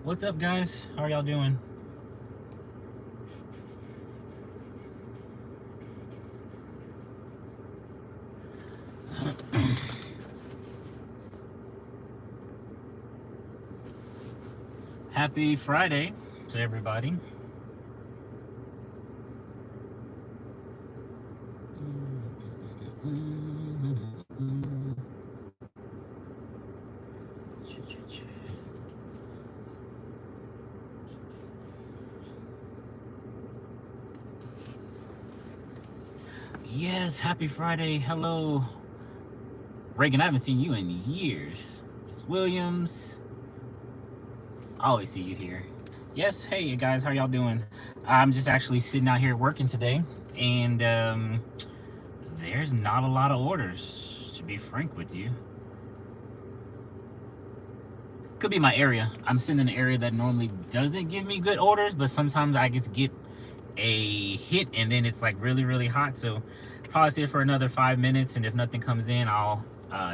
What's up, guys? How are y'all doing? Happy Friday to everybody. Yes, happy Friday. Hello, Reagan. I haven't seen you in years. Miss Williams. I always see you here. Yes, hey, you guys. How y'all doing? I'm just actually sitting out here working today, and there's not a lot of orders, to be frank with you. Could be my area. I'm sitting in an area that normally doesn't give me good orders, but sometimes I just get a hit and then it's like really, really hot. So probably sit for another 5 minutes, and if nothing comes in, I'll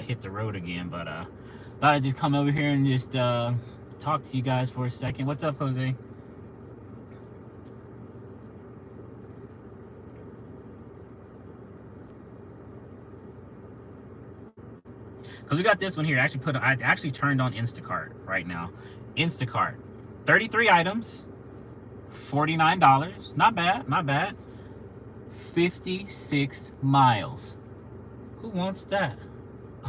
hit the road again. But thought I'd just come over here and just talk to you guys for a second. What's up, Jose? Because we got this one here. I actually turned on Instacart right now. Instacart, 33 items, $49. Not bad, not bad. 56 miles. Who wants that?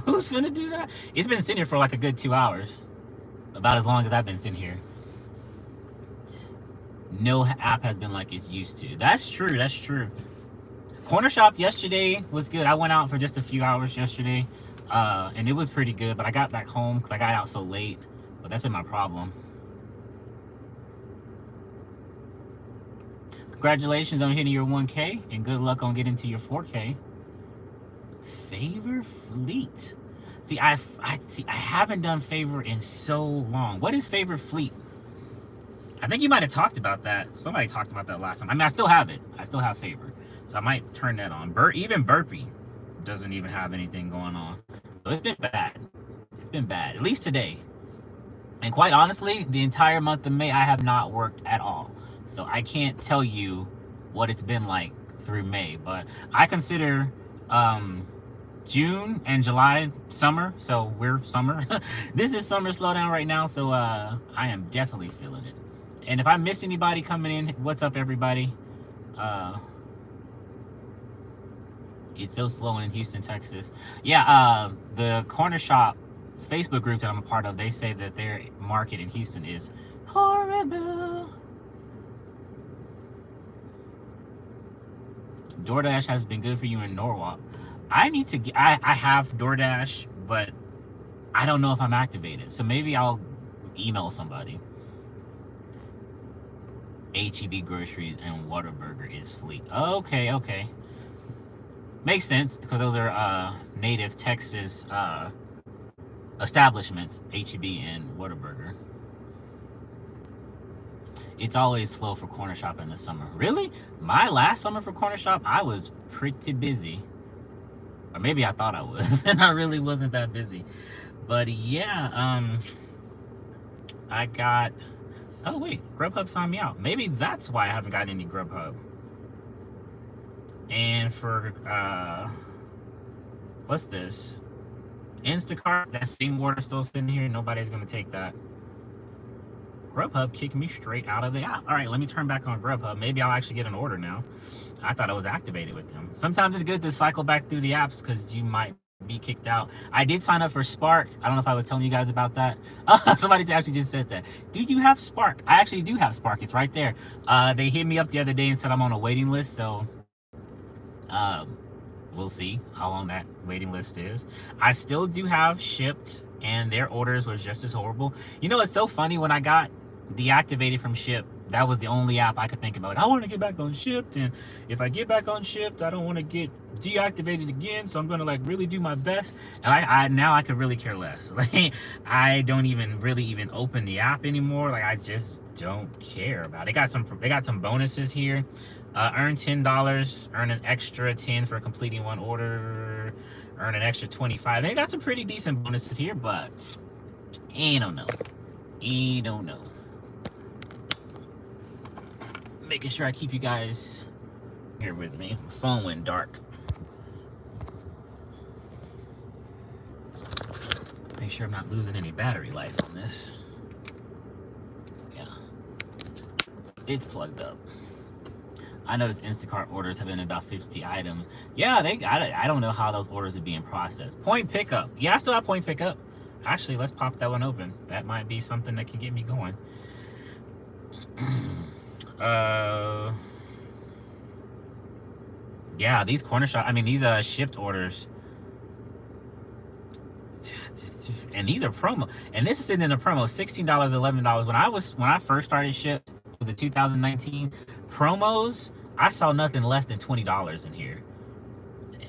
Who's gonna do that? It's been sitting here for like a good 2 hours. About as long as I've been sitting here. No app has been like it's used to. That's true, that's true. Corner shop yesterday was good. I went out for just a few hours yesterday. And it was pretty good, but I got back home because I got out so late. But that's been my problem. Congratulations on hitting your 1K, and good luck on getting to your 4K. Favor Fleet. See, I haven't done Favor in so long. What is Favor Fleet? I think you might have talked about that. Somebody talked about that last time. I mean, I still have it. I still have Favor, so I might turn that on. Even Burpee doesn't even have anything going on. So it's been bad. It's been bad, at least today. And quite honestly, the entire month of May, I have not worked at all. So I can't tell you what it's been like through May. But I consider June and July summer. So we're summer. This is summer slowdown right now. So I am definitely feeling it. And if I miss anybody coming in, what's up, everybody? It's so slow in Houston, Texas. Yeah, the corner shop Facebook group that I'm a part of, they say that their market in Houston is horrible. DoorDash has been good for you in Norwalk. I need to get, I have DoorDash, but I don't know if I'm activated. So maybe I'll email somebody. HEB Groceries and Whataburger is Fleet. Okay, okay. Makes sense, because those are native Texas establishments, HEB and Whataburger. It's always slow for corner shop in the summer. Really? My last summer for corner shop, I was pretty busy. Or maybe I thought I was, and I really wasn't that busy. But yeah, I got... Oh wait, Grubhub signed me out. Maybe that's why I haven't gotten any Grubhub. And for what's this? Instacart, that same order still sitting here. Nobody's gonna take that. Grubhub kicked me straight out of the app. All right, let me turn back on Grubhub. Maybe I'll actually get an order now. I thought I was activated with them. Sometimes it's good to cycle back through the apps because you might be kicked out. I did sign up for Spark. I don't know if I was telling you guys about that. Somebody actually just said that. Do you have Spark? I actually do have Spark. It's right there. They hit me up the other day and said I'm on a waiting list, so we'll see how long that waiting list is. I still do have Shipped, and their orders was just as horrible. You know, it's so funny, when I got deactivated from Shipt, that was the only app I could think about. Like, I want to get back on Shipt, and if I get back on Shipt, I don't want to get deactivated again, so I'm going to like really do my best. And I now I could really care less. Like, I don't even really open the app anymore. Like, I just don't care about it. They got some bonuses here. Earn $10, earn an extra 10 for completing one order, earn an extra 25. They got some pretty decent bonuses here, but I don't know. Making sure I keep you guys here with me. My phone went dark. Make sure I'm not losing any battery life on this. Yeah, it's plugged up. I noticed Instacart orders have been about 50 items. Yeah, I don't know how those orders are being processed. Point pickup. Yeah, I still have point pickup. Actually, let's pop that one open. That might be something that can get me going. Yeah, these corner shop. I mean, these shipped orders. And these are promo. And this is sitting in the promo. $16, $11. When I first started ship, it was the 2019 promos. I saw nothing less than $20 in here.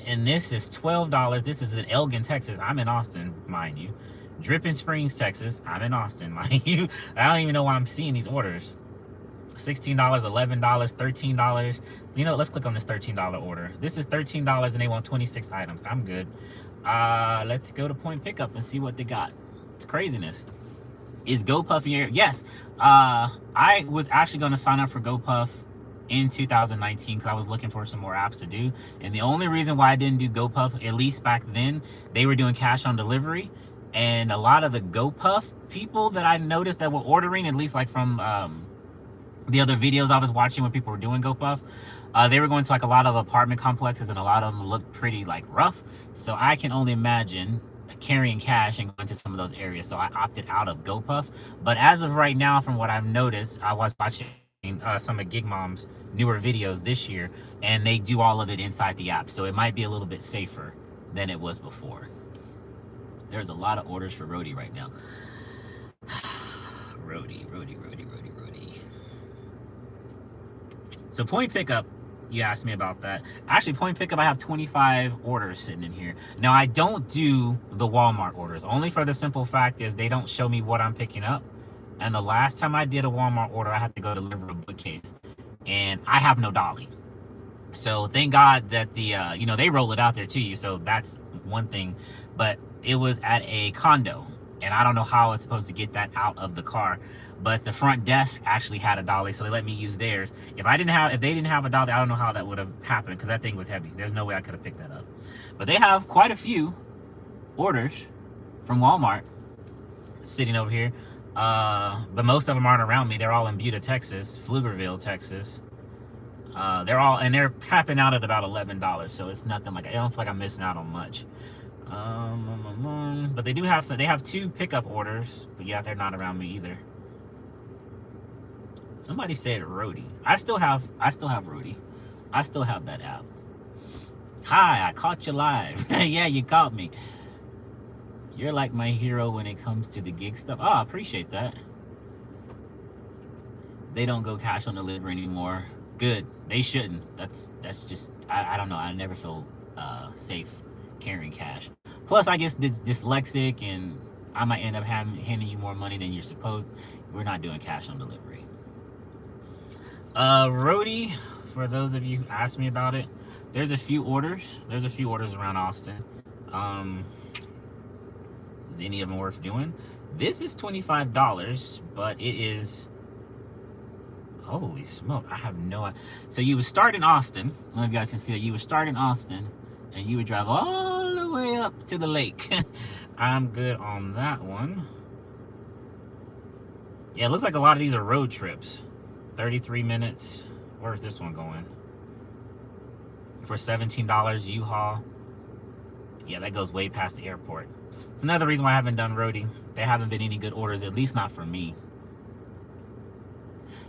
And this is $12. This is in Elgin, Texas. I'm in Austin, mind you. Dripping Springs, Texas. I'm in Austin, mind you. I don't even know why I'm seeing these orders. $16, $11, $13. You know, let's click on this $13 order. This is $13 and they want 26 items. I'm good. Let's go to point pickup and see what they got. It's craziness. Is GoPuff in your... Yes. I was actually going to sign up for GoPuff in 2019 because I was looking for some more apps to do. And the only reason why I didn't do GoPuff, at least back then, they were doing cash on delivery. And a lot of the GoPuff people that I noticed that were ordering, at least like from the other videos I was watching when people were doing GoPuff, they were going to like a lot of apartment complexes and a lot of them looked pretty like rough. So I can only imagine carrying cash and going to some of those areas. So I opted out of GoPuff. But as of right now, from what I've noticed, I was watching some of Gig Mom's newer videos this year, and they do all of it inside the app. So it might be a little bit safer than it was before. There's a lot of orders for Roadie right now. Roadie. So point pickup, you asked me about that. Actually, point pickup, I have 25 orders sitting in here. Now, I don't do the Walmart orders, only for the simple fact is they don't show me what I'm picking up. And the last time I did a Walmart order, I had to go deliver a bookcase, and I have no dolly. So thank God that the, they roll it out there to you. So that's one thing, but it was at a condo. And I don't know how I was supposed to get that out of the car, but the front desk actually had a dolly, so they let me use theirs. If they didn't have a dolly, I don't know how that would have happened because that thing was heavy. There's no way I could have picked that up. But they have quite a few orders from Walmart sitting over here, but most of them aren't around me. They're all in Buda, Texas, Pflugerville, Texas. They're capping out at about $11, so it's nothing like I don't feel like I'm missing out on much. But they do have they have 2 pickup orders, but yeah, they're not around me either. Somebody said Roadie. I still have Roadie. I still have that app. Hi, I caught you live. Yeah, you caught me. You're like my hero when it comes to the gig stuff. Oh, I appreciate that. They don't go cash on delivery anymore. Good. They shouldn't. That's just I don't know. I never feel safe carrying cash. Plus, I guess dyslexic, and I might end up handing you more money than you're supposed. We're not doing cash on delivery. Roadie, for those of you who asked me about it, there's a few orders. There's a few orders around Austin. Is any of them worth doing? This is $25, but it is... Holy smoke, I have no idea. So you would start in Austin. I don't know if you guys can see that. You would start in Austin, and you would drive all the way up to the lake. I'm good on that one. Yeah, it looks like a lot of these are road trips. 33 minutes. Where's this one going? For $17 U-Haul. Yeah, that goes way past the airport. It's another reason why I haven't done Roadie. There haven't been any good orders, at least not for me.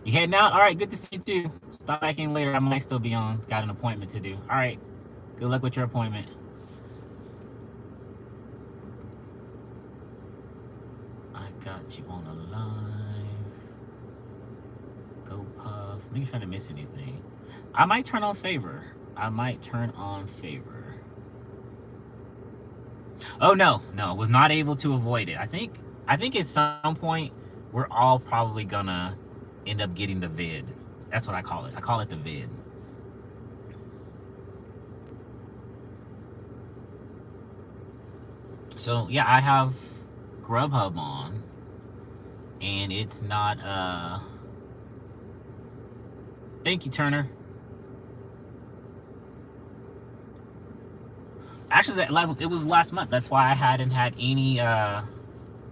You heading out? All right, good to see you too. Stop back in later. I might still be on. Got an appointment to do. All right. Good luck with your appointment. I got you on a live. Go Puff. Make sure I didn't miss anything. I might turn on favor. Oh no, was not able to avoid it. I think at some point we're all probably gonna end up getting the vid. That's what I call it. I call it the vid. So yeah, I have Grubhub on, and it's not Thank you, Turner. Actually, it was last month. That's why I hadn't had any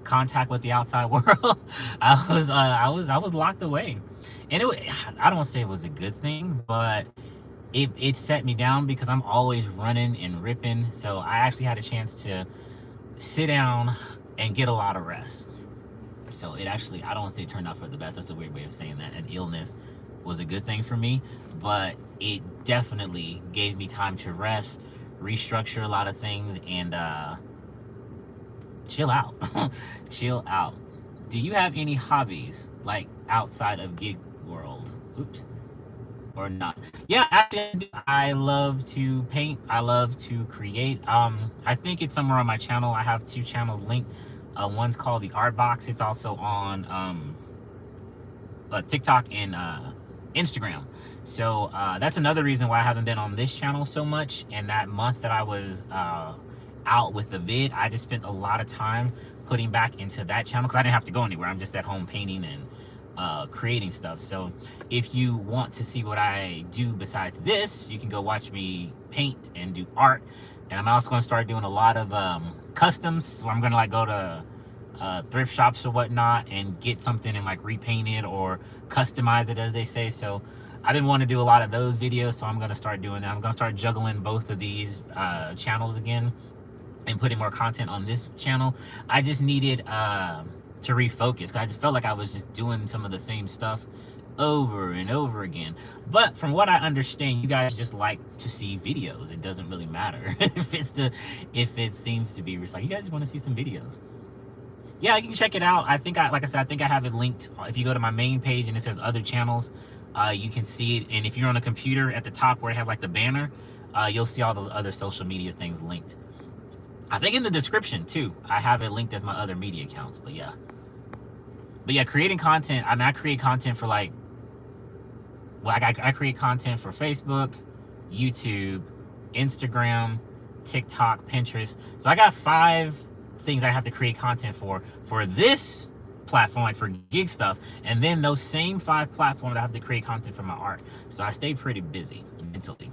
contact with the outside world. I was locked away, and I don't want to say it was a good thing, but it set me down because I'm always running and ripping. So I actually had a chance to sit down and get a lot of rest. So it actually, I don't want to say it turned out for the best. That's a weird way of saying that. An illness was a good thing for me, but it definitely gave me time to rest, restructure a lot of things, and chill out. Chill out. Do you have any hobbies like outside of gig world? Oops. Or not? Yeah, actually, I love to paint. I love to create. I think it's somewhere on my channel. I have 2 channels linked. One's called the Art Box. It's also on TikTok and Instagram. So that's another reason why I haven't been on this channel so much. And that month that I was out with the vid, I just spent a lot of time putting back into that channel because I didn't have to go anywhere. I'm just at home painting and creating stuff. So if you want to see what I do besides this, you can go watch me paint and do art. And I'm also going to start doing a lot of customs. So I'm going to like go to thrift shops or whatnot and get something and like repaint it or customize it, as they say. So I've been wanting to do a lot of those videos, so I'm going to start doing that. I'm going to start juggling both of these channels again and putting more content on this channel. I just needed to refocus because I just felt like I was just doing some of the same stuff over and over again. But from what I understand, you guys just like to see videos. It doesn't really matter if it seems to be like you guys just want to see some videos. Yeah, you can check it out. Like I said, I think I have it linked. If you go to my main page and it says other channels, you can see it. And if you're on a computer, at the top where it has like the banner, you'll see all those other social media things linked. I think in the description too, I have it linked as my other media accounts. But yeah, creating content. I mean, I create content for like, well, I create content for Facebook, YouTube, Instagram, TikTok, Pinterest. So I got 5 things I have to create content for this platform, like for gig stuff, and then those same 5 platforms I have to create content for my art. So I stay pretty busy mentally.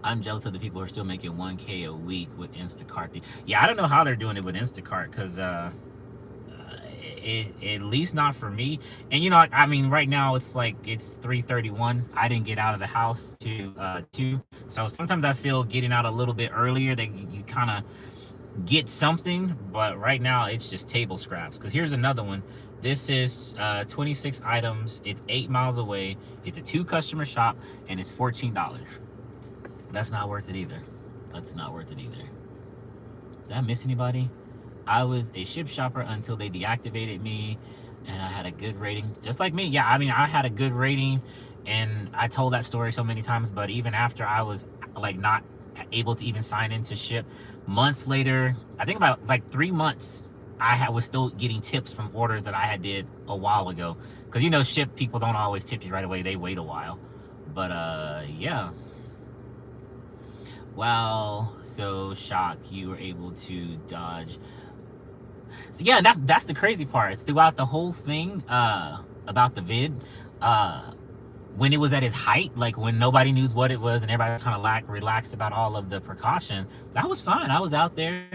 I'm jealous of the people who are still making 1K a week with Instacart. Yeah, I don't know how they're doing it with Instacart because at least not for me. And you know, I mean, right now it's 3:31. I didn't get out of the house to 2. So sometimes I feel getting out a little bit earlier that you kind of get something, but right now it's just table scraps. Because here's another one. This is 26 items. It's 8 miles away. It's a 2 customer shop, and it's $14. That's not worth it either. That's not worth it either. Did I miss anybody? I was a ship shopper until they deactivated me, and I had a good rating. Just like me. Yeah, I mean, I had a good rating, and I told that story so many times, but even after I was like not able to even sign into ship, months later, I think about like 3 months, I was still getting tips from orders that I had did a while ago. Because you know, ship people don't always tip you right away. They wait a while. But yeah. Wow, so shocked you were able to dodge. So yeah, that's the crazy part. Throughout the whole thing about the vid, when it was at its height, like when nobody knew what it was and everybody kind of relaxed about all of the precautions, that was fine. I was out there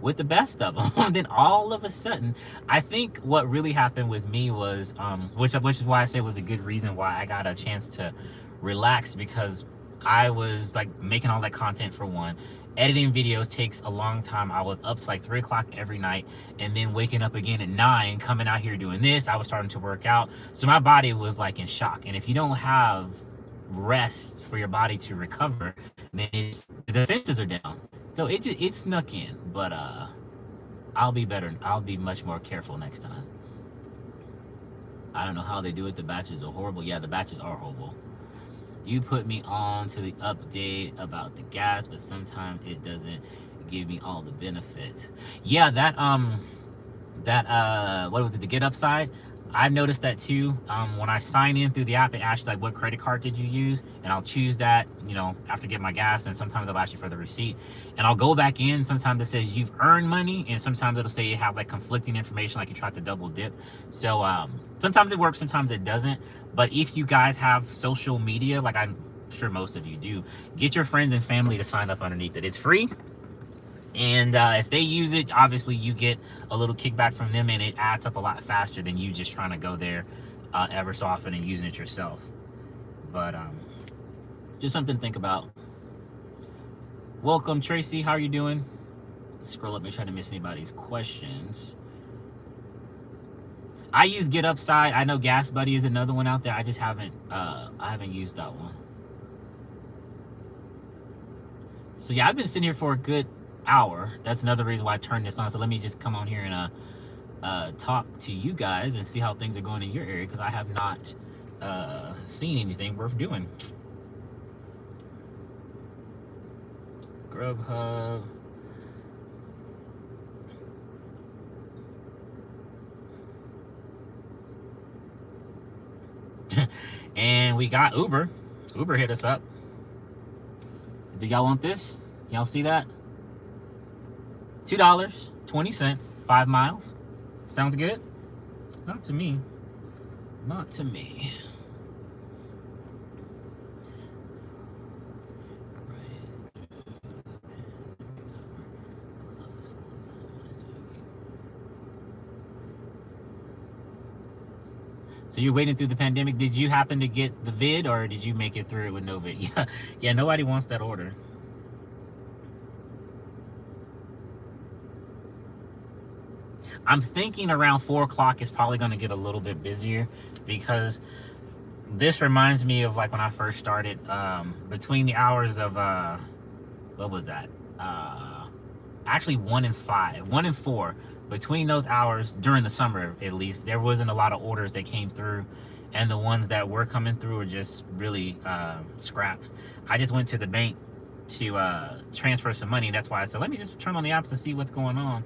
with the best of them. And then all of a sudden, I think what really happened with me was, which is why I say it was a good reason why I got a chance to relax, because I was like making all that content for one. Editing videos takes a long time. I was up to like 3 o'clock every night, and then waking up again at 9, coming out here doing this. I was starting to work out. So my body was like in shock. And if you don't have rest for your body to recover, then the defenses are down. So it snuck in, but I'll be better. I'll be much more careful next time. I don't know how they do it. The batches are horrible. Yeah, the batches are horrible. You put me on to the update about the gas, but sometimes it doesn't give me all the benefits. Yeah, what was it, the Get Upside? I've noticed that too. When I sign in through the app, it asks you like, what credit card did you use? And I'll choose that, after getting my gas. And sometimes I'll ask you for the receipt. And I'll go back in. Sometimes it says you've earned money. And sometimes it'll say it has like conflicting information, like you tried to double dip. So sometimes it works, sometimes it doesn't. But if you guys have social media, like I'm sure most of you do, get your friends and family to sign up underneath it. It's free. And if they use it, obviously you get a little kickback from them, and it adds up a lot faster than you just trying to go there ever so often and using it yourself. But just something to think about. Welcome, Tracy. How are you doing? Scroll up, make sure I didn't miss anybody's questions. I use Get Upside. I know Gas Buddy is another one out there. I just haven't used that one. So yeah, I've been sitting here for a good hour. That's another reason why I turned this on. So let me just come on here and talk to you guys and see how things are going in your area, because I have not seen anything worth doing. Grubhub. And we got Uber. Uber hit us up. Do y'all want this? Y'all see that? $2.20, 5 miles. Sounds good? Not to me. Not to me. So you're waiting through the pandemic. Did you happen to get the vid, or did you make it through it with no vid? Yeah, nobody wants that order. I'm thinking around 4 o'clock is probably going to get a little bit busier, because this reminds me of like when I first started, between the hours of, what was that? Actually 1 and 5, 1 and 4, between those hours during the summer, at least, there wasn't a lot of orders that came through. And the ones that were coming through were just really scraps. I just went to the bank to transfer some money. That's why I said, let me just turn on the apps and see what's going on.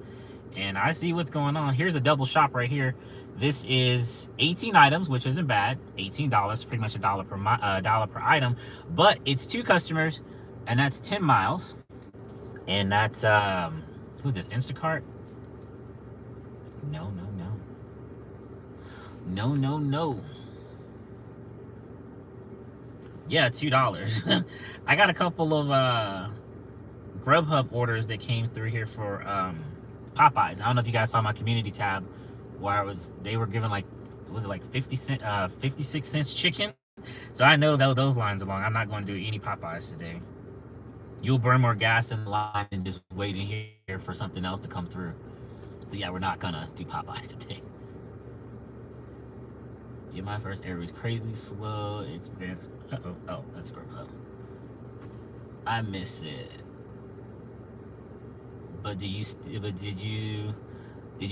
And I see what's going on. Here's a double shop right here. This is 18 items, which isn't bad. $18, pretty much $1 per item. But it's 2 customers, and that's 10 miles. And that's who's this? Instacart? No. Yeah, $2. I got a couple of Grubhub orders that came through here for Popeyes. I don't know if you guys saw my community tab where they were giving like, was it like 56 cents chicken? So I know that those lines are long. I'm not going to do any Popeyes today. You'll burn more gas in the line and just waiting here for something else to come through. So yeah, we're not gonna do Popeyes today. Yeah, my first area was crazy slow. It's been, oh, that's Grubhub. I miss it. But did you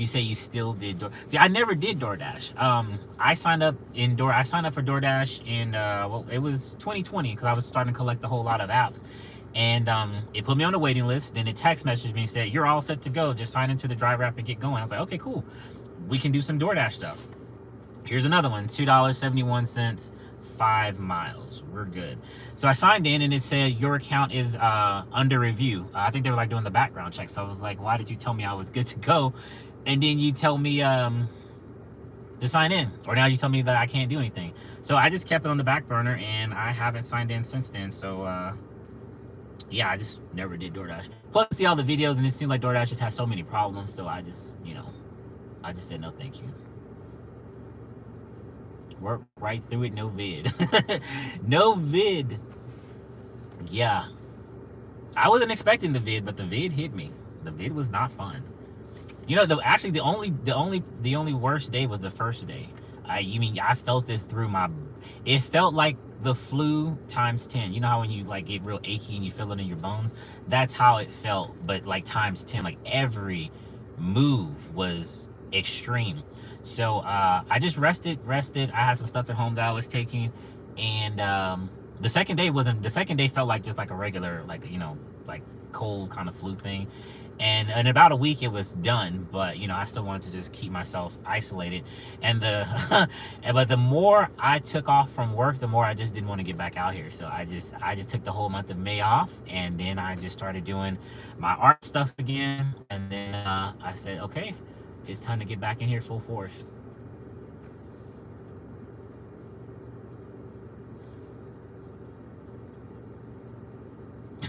say you still did See, I never did DoorDash. I signed up for DoorDash in it was 2020, because I was starting to collect a whole lot of apps. And it put me on the waiting list. Then it text messaged me and said, you're all set to go. Just sign into the driver app and get going. I was like, okay, cool. We can do some DoorDash stuff. Here's another one, $2.71, 5 miles. We're good. So I signed in, and it said your account is under review. I think they were like doing the background check. So I was like, why did you tell me I was good to go? And then you tell me to sign in, or now you tell me that I can't do anything. So I just kept it on the back burner, and I haven't signed in since then. So yeah, I just never did DoorDash. Plus, see all the videos, and it seemed like DoorDash just has so many problems. So I just, I just said no, thank you. Work right through it, no vid. No vid. Yeah, I wasn't expecting the vid, but the vid hit me. The vid was not fun. Actually, the only worst day was the first day. I felt it through my. It felt like the flu times 10. You know how when you like get real achy and you feel it in your bones? That's how it felt, but like times 10. Like every move was extreme. So I just rested. I had some stuff at home that I was taking, and The second day wasn't. The second day felt like just like a regular, like, like cold kind of flu thing. And in about a week it was done, but I still wanted to just keep myself isolated. And but the more I took off from work, the more I just didn't want to get back out here. So I just took the whole month of May off, and then I just started doing my art stuff again. And then I said, okay, it's time to get back in here full force.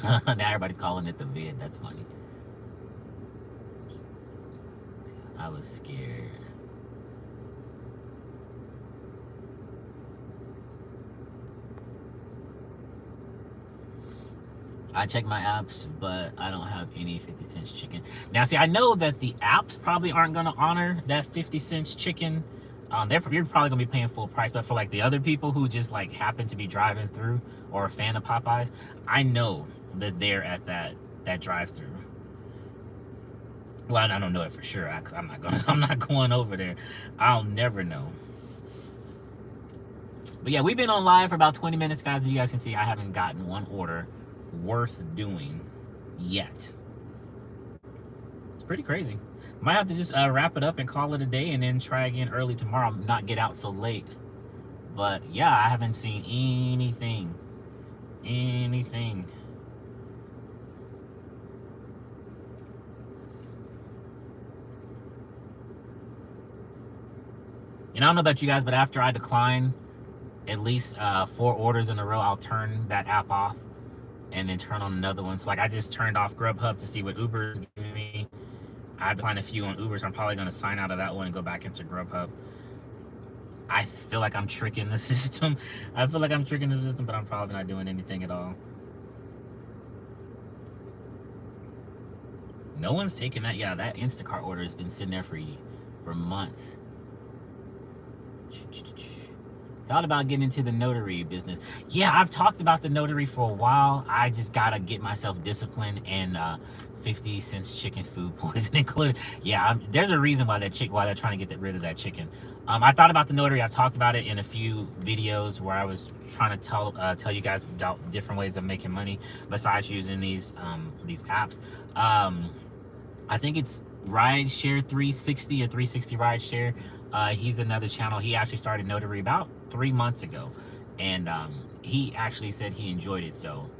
Now everybody's calling it the vid. That's funny. I was scared. I check my apps, but I don't have any 50 cents chicken. Now, see, I know that the apps probably aren't going to honor that 50 cents chicken. You're probably going to be paying full price, but for like the other people who just like happen to be driving through or a fan of Popeyes, I know that they're at that drive-through. Well, I don't know it for sure, because I'm not going over there. I'll never know. But yeah, we've been on live for about 20 minutes, guys. As you guys can see, I haven't gotten one order worth doing yet. It's pretty crazy. Might have to just wrap it up and call it a day, and then try again early tomorrow, not get out so late. But yeah, I haven't seen anything. And I don't know about you guys, but after I decline at least 4 orders in a row, I'll turn that app off and then turn on another one. So like I just turned off Grubhub to see what Uber is giving me. I've declined a few on Uber, so I'm probably going to sign out of that one and go back into Grubhub. I feel like I'm tricking the system. But I'm probably not doing anything at all. No one's taking that. Yeah, that Instacart order has been sitting there for months. Thought about getting into the notary business. Yeah, I've talked about the notary for a while. I just gotta get myself disciplined, and 50 cents chicken food poison included. Yeah, there's a reason why they're trying to get rid of that chicken. I thought about the notary. I've talked about it in a few videos where I was trying to tell you guys about different ways of making money besides using these apps. I think it's Rideshare 360 or 360 Rideshare. He's another channel. He actually started notary about 3 months ago, and he actually said he enjoyed it. So,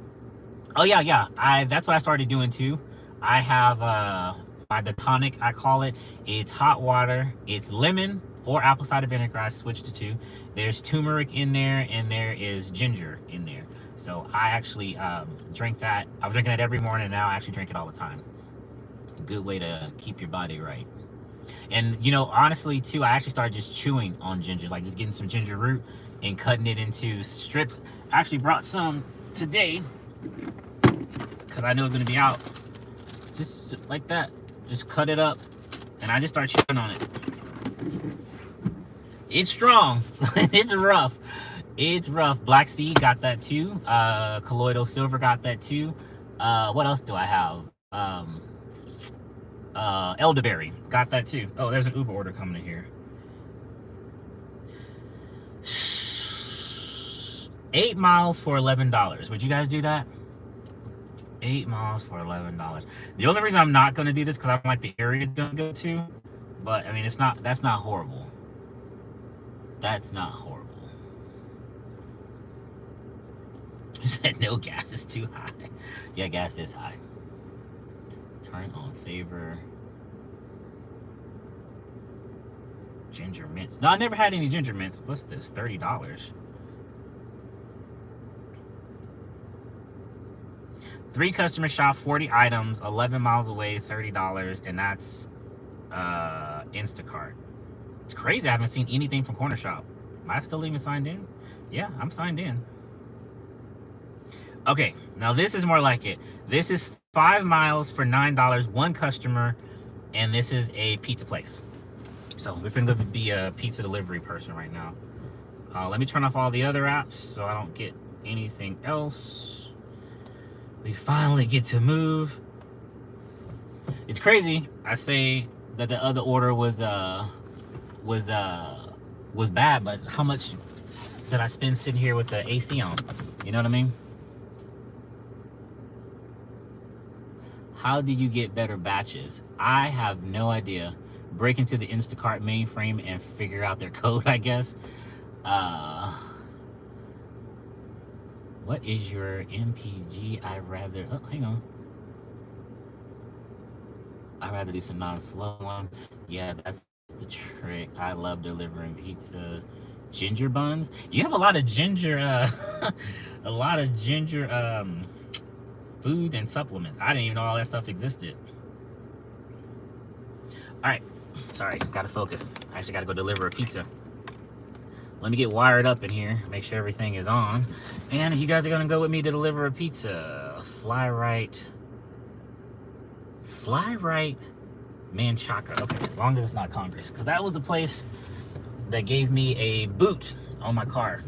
oh yeah, that's what I started doing too. I have the tonic, I call it. It's hot water. It's lemon or apple cider vinegar. I switched to 2. There's turmeric in there, and there is ginger in there. So I actually drink that. I was drinking that every morning, and now I actually drink it all the time. A good way to keep your body right. And honestly too, I actually started just chewing on ginger, like just getting some ginger root and cutting it into strips. I actually brought some today because I know it's gonna be out. Just like that, just cut it up, and I just start chewing on it. It's strong. It's rough. Black Seed got that too. Colloidal Silver got that too. What else do I have? Elderberry got that too. Oh, there's an Uber order coming in here. 8 miles for $11. Would you guys do that? 8 miles for $11. The only reason I'm not going to do this because I don't like the area it's going to go to. But I mean, that's not horrible. That's not horrible. He said no, gas is too high. Yeah, gas is high. Turn on favor. Ginger mints. No, I never had any ginger mints. What's this? $30. 3 customers shop 40 items, 11 miles away, $30, and that's Instacart. It's crazy. I haven't seen anything from Corner Shop. Am I still even signed in? Yeah, I'm signed in. Okay, now this is more like it. This is 5 miles for $9, 1 customer, and this is a pizza place. So we're going to be a pizza delivery person right now. Let me turn off all the other apps so I don't get anything else. We finally get to move. It's crazy. I say that the other order was bad, but how much that I spend sitting here with the AC on. You know what I mean? How do you get better batches? I have no idea. Break into the Instacart mainframe and figure out their code, I guess. What is your MPG? I'd rather, oh, hang on. I'd rather do some non-slow ones. Yeah, that's the trick. I love delivering pizzas. Ginger buns? You have a lot of ginger, a lot of ginger, food and supplements. I didn't even know all that stuff existed. All right, sorry, gotta focus. I actually gotta go deliver a pizza. Let me get wired up in here, make sure everything is on. And you guys are gonna go with me to deliver a pizza. Fly right, Manchaca. Okay, as long as it's not Congress, because that was the place that gave me a boot on my car.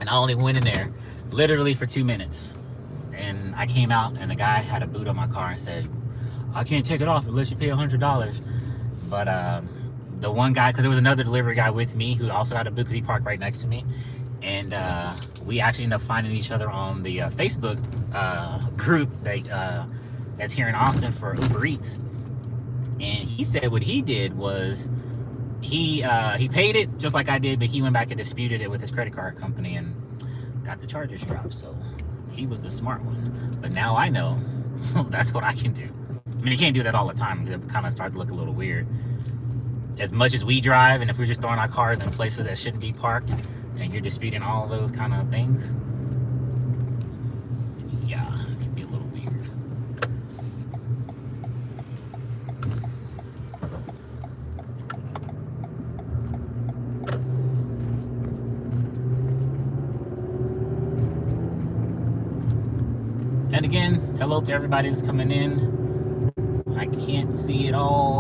And I only went in there literally for 2 minutes. And I came out and the guy had a boot on my car and said, I can't take it off unless you pay $100. But the one guy, because there was another delivery guy with me who also had a boot because he parked right next to me. And we actually ended up finding each other on the Facebook group that's here in Austin for Uber Eats. And he said what he did was he paid it just like I did, but he went back and disputed it with his credit card company and got the charges dropped. So he was the smart one. But now I know that's what I can do. I mean, you can't do that all the time. It kind of started to look a little weird. As much as we drive, and if we're just throwing our cars in places that shouldn't be parked, and you're disputing all of those kind of things, yeah, it can be a little weird. And again, hello to everybody that's coming in. I can't see it all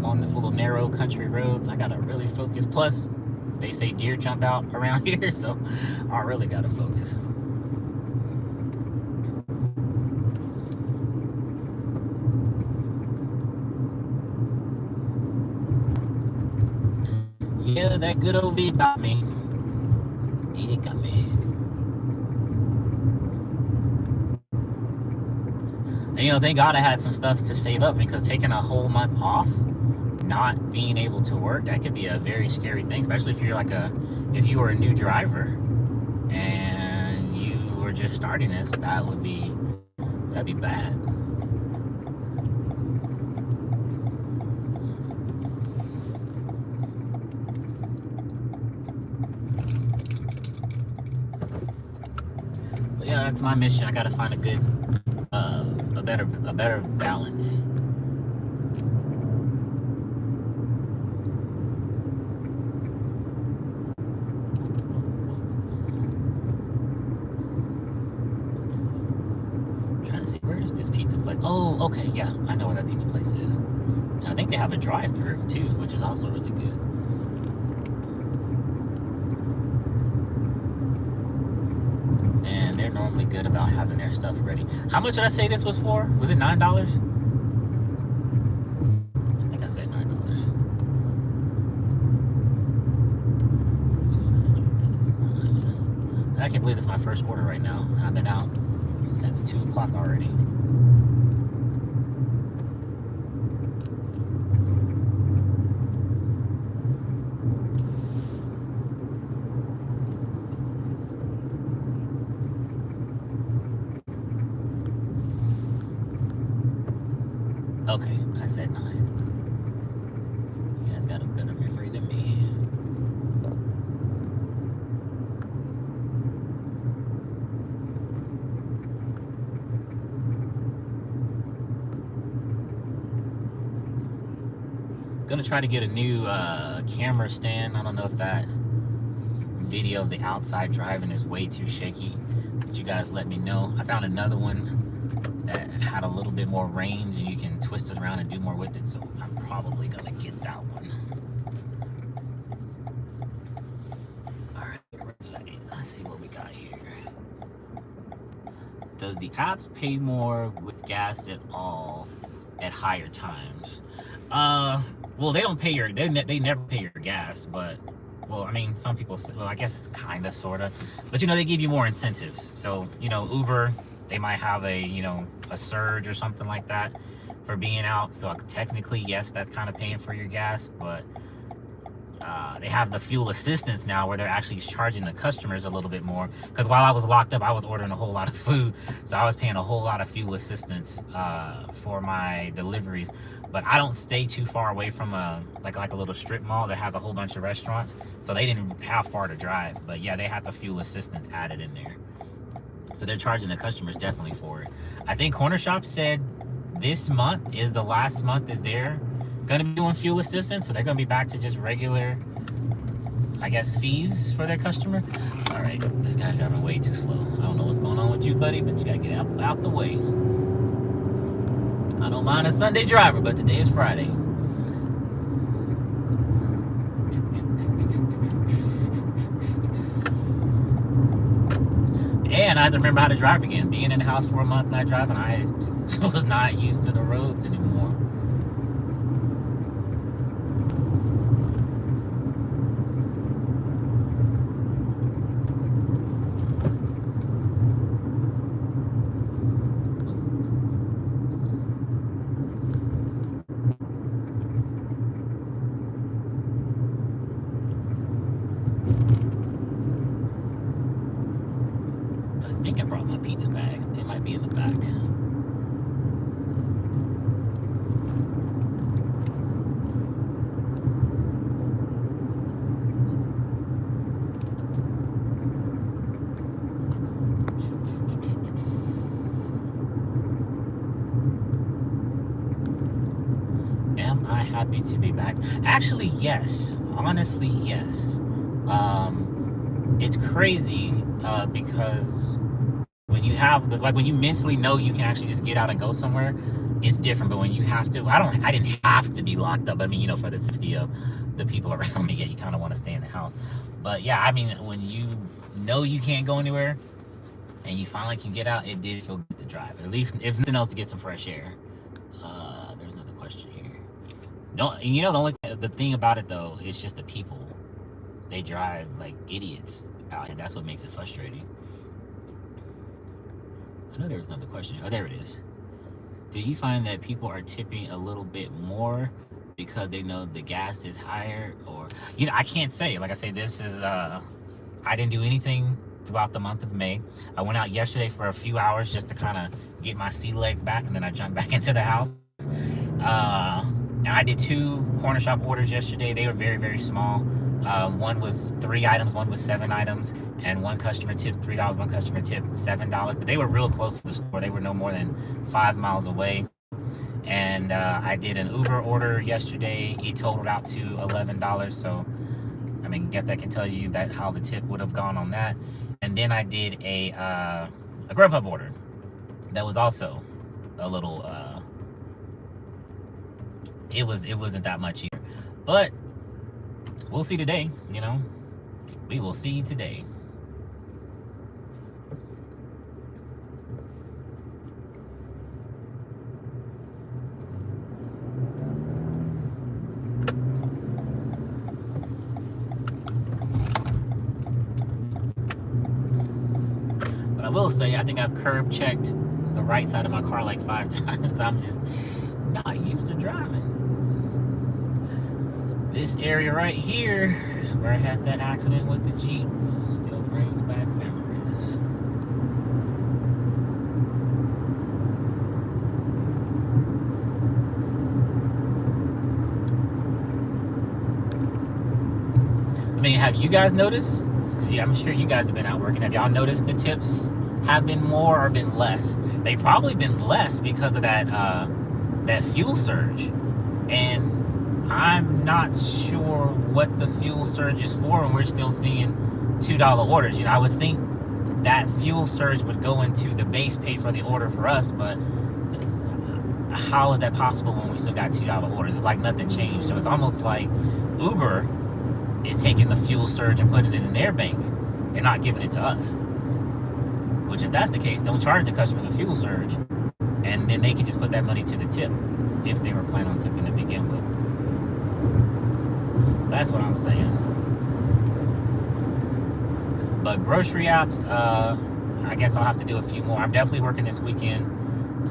on this little narrow country road, so I gotta really focus. Plus, they say deer jump out around here, so I really gotta focus. Yeah, that good old V got me. It got me. And you know, thank God I had some stuff to save up, because taking a whole month off, not being able to work, that could be a very scary thing, especially if you're if you were a new driver and you were just starting this. That'd be bad. But yeah, that's my mission. I gotta find a good a better balance. Where is this pizza place? Oh, okay, yeah, I know where that pizza place is. And I think they have a drive-through too, which is also really good. And they're normally good about having their stuff ready. How much did I say this was for? Was it $9? I think I said $9. I can't believe this is my first order right now. I've been out since 2 o'clock already. Okay, I said 9. You guys got a better memory than me. Gonna try to get a new camera stand. I don't know if that video of the outside driving is way too shaky, but you guys let me know. I found another one that had a little bit more range and you can twist it around and do more with it, so I'm probably gonna get that one. Alright, let's see what we got here. Does the apps pay more with gas at all at higher times? Well, they don't pay they never pay your gas, but Well, I mean, some people say, well, I guess kind of, sort of, but they give you more incentives. So Uber, they might have a surge or something like that for being out. So technically, yes, that's kind of paying for your gas, but they have the fuel assistance now where they're actually charging the customers a little bit more. Because while I was locked up, I was ordering a whole lot of food, so I was paying a whole lot of fuel assistance for my deliveries. But I don't stay too far away from like a little strip mall that has a whole bunch of restaurants, so they didn't have far to drive. But yeah, they had the fuel assistance added in there, so they're charging the customers definitely for it. I think Corner Shop said this month is the last month that they're gonna be doing fuel assistance, so they're gonna be back to just regular, I guess, fees for their customer. All right, this guy's driving way too slow. I don't know what's going on with you, buddy, but you gotta get out the way. I don't mind a Sunday driver, but today is Friday. And I had to remember how to drive again. Being in the house for a month not driving, I just was not used to the roads anymore. I think I brought my pizza bag. It might be in the back. Am I happy to be back? Actually, yes. Honestly, yes. It's crazy because when you have when you mentally know you can actually just get out and go somewhere, it's different. But when you have to, I didn't have to be locked up. I mean, for the safety of the people around me, yeah, you kind of want to stay in the house. But yeah, I mean, when you know you can't go anywhere and you finally can get out, it did feel good to drive. At least, if nothing else, to get some fresh air. There's another question here. No, the thing about it though, it's just the people. They drive like idiots out here. That's what makes it frustrating. I know there was another question. Oh, there it is. Do you find that people are tipping a little bit more because they know the gas is higher? Or, I can't say. Like I say, this is, I didn't do anything throughout the month of May. I went out yesterday for a few hours just to kind of get my sea legs back, and then I jumped back into the house. And I did 2 Corner Shop orders yesterday. They were very, very small. One was 3 items, one was 7 items, and one customer tipped $3, one customer tipped $7. But they were real close to the store. They were no more than 5 miles away. And I did an Uber order yesterday. It totaled out to $11. So, I mean, I guess that can tell you that how the tip would have gone on that. And then I did a Grubhub order that was also a little. It wasn't that much either, but we'll see today. We will see today. But I will say, I think I've curb checked the right side of my car like 5 times. I'm just not used to driving. This area right here, where I had that accident with the Jeep, still brings back memories. I mean, have you guys noticed? Yeah, I'm sure you guys have been out working. Have y'all noticed the tips have been more or been less? They've probably been less because of that fuel surge. And I'm not sure what the fuel surge is for, and we're still seeing $2 orders. I would think that fuel surge would go into the base pay for the order for us, but how is that possible when we still got $2 orders? It's like nothing changed. So it's almost like Uber is taking the fuel surge and putting it in their bank and not giving it to us. Which, if that's the case, don't charge the customer the fuel surge, and then they can just put that money to the tip if they were planning on tipping to begin with. That's what I'm saying. But grocery apps, I guess I'll have to do a few more. I'm definitely working this weekend,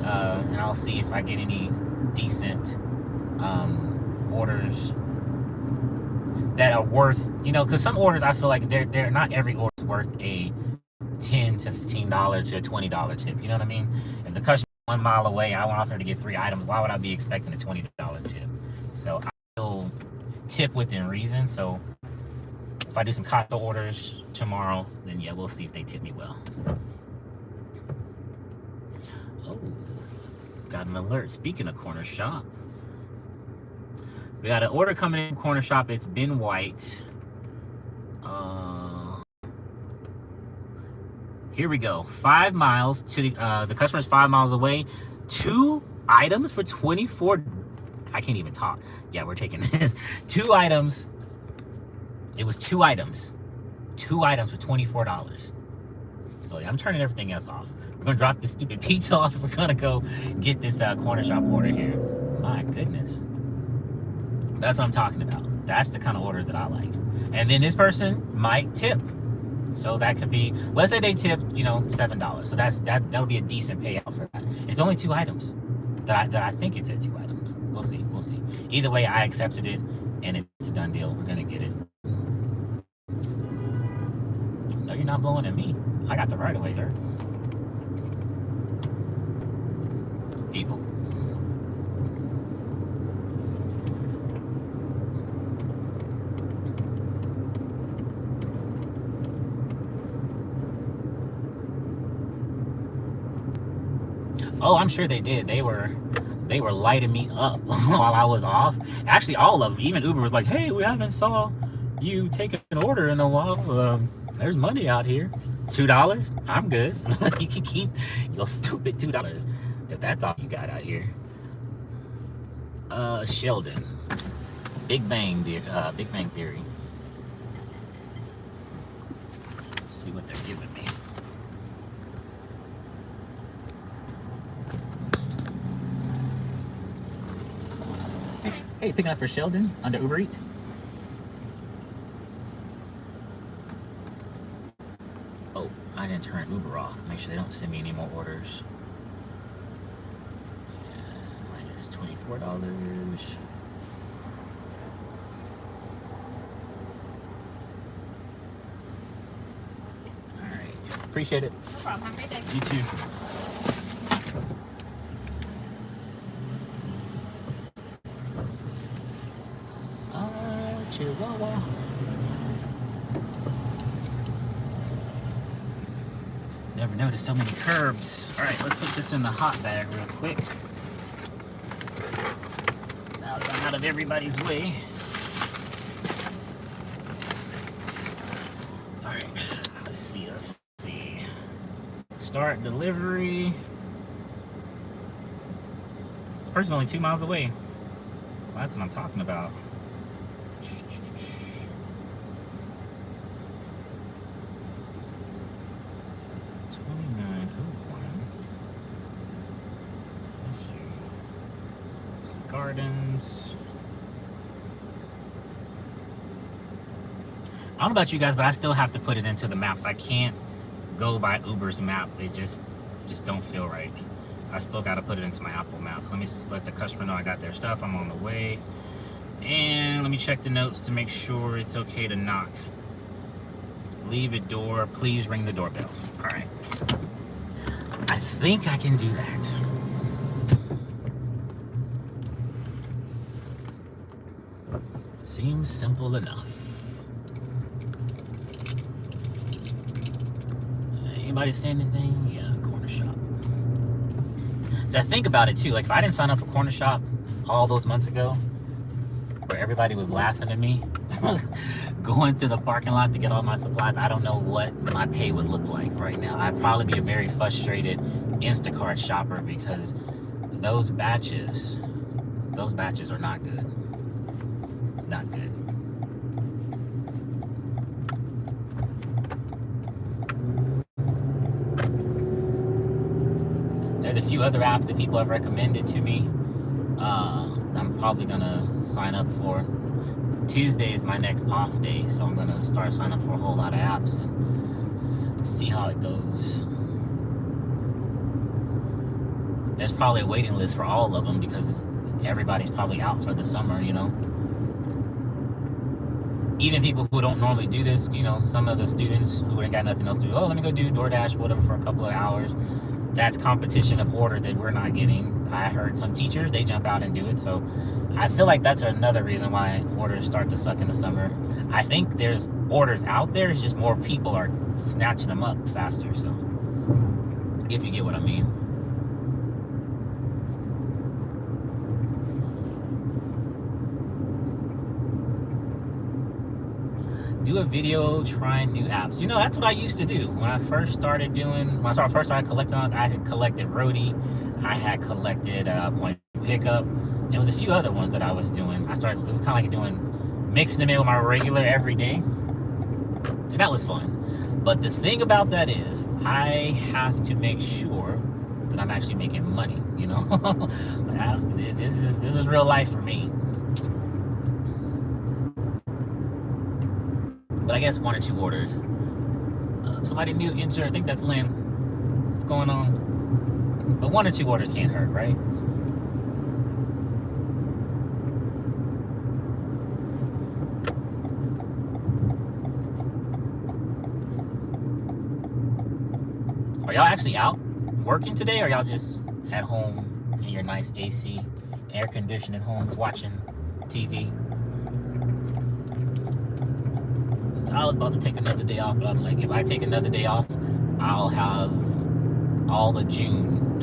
and I'll see if I get any decent orders that are worth, because some orders I feel like they're not every order is worth a $10 to $15 to a $20 tip. You know what I mean? If the customer 1 mile away, I want her to get 3 items. Why would I be expecting a $20 tip? So I will tip within reason. So if I do some Costco orders tomorrow, then yeah, we'll see if they tip me well. Oh, got an alert. Speaking of corner shop, we got an order coming in corner shop. It's been white. Here we go. 5 miles to the customer's 5 miles away. 2 items for 24. I can't even talk. Yeah, we're taking this. 2 items. It was 2 items. 2 items for $24. So yeah, I'm turning everything else off. We're gonna drop this stupid pizza off. We're gonna go get this corner shop order here. My goodness. That's what I'm talking about. That's the kind of orders that I like. And then this person might tip. So that could be, let's say they tip, $7. So that'll be a decent payout for that. It's only 2 items that I think it's at 2 items. We'll see. Either way, I accepted it, and it's a done deal. We're gonna get it. No, you're not blowing at me. I got the right of way, sir. People. Oh, I'm sure they did. They were lighting me up while I was off. Actually, all of them. Even Uber was like, "Hey, we haven't saw you take an order in a while. There's money out here. $2. I'm good. You can keep your stupid $2 if that's all you got out here." Sheldon, Big Bang Theory. Let's see what they're giving me. Hey, picking up for Sheldon under Uber Eats. Oh, I didn't turn Uber off. Make sure they don't send me any more orders. Minus $24. All right, appreciate it. No problem. Have a great day. You too. Chihuahua. Never noticed so many curbs. All right, let's put this in the hot bag real quick. Now that I'm out of everybody's way. All right, let's see. Start delivery. This person's only 2 miles away. Well, that's what I'm talking about. 2901. Gardens. I don't know about you guys, but I still have to put it into the maps. I can't go by Uber's map. It just don't feel right. I still got to put it into my Apple Maps. Let me let the customer know I got their stuff. I'm on the way. And let me check the notes to make sure it's okay to knock. Leave a door. Please ring the doorbell. All right. I think I can do that. Seems simple enough. Anybody say anything? Yeah, corner shop. So I think about it too. Like if I didn't sign up for corner shop all those months ago, where everybody was laughing at me, going to the parking lot to get all my supplies, I don't know what my pay would look like right now. I'd probably be a very frustrated Instacart shopper because those batches are not good. Not good. There's a few other apps that people have recommended to me. I'm probably gonna sign up for. Tuesday is my next off day, so I'm gonna start signing up for a whole lot of apps and See how it goes. There's probably a waiting list for all of them because everybody's probably out for the summer, you know. Even people who don't normally do this, you know, some of the students who ain't got nothing else to do, oh, let me go do DoorDash, whatever, for a couple of hours. That's competition of orders that we're not getting. I heard some teachers, they jump out and do it. So I feel like that's another reason why orders start to suck in the summer. I think there's orders out there, it's just more people are snatching them up faster. So if you get what I mean. Do a video trying new apps. You know, that's what I used to do when I first started doing. When I first started collecting, I had collected Roadie, I had collected Point Pickup. There was a few other ones that I was doing. It was kind of like mixing them in with my regular every day, and that was fun. But the thing about that is, I have to make sure that I'm actually making money. You know, this is real life for me. But I guess 1 or 2 orders. Somebody new enter, I think that's Lynn. What's going on? But 1 or 2 orders can't hurt, right? Are y'all actually out working today, or y'all just at home in your nice AC, air conditioning homes watching TV? I was about to take another day off, but I'm like, if I take another day off, I'll have all of June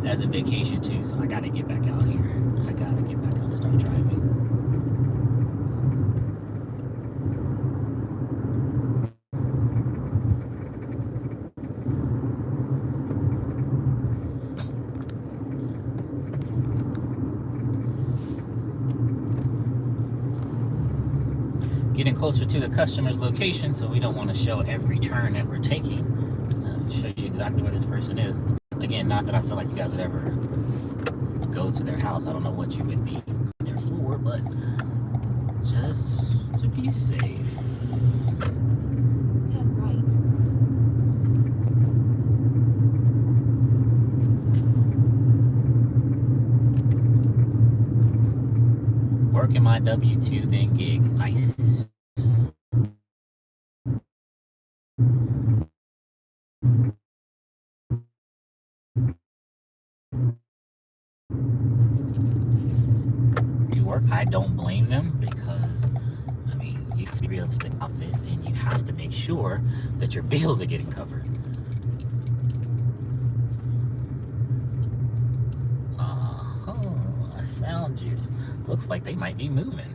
as a vacation too. So I gotta get back out here. I gotta get back out and start driving. Getting closer to the customer's location, so we don't want to show every turn that we're taking. Show you exactly where this person is. Again, not that I feel like you guys would ever go to their house. I don't know what you would be there for, but just to be safe. Turn right. Working my W-2 then gig. Nice. I don't blame them, because I mean, you have to be realistic about this, and you have to make sure that your bills are getting covered. I found you. Looks like they might be moving.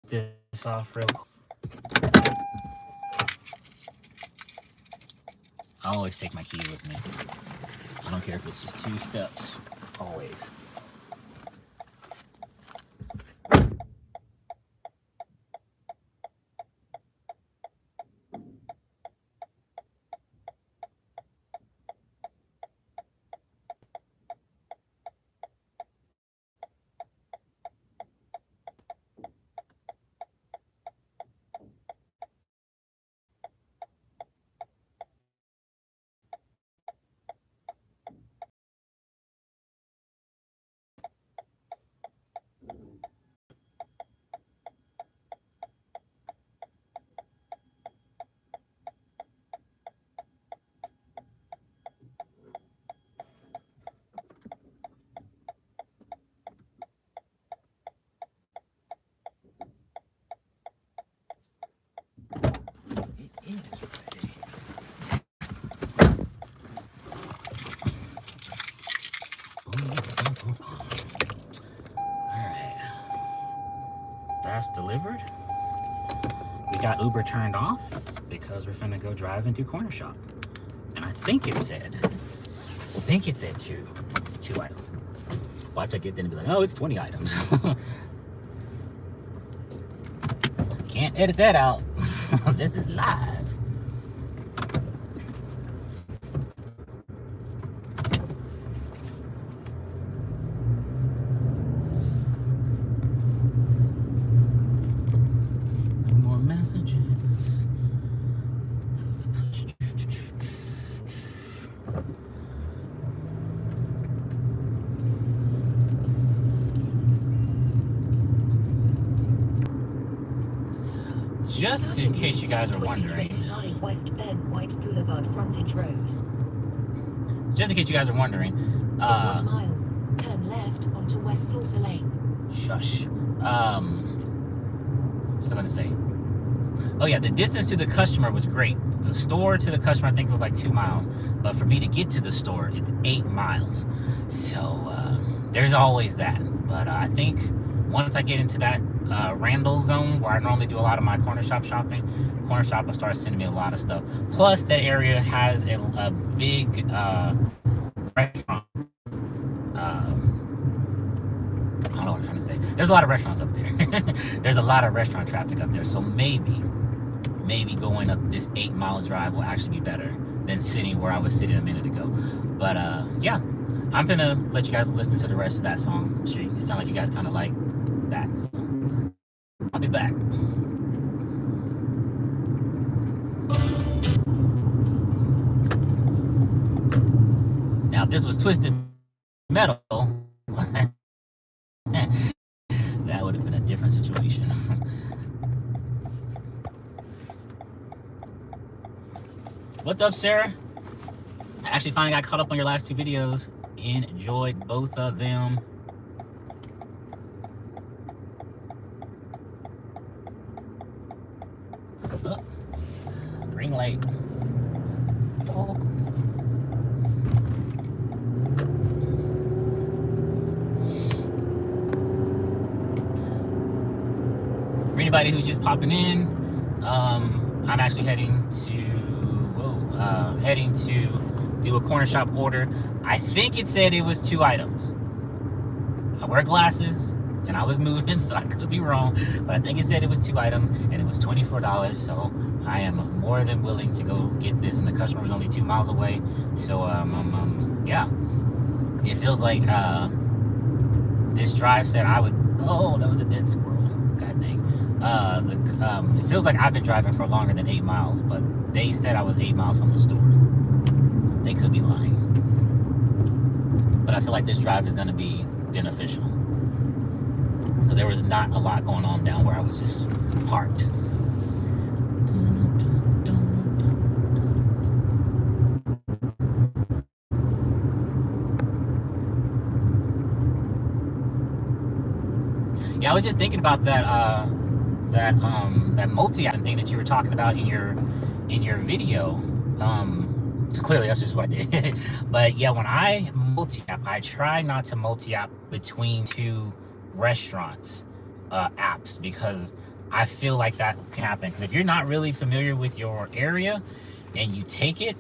This off real quick. I always take my key with me. I don't care if it's just 2 steps. Always. That's delivered. We got Uber turned off because we're finna go drive and do corner shop. And I think it said 2 items. Watch I get there and be like, oh, it's 20 items. Can't edit that out. This is live. just in case you guys are wondering, just in case you guys are wondering, 1 mile, turn left onto West Slaughter Lane. shush. What was I gonna say? Oh yeah, the distance to the customer was great. The store to the customer, I think it was like 2 miles, but for me to get to the store, it's 8 miles. So there's always that. But I think once I get into that Randall zone where I normally do a lot of my corner shop shopping, corner shop will start sending me a lot of stuff. Plus, that area has a big restaurant. I don't know what I'm trying to say. There's a lot of restaurants up there. There's a lot of restaurant traffic up there. So maybe going up this 8 mile drive will actually be better than sitting where I was sitting a minute ago. But yeah, I'm gonna let you guys listen to the rest of that song. I'm sure you sound like you guys kind of like that. So I'll be back. Now, if this was Twisted Metal, that would have been a different situation. What's up, Sarah? I actually finally got caught up on your last 2 videos. Enjoyed both of them. Oh, green light. Oh, cool. For anybody who's just popping in, I'm actually heading to do a corner shop order. I think it said it was 2 items. I wear glasses and I was moving, so I could be wrong, but I think it said it was 2 items and it was $24. So I am more than willing to go get this, and the customer was only 2 miles away. So yeah, it feels like this drive said I was. Oh, that was a dead squirrel. God dang. It feels like I've been driving for longer than 8 miles, but they said I was 8 miles from the store. They could be lying, but I feel like this drive is going to be beneficial because there was not a lot going on down where I was just parked. Yeah, I was just thinking about that multi-app thing that you were talking about in your video. Clearly that's just what I did. But yeah, when I multi-app, I try not to multi-app between 2 restaurants apps, because I feel like that can happen. Because if you're not really familiar with your area and you take it,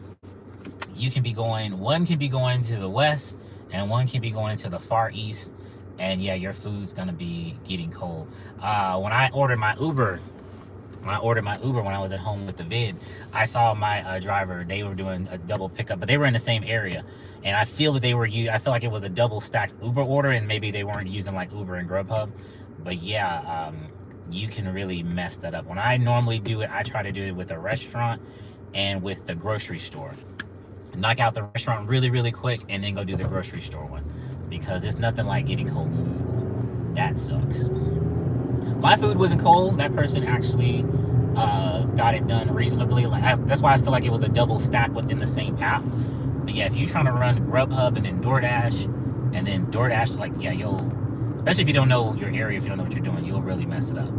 you can be going, one can be going to the west and one can be going to the far east, and yeah, your food's gonna be getting cold. When I ordered my Uber when I was at home with the vid, I saw my driver, they were doing a double pickup, but they were in the same area, and I feel that I feel like it was a double stacked Uber order, and maybe they weren't using like Uber and Grubhub. But yeah, you can really mess that up. When I normally do it, I try to do it with a restaurant and with the grocery store. Knock out the restaurant really, really quick and then go do the grocery store one, because it's nothing like getting cold food. That sucks. My food wasn't cold. That person actually got it done reasonably. That's why I feel like it was a double stack within the same app. But yeah, if you're trying to run Grubhub and then DoorDash, like, yeah, especially if you don't know your area, if you don't know what you're doing, you'll really mess it up.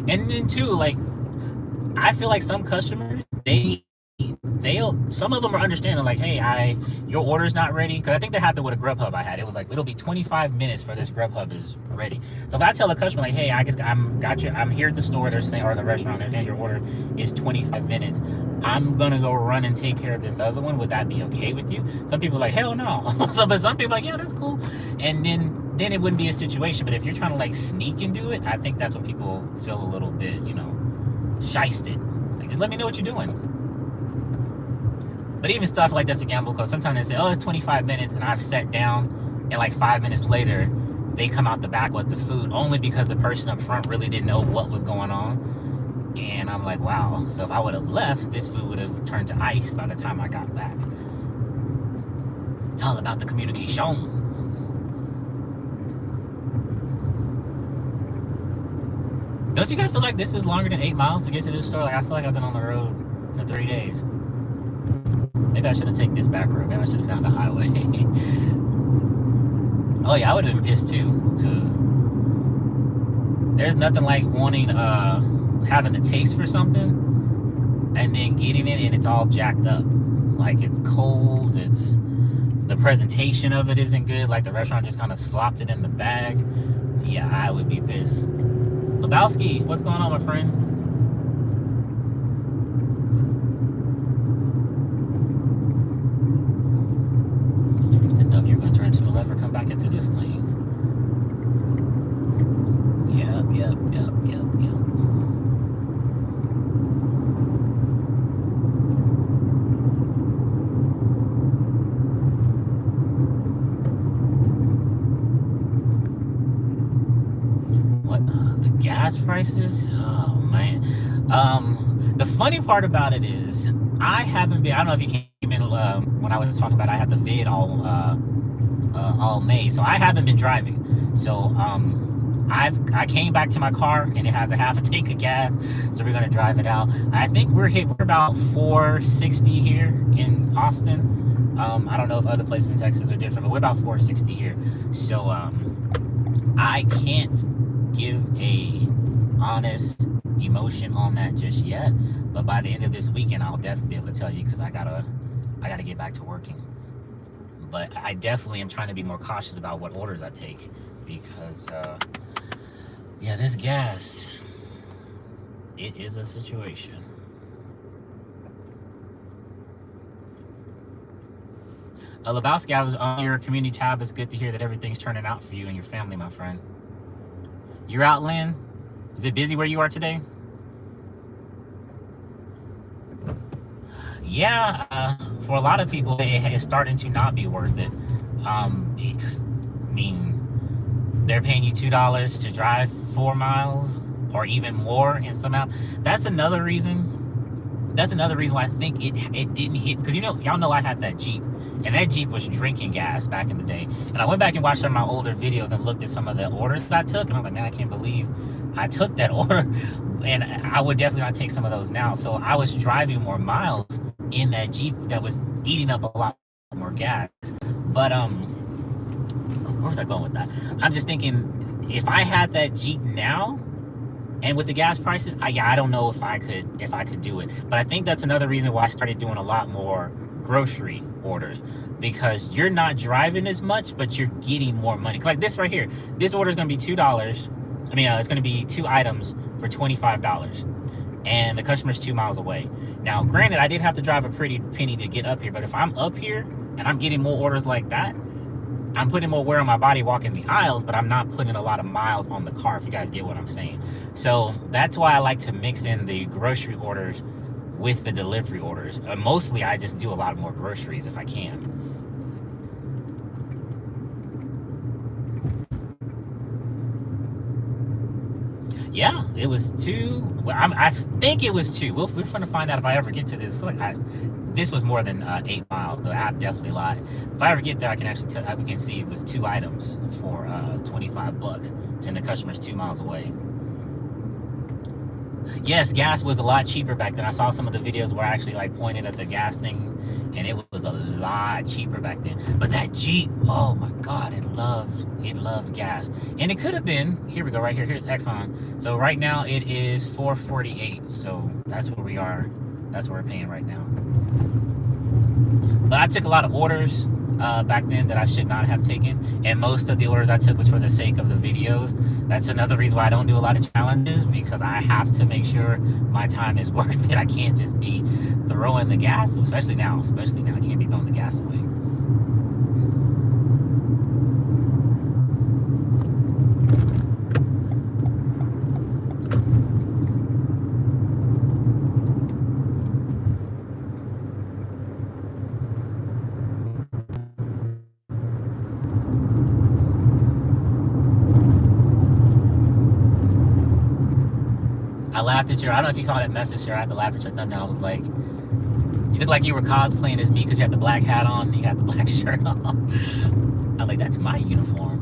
And then too, like, I feel like some customers, some of them are understanding, like, hey, your order's not ready. Because I think that happened with a Grubhub I had. It was like, it'll be 25 minutes for this Grubhub is ready. So if I tell a customer, like, hey, I'm here at the store, they're saying, or the restaurant, they're saying your order is 25 minutes. I'm gonna go run and take care of this other one. Would that be okay with you? Some people are like, hell no. But some people are like, yeah, that's cool. And then it wouldn't be a situation. But if you're trying to like sneak and do it, I think that's when people feel a little bit, shysted. Like, just let me know what you're doing. But even stuff like that's a gamble, because sometimes they say, oh, it's 25 minutes, and I've sat down, and like 5 minutes later, they come out the back with the food, only because the person up front really didn't know what was going on. And I'm like, wow, so if I would have left, this food would have turned to ice by the time I got back. It's all about the communication. Don't you guys feel like this is longer than 8 miles to get to this store? Like, I feel like I've been on the road for 3 days. Maybe I should have taken this back road. Maybe I should have found a highway. Oh yeah, I would have been pissed too. Because there's nothing like wanting, having the taste for something and then getting it and it's all jacked up. Like, it's cold, the presentation of it isn't good, like the restaurant just kind of slopped it in the bag. Yeah, I would be pissed. Lebowski, what's going on, my friend? Didn't know if you were going to turn to the left or come back into this lane. Yep. Gas prices, oh man. The funny part about it is I haven't been, I don't know if you came in when I was talking about I had the vid all May, so I haven't been driving. So I came back to my car and it has a half a tank of gas, so we're gonna drive it out. I think we're about 460 here in Austin. I don't know if other places in Texas are different, but we're about 460 here. So I can't give a honest emotion on that just yet, but by the end of this weekend I'll definitely be able to tell you, because I gotta get back to working. But I definitely am trying to be more cautious about what orders I take, because yeah, this gas, it is a situation. Lebowski, I was on your community tab. It's good to hear that everything's turning out for you and your family, my friend. You're out, Lynn? Is it busy where you are today? Yeah, for a lot of people, it's starting to not be worth it. I mean, they're paying you $2 to drive 4 miles or even more in some app. That's another reason why I think it didn't hit, because y'all know I had that Jeep, and that Jeep was drinking gas back in the day. And I went back and watched some of my older videos and looked at some of the orders that I took, and I was like, man, I can't believe I took that order, and I would definitely not take some of those now. So I was driving more miles in that Jeep that was eating up a lot more gas. But where was I going with that? I'm just thinking, if I had that Jeep now, and with the gas prices, I don't know if I could do it. But I think that's another reason why I started doing a lot more grocery orders, because you're not driving as much, but you're getting more money. Like this right here, this order is going to be $2. I mean, it's going to be 2 items for $25, and the customer's 2 miles away. Now, granted, I did have to drive a pretty penny to get up here, but if I'm up here and I'm getting more orders like that, I'm putting more wear on my body walking the aisles, but I'm not putting a lot of miles on the car, if you guys get what I'm saying. So that's why I like to mix in the grocery orders with the delivery orders. Mostly, I just do a lot more groceries if I can. Yeah, it was 2. Well, I think it was 2. We're going to find out if I ever get to this. I feel like this was more than 8 miles. The app definitely lied. If I ever get there, I can actually tell. We can see it was 2 items for $25, and the customer's 2 miles away. Yes, gas was a lot cheaper back then. I saw some of the videos where I actually pointed at the gas thing, and it was a lot cheaper back then. But that Jeep, oh my God, it loved gas. And it could have been, here we go, right here, here's Exxon. So right now it is $4.48. So that's where we are. That's what we're paying right now. But I took a lot of orders back then that I should not have taken, and most of the orders I took was for the sake of the videos. That's another reason why I don't do a lot of challenges, because I have to make sure my time is worth it. I can't just be throwing the gas, especially now. I can't be throwing the gas away. I laughed at I don't know if you saw that message, sir. I had to laugh at your thumbnail. I was like, you look like you were cosplaying as me because you had the black hat on and you had the black shirt on. I was like, that's my uniform.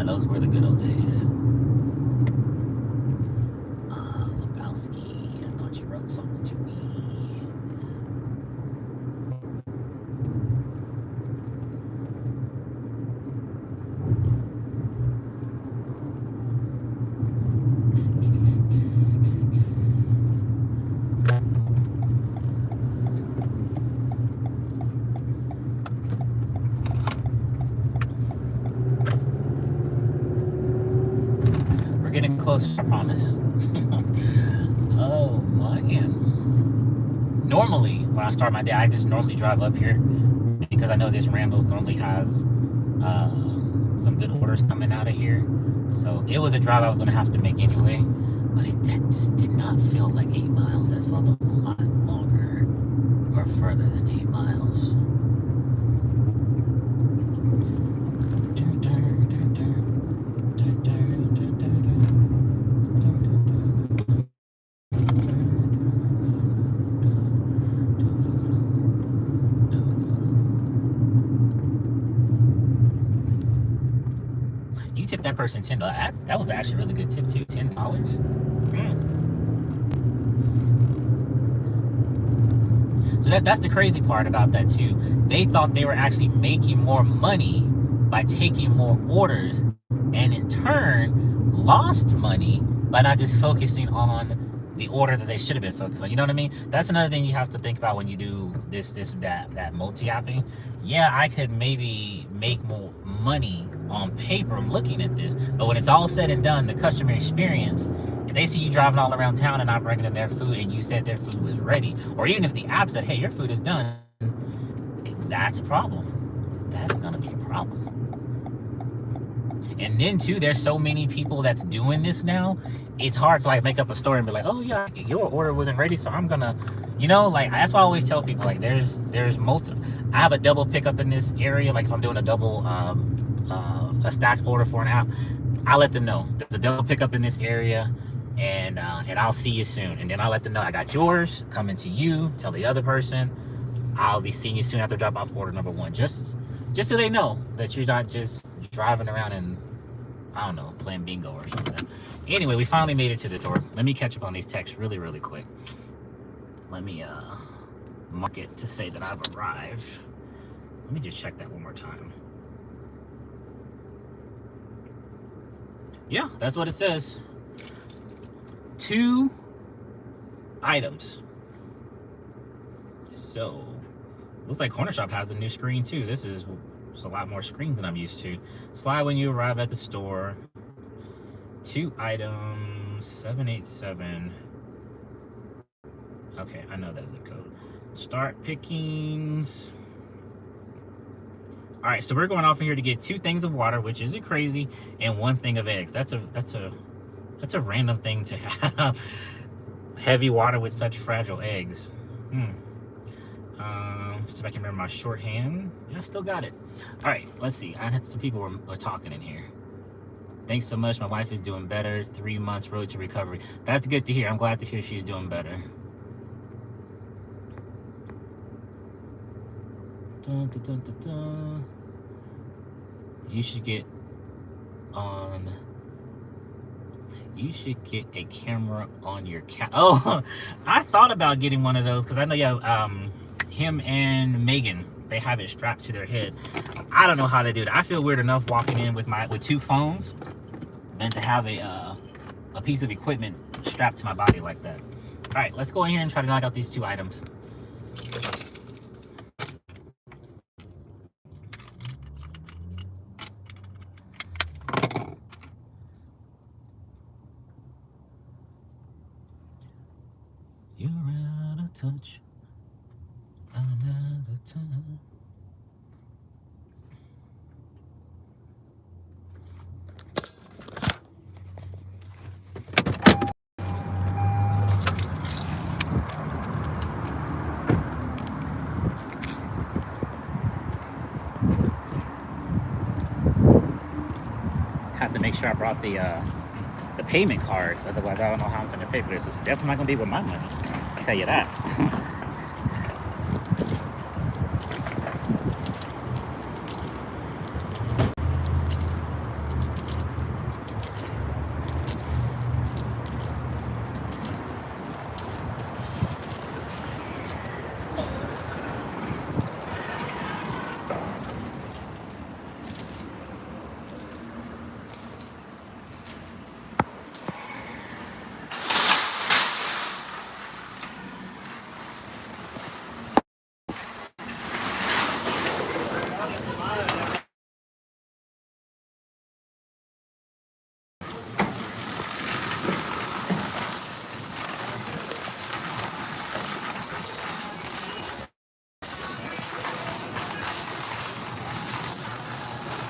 Yeah, those were the good old days. Lebowski, I thought you wrote something to me. We're getting close, I promise. Oh, man. Normally, when I start my day, I just normally drive up here because I know this Randall's normally has some good orders coming out of here. So it was a drive I was going to have to make anyway. But that just did not feel like 8 miles. That felt a lot longer or further than 8 miles. You tipped that person $10. That was actually a really good tip too. $10. So that's the crazy part about that too. They thought they were actually making more money by taking more orders, and in turn lost money by not just focusing on the order that they should have been focused on. You know what I mean? That's another thing you have to think about when you do that multi-apping. Yeah, I could maybe make more money on paper looking at this, but when it's all said and done, the customer experience, if they see you driving all around town and not bringing them their food and you said their food was ready, or even if the app said, hey, your food is done, that's a problem. That's gonna be a problem. And then too, there's so many people that's doing this now, it's hard to like make up a story and be like, oh yeah, your order wasn't ready, so I'm gonna, you know, like that's why I always tell people, like there's multiple, I have a double pickup in this area. Like if I'm doing a double a stacked order for an app, I let them know there's a double pickup in this area, and I'll see you soon. And then I let them know I got yours coming to you. Tell the other person I'll be seeing you soon after drop off order number 1, just so they know that you're not just driving around and, I don't know, playing bingo or something. Anyway, we finally made it to the door. Let me catch up on these texts really quick. Let me mark it to say that I've arrived. Let me just check that one more time. Yeah, that's what it says. 2 items. So, looks like Corner Shop has a new screen too. This is a lot more screens than I'm used to. Slide when you arrive at the store. 2 items, 787. Okay, I know that's a code. Start pickings. All right, so we're going off of here to get 2 things of water, which isn't crazy, and 1 thing of eggs. That's a random thing to have. Heavy water with such fragile eggs. See if I can remember my shorthand. Yeah, I still got it. All right, let's see. I had some people were talking in here. Thanks so much. My wife is doing better. 3 months road to recovery. That's good to hear. I'm glad to hear she's doing better. Dun, dun, dun, dun, dun. You should get a camera on your cat. Oh, I thought about getting one of those because I know you have him and Megan, they have it strapped to their head. I don't know how they do it. I feel weird enough walking in with 2 phones than to have a piece of equipment strapped to my body like that. All right, let's go in here and try to knock out these 2 items. You're out of touch. I'm out of time. Have to make sure I brought the payment cards, otherwise I don't know how I'm going to pay for this. It's definitely not going to be with my money, I'll tell you that.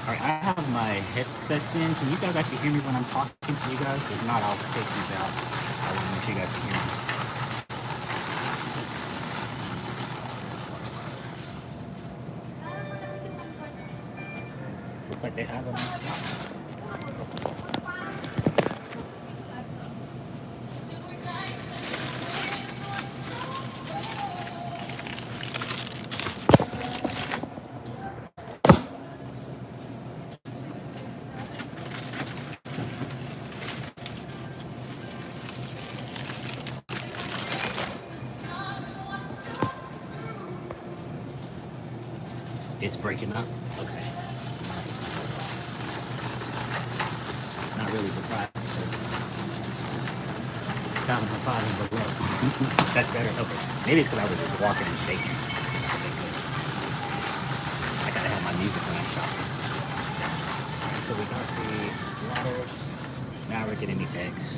All right, I have my headsets in. Can you guys actually hear me when I'm talking to you guys? If not, I'll take these out. I want to make sure you guys can hear me. Looks like they have them in stock. It's breaking up. Okay. Not really surprised. Found my father below. That's better. Okay. Maybe it's because I was just walking and shaking. Okay, good. I gotta have my music when I'm shopping. Alright, so we got the water. Now we're getting the eggs.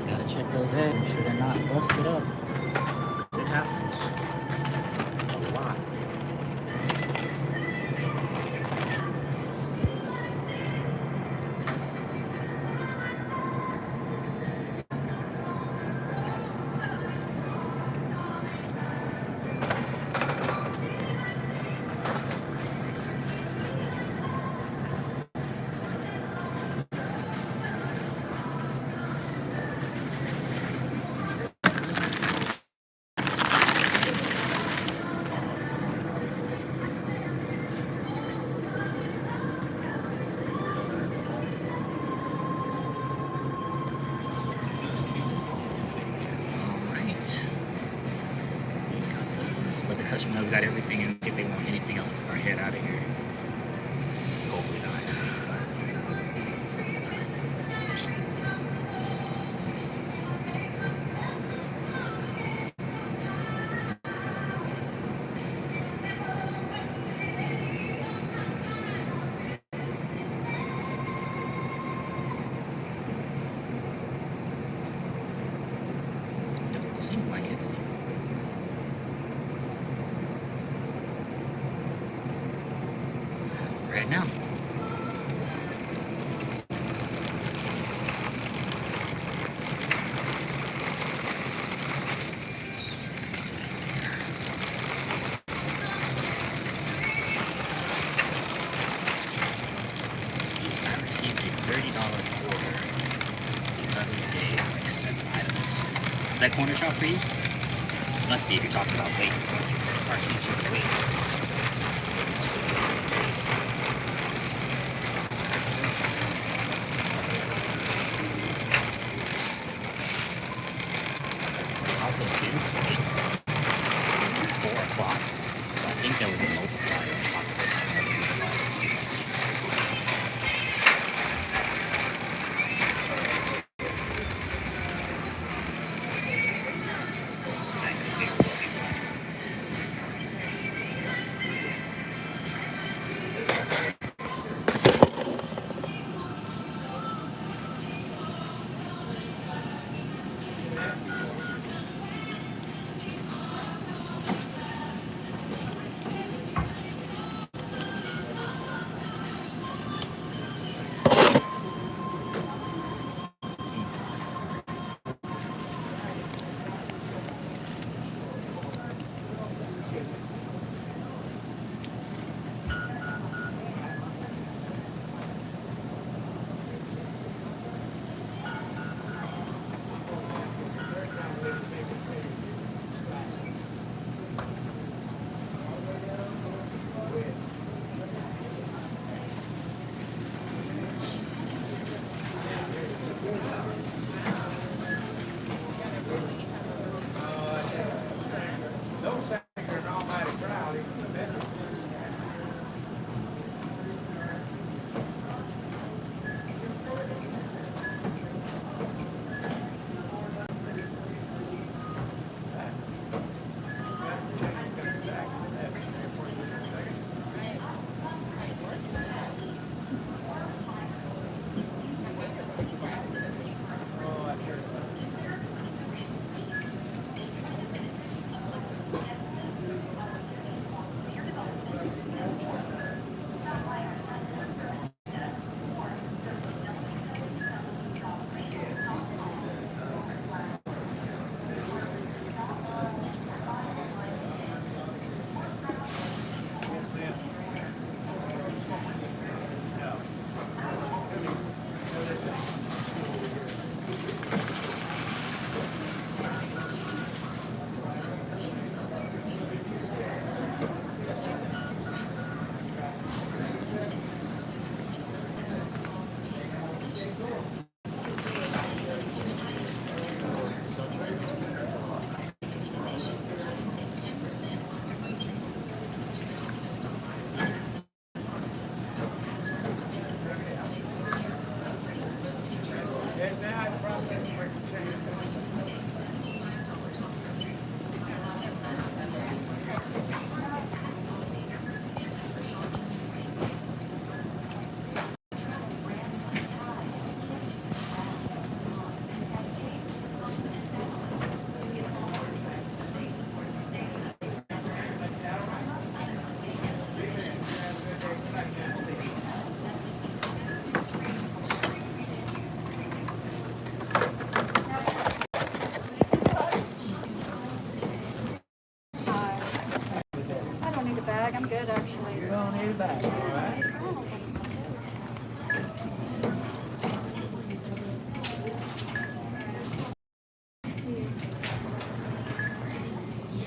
Gotta check those eggs. Make sure they're not busted up. It happens a lot. Alright. Let the customer know we got everything and see if they want anything else before I head out of here. Hopefully not. Don't seem like it's right now. I received a $30 order the other day, like 7 items. Is that corner shop for you? Must be if you're talking about waiting for things. Or easier to wait. So also too, it's 4 o'clock. So I think there was a multiplier on top of it.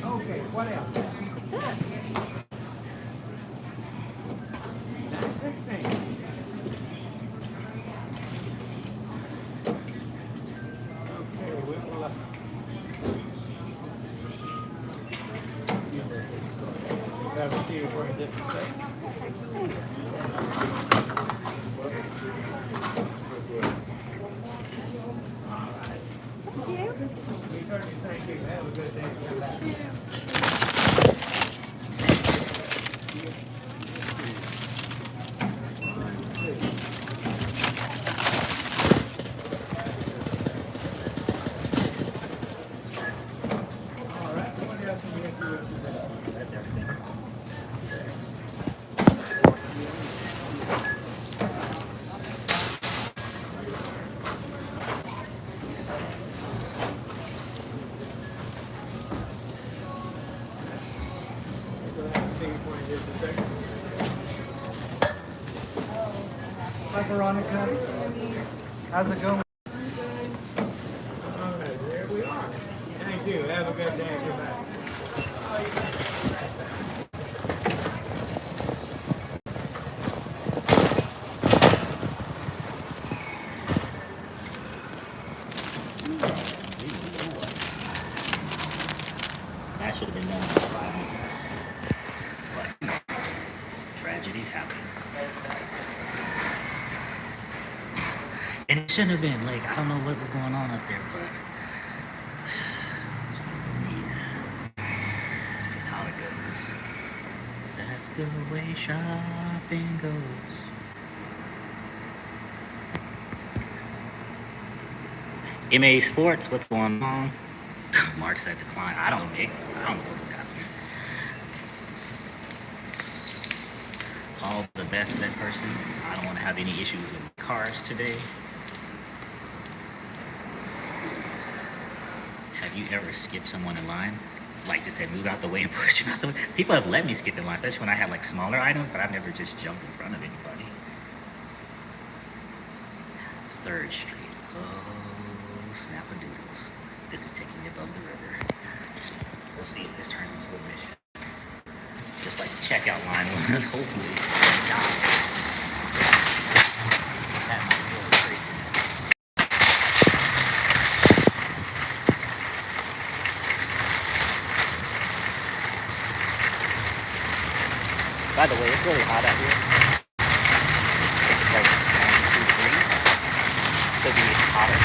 Okay, what else? That's it. 916. Okay, we will have a seat for in just a second. Thank you. Have a good day. All right. What else can we get through today? That's everything. We'll have a seat for in just a second. Hi Veronica, how's it going? All right, there we are. Thank you. Have a good day. Goodbye. That should have been done in 5 minutes. But tragedies happen. And it shouldn't have been. Like, I don't know what was going on up there, but jeez Louise. It's just how it goes. That's the way shopping goes. MA Sports, what's going on? Mark said decline. I don't know, Nick. I don't know what's happening. All the best to that person. I don't want to have any issues with cars today. Have you ever skipped someone in line? Like just said, move out the way and push them out the way. People have let me skip in line, especially when I have like smaller items, but I've never just jumped in front of anybody. 3rd Street. Oh, snap-a-doodles. This is taking me above the river. We'll see if this turns into a mission. Just like the checkout line was, hopefully not. That might be a little craziness. By the way, it's really hot out here. It's like 92 degrees. Could be hotter.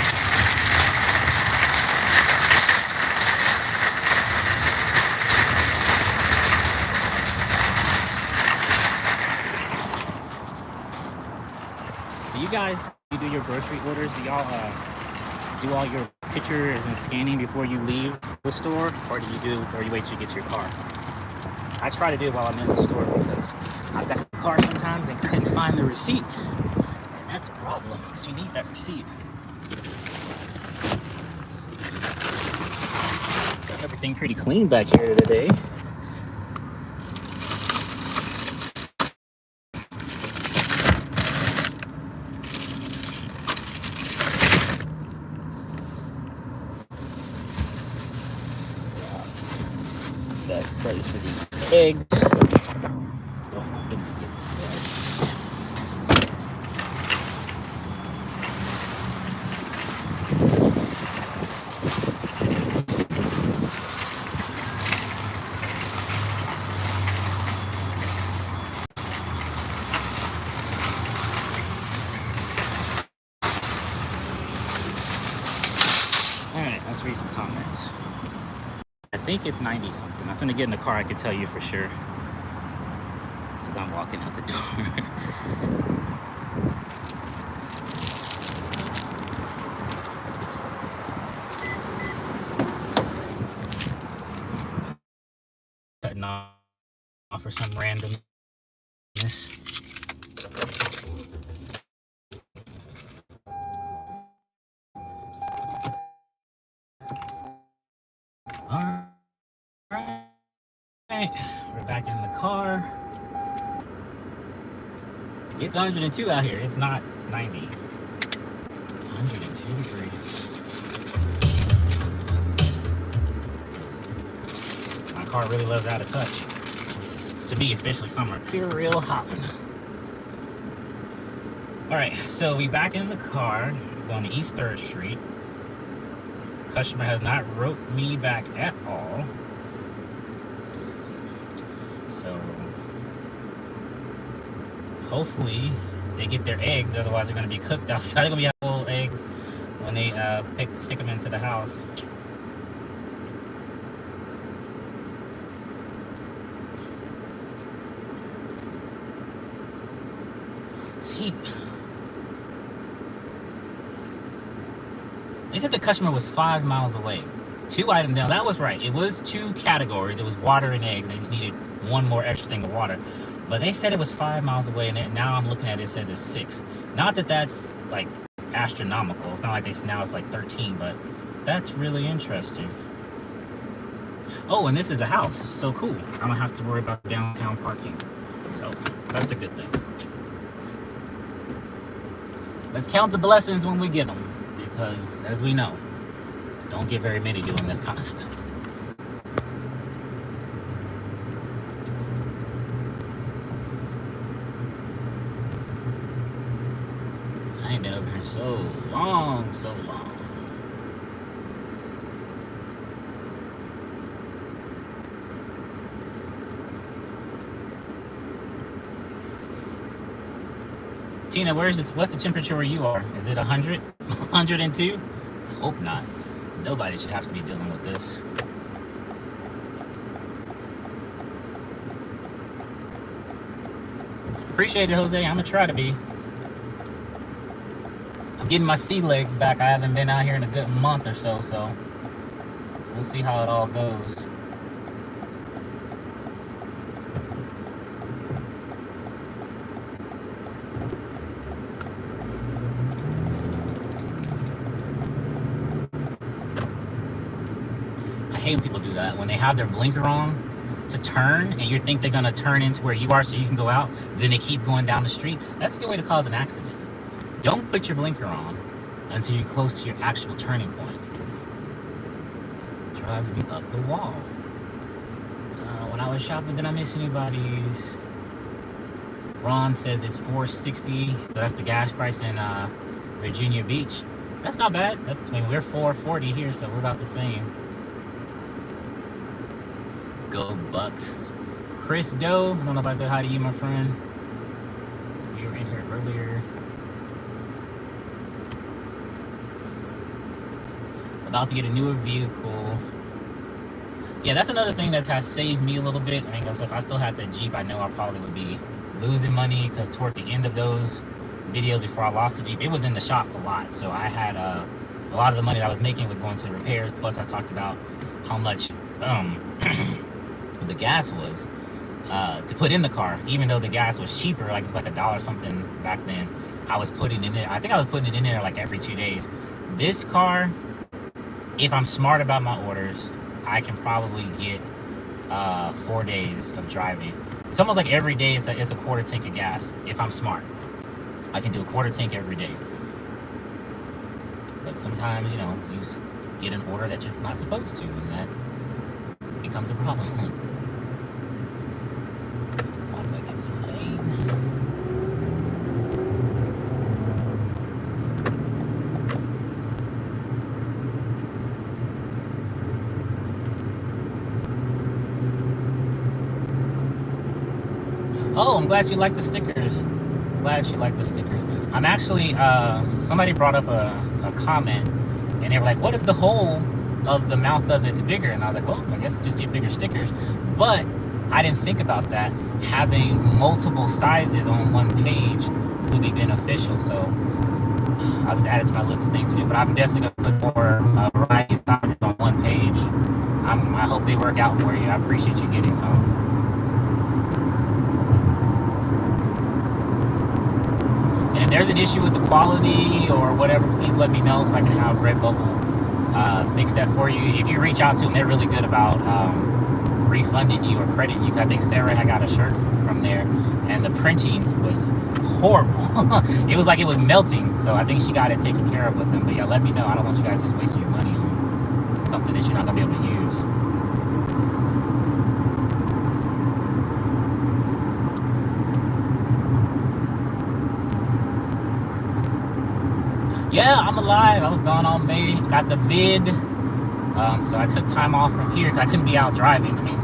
Do you guys, you do your grocery orders, do y'all do all your pictures and scanning before you leave the store, or do you wait till you get to your car? I try to do it while I'm in the store because I've got the car sometimes and couldn't find the receipt, and that's a problem because you need that receipt. Let's see, got everything pretty clean back here today. Best place for these eggs. Don't let them get this. Alright, let's read some comments. I think it's 90 something. I'm gonna get in the car, I can tell you for sure. As I'm walking out the door. Cutting off for some randomness. Alright. We're back in the car. It's 102 out here. It's not 90. 102 degrees. car really loves out of touch. To be officially summer. Feel real hot. Alright, so we back in the car, going to East 3rd Street. Customer has not wrote me back at all. So hopefully they get their eggs, otherwise they're going to be cooked outside. They're going to be full eggs when they take them into the house. See, they said the customer was 5 miles away. 2 items down. That was right. It was 2 categories. It was water and eggs. They just needed one more extra thing of water. But they said it was 5 miles away, and now I'm looking at it, it says it's 6. Not that that's like astronomical. It's not like now it's like 13, but that's really interesting. Oh, and this is a house. So cool. I don't have to worry about downtown parking. So that's a good thing. Let's count the blessings when we get them. Because, as we know, don't get very many doing this kind of stuff. I ain't been over here so long, so long. Tina, what's the temperature where you are? Is it 100? 102? I hope not. Nobody should have to be dealing with this. Appreciate it, Jose. I'm gonna try to be. I'm getting my sea legs back. I haven't been out here in a good month or so, so we'll see how it all goes. I hate when people do that. When they have their blinker on to turn and you think they're gonna turn into where you are so you can go out, then they keep going down the street. That's a good way to cause an accident. Don't put your blinker on until you're close to your actual turning point. Drives me up the wall. When I was shopping, did I miss anybody's? Ron says it's $4.60. That's the gas price in Virginia Beach. That's not bad. I mean, we're $4.40 here, so we're about the same. Go Bucks. Chris Doe, I don't know if I said hi to you, my friend. You were in here earlier. About to get a newer vehicle. Yeah, that's another thing that has saved me a little bit. I mean, if I still had that Jeep, I know I probably would be losing money, because toward the end of those videos before I lost the Jeep, it was in the shop a lot. So I had a lot of the money that I was making was going to repairs. Plus, I talked about how much the gas was to put in the car. Even though the gas was cheaper, like it's like $1 something back then, I was putting in it. I think I was putting it in there like every 2 days. This car, if I'm smart about my orders, I can probably get 4 days of driving. It's almost like every day it's a quarter tank of gas. If I'm smart, I can do a quarter tank every day. But sometimes, you know, you get an order that you're not supposed to, and that becomes a problem. Why do I get this lane? Oh, I'm glad you like the stickers. Glad you like the stickers. I'm actually, somebody brought up a comment, and they were like, what if the hole of the mouth of it's bigger? And I was like, well, I guess just get bigger stickers. But I didn't think about that. Having multiple sizes on one page would be beneficial. So I'll just add it to my list of things to do. But I'm definitely going to put more variety of sizes on one page. I hope they work out for you. I appreciate you getting some. And if there's an issue with the quality or whatever, please let me know so I can have Redbubble fix that for you. If you reach out to them, they're really good about refunding you or crediting you. I think Sarah had got a shirt from there, and the printing was horrible. It was like it was melting. So I think she got it taken care of with them. But yeah, let me know. I don't want you guys just wasting your money on something that you're not going to be able to use. Yeah, I'm alive. I was gone all May. Got the vid. So I took time off from here because I couldn't be out driving. I mean,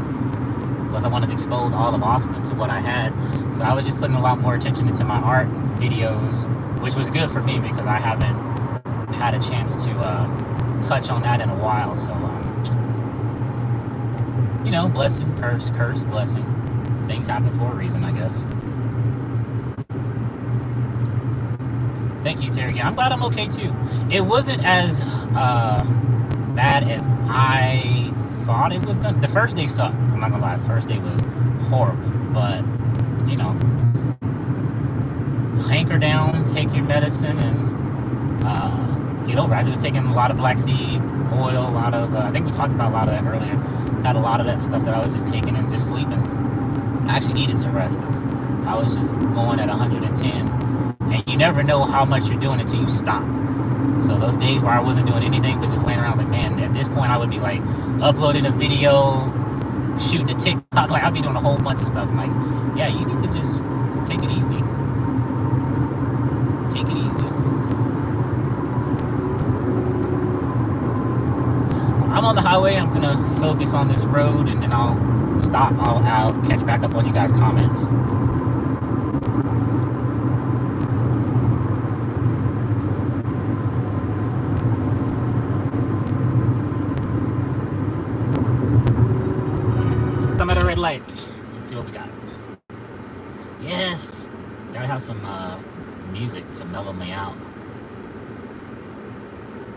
unless I wanted to expose all of Austin to what I had. So I was just putting a lot more attention into my art videos, which was good for me because I haven't had a chance to touch on that in a while. So, you know, blessing, curse, curse, blessing. Things happen for a reason, I guess. Thank you, Terry. Yeah, I'm glad I'm okay too. It wasn't as bad as I thought it was gonna. The first day sucked. I'm not gonna lie. The first day was horrible. But you know, hanker down, take your medicine, and get over it. I was taking a lot of black seed oil, a lot of. I think we talked about a lot of that earlier. Had a lot of that stuff that I was just taking and just sleeping. I actually needed some rest because I was just going at 110, and you never know how much you're doing until you stop. So those days where I wasn't doing anything but just laying around, I was like, man, at this point I would be like uploading a video, shooting a TikTok, like I'd be doing a whole bunch of stuff. I'm like, yeah, you need to just take it easy. Take it easy. So I'm on the highway. I'm gonna focus on this road, and then I'll stop. I'll catch back up on you guys' comments. I'm at a red light. Let's see what we got. Yes, gotta have some music to mellow me out.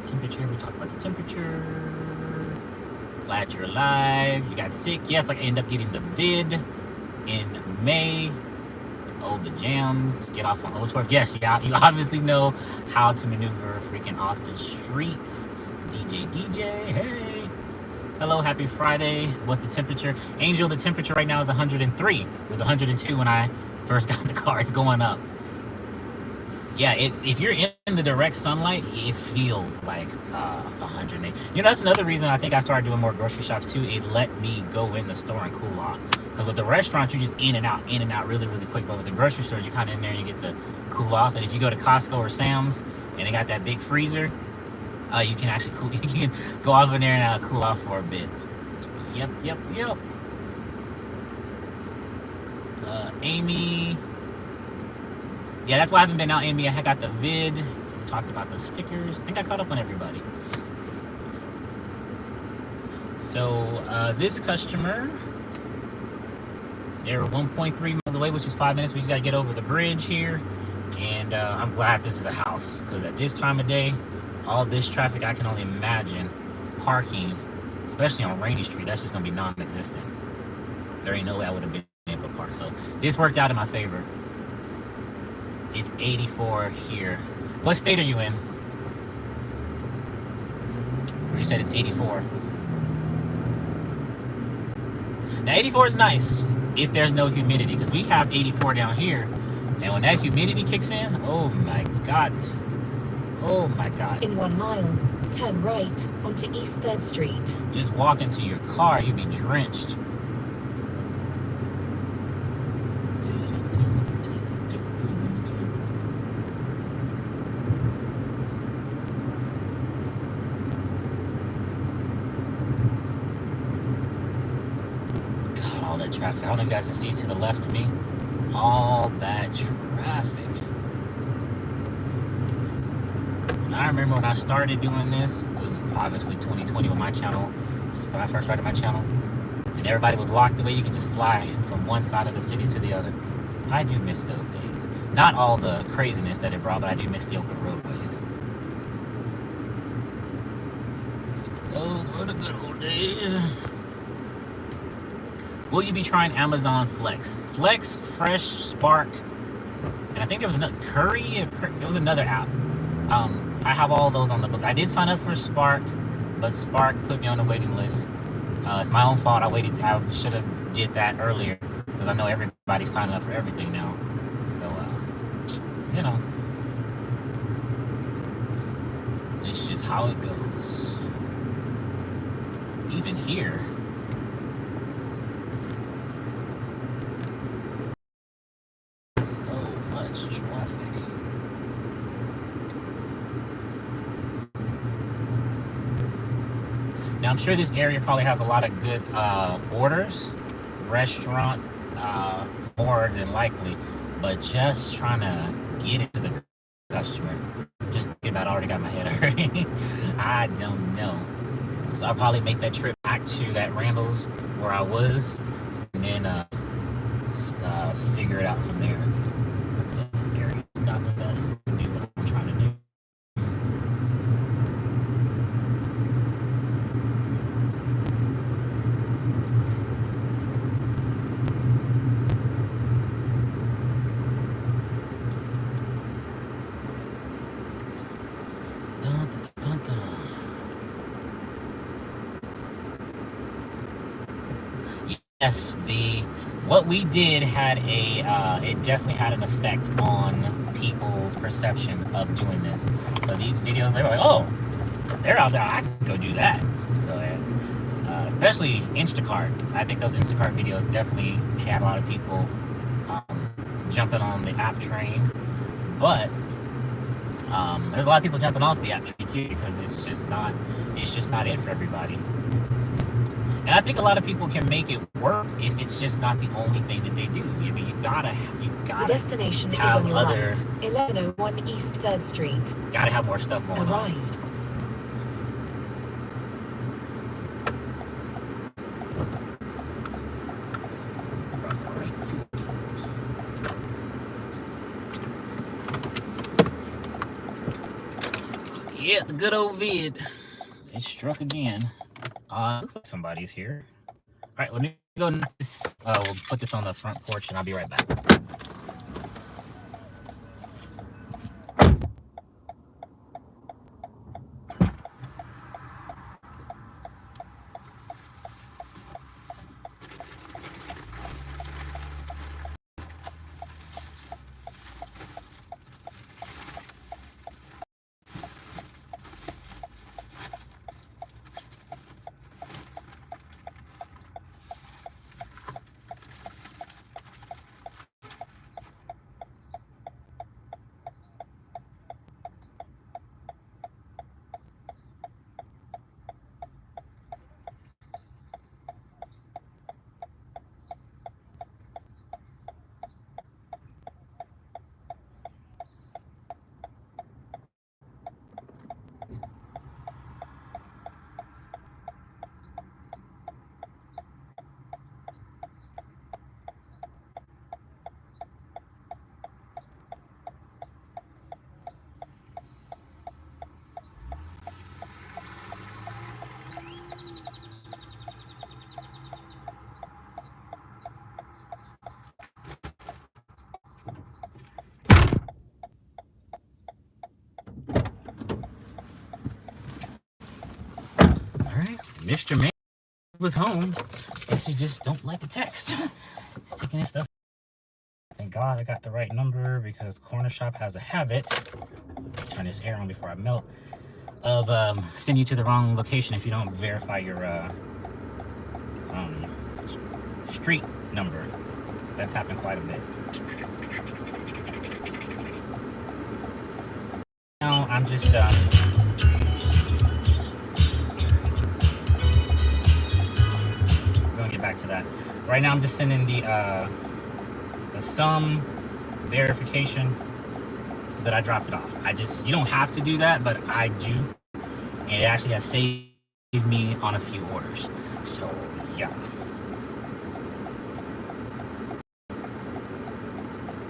Temperature, we talked about the temperature. Glad you're alive. You got sick. Yes, I ended up getting the vid in May. Oh, the jams. Get off on Old 12. Yes, you obviously know how to maneuver freaking Austin streets. DJ, hey. Hello, happy Friday. What's the temperature? Angel, the temperature right now is 103. It was 102 when I first got in the car. It's going up. Yeah, if you're in the direct sunlight, it feels like 108. You know, that's another reason I think I started doing more grocery shops too. It let me go in the store and cool off. Because with the restaurants, you're just in and out really, really quick. But with the grocery stores, you're kind of in there and you get to cool off. And if you go to Costco or Sam's and they got that big freezer, you can actually you can go off in there and cool off for a bit. Yep. Amy. Yeah, that's why I haven't been out, Amy. I got the vid. We talked about the stickers. I think I caught up on everybody. So this customer, they're 1.3 miles away, which is 5 minutes. We just got to get over the bridge here. And I'm glad this is a house because at this time of day, all this traffic, I can only imagine parking, especially on Rainy Street, that's just going to be non-existent. There ain't no way I would have been able to park. So this worked out in my favor. It's 84 here. What state are you in? Where you said it's 84. Now 84 is nice if there's no humidity because we have 84 down here. And when that humidity kicks in, oh my God. Oh my God. In 1 mile, turn right onto East 3rd Street. Just walk into your car, you'd be drenched. God, all that traffic. I don't know if you guys can see to the left of me. All that traffic. I remember when I started doing this, it was obviously 2020 with my channel, when I first started my channel, and everybody was locked away. You could just fly from one side of the city to the other. I do miss those days. Not all the craziness that it brought, but I do miss the open roadways. Those were the good old days. Will you be trying Amazon Flex? Flex, Fresh, Spark, and I think there was another Curry. It was another app. I have all those on the books. I did sign up for Spark, but Spark put me on the waiting list. It's my own fault. I should have did that earlier because I know everybody's signing up for everything now. So, you know, it's just how it goes. Even here. So much traffic. I'm sure this area probably has a lot of good orders, restaurants, more than likely, but just trying to get into the customer. Just thinking about it, I already got my head hurting. I don't know. So I'll probably make that trip back to that Randall's where I was, and then figure it out from there. This area is not the best to do what I'm trying to do. Dun, dun, dun, dun. Yes, what we did had it definitely had an effect on people's perception of doing this. So these videos, they were like, oh, they're out there, I can go do that. So especially Instacart. I think those Instacart videos definitely had a lot of people jumping on the app train. But there's a lot of people jumping off the app train too, because it's just not it for everybody. And I think a lot of people can make it work if it's just not the only thing that they do. I mean, you gotta. The destination is have on your other, right. 1101 East 3rd Street. Gotta have more stuff going Arrived. on. Yeah, the good old vid. It struck again. Looks like somebody's here. All right, let me go knock this. We'll put this on the front porch, and I'll be right back. Mr. Man was home. Guess he just don't like the text. He's taking his stuff. Thank God I got the right number, because Corner Shop has a habit, turn this air on before I melt, of sending you to the wrong location if you don't verify your street number. That's happened quite a bit. Now I'm just back to that. Right now I'm just sending the sum verification that I dropped it off. You don't have to do that, but I do. And it actually has saved me on a few orders. So yeah.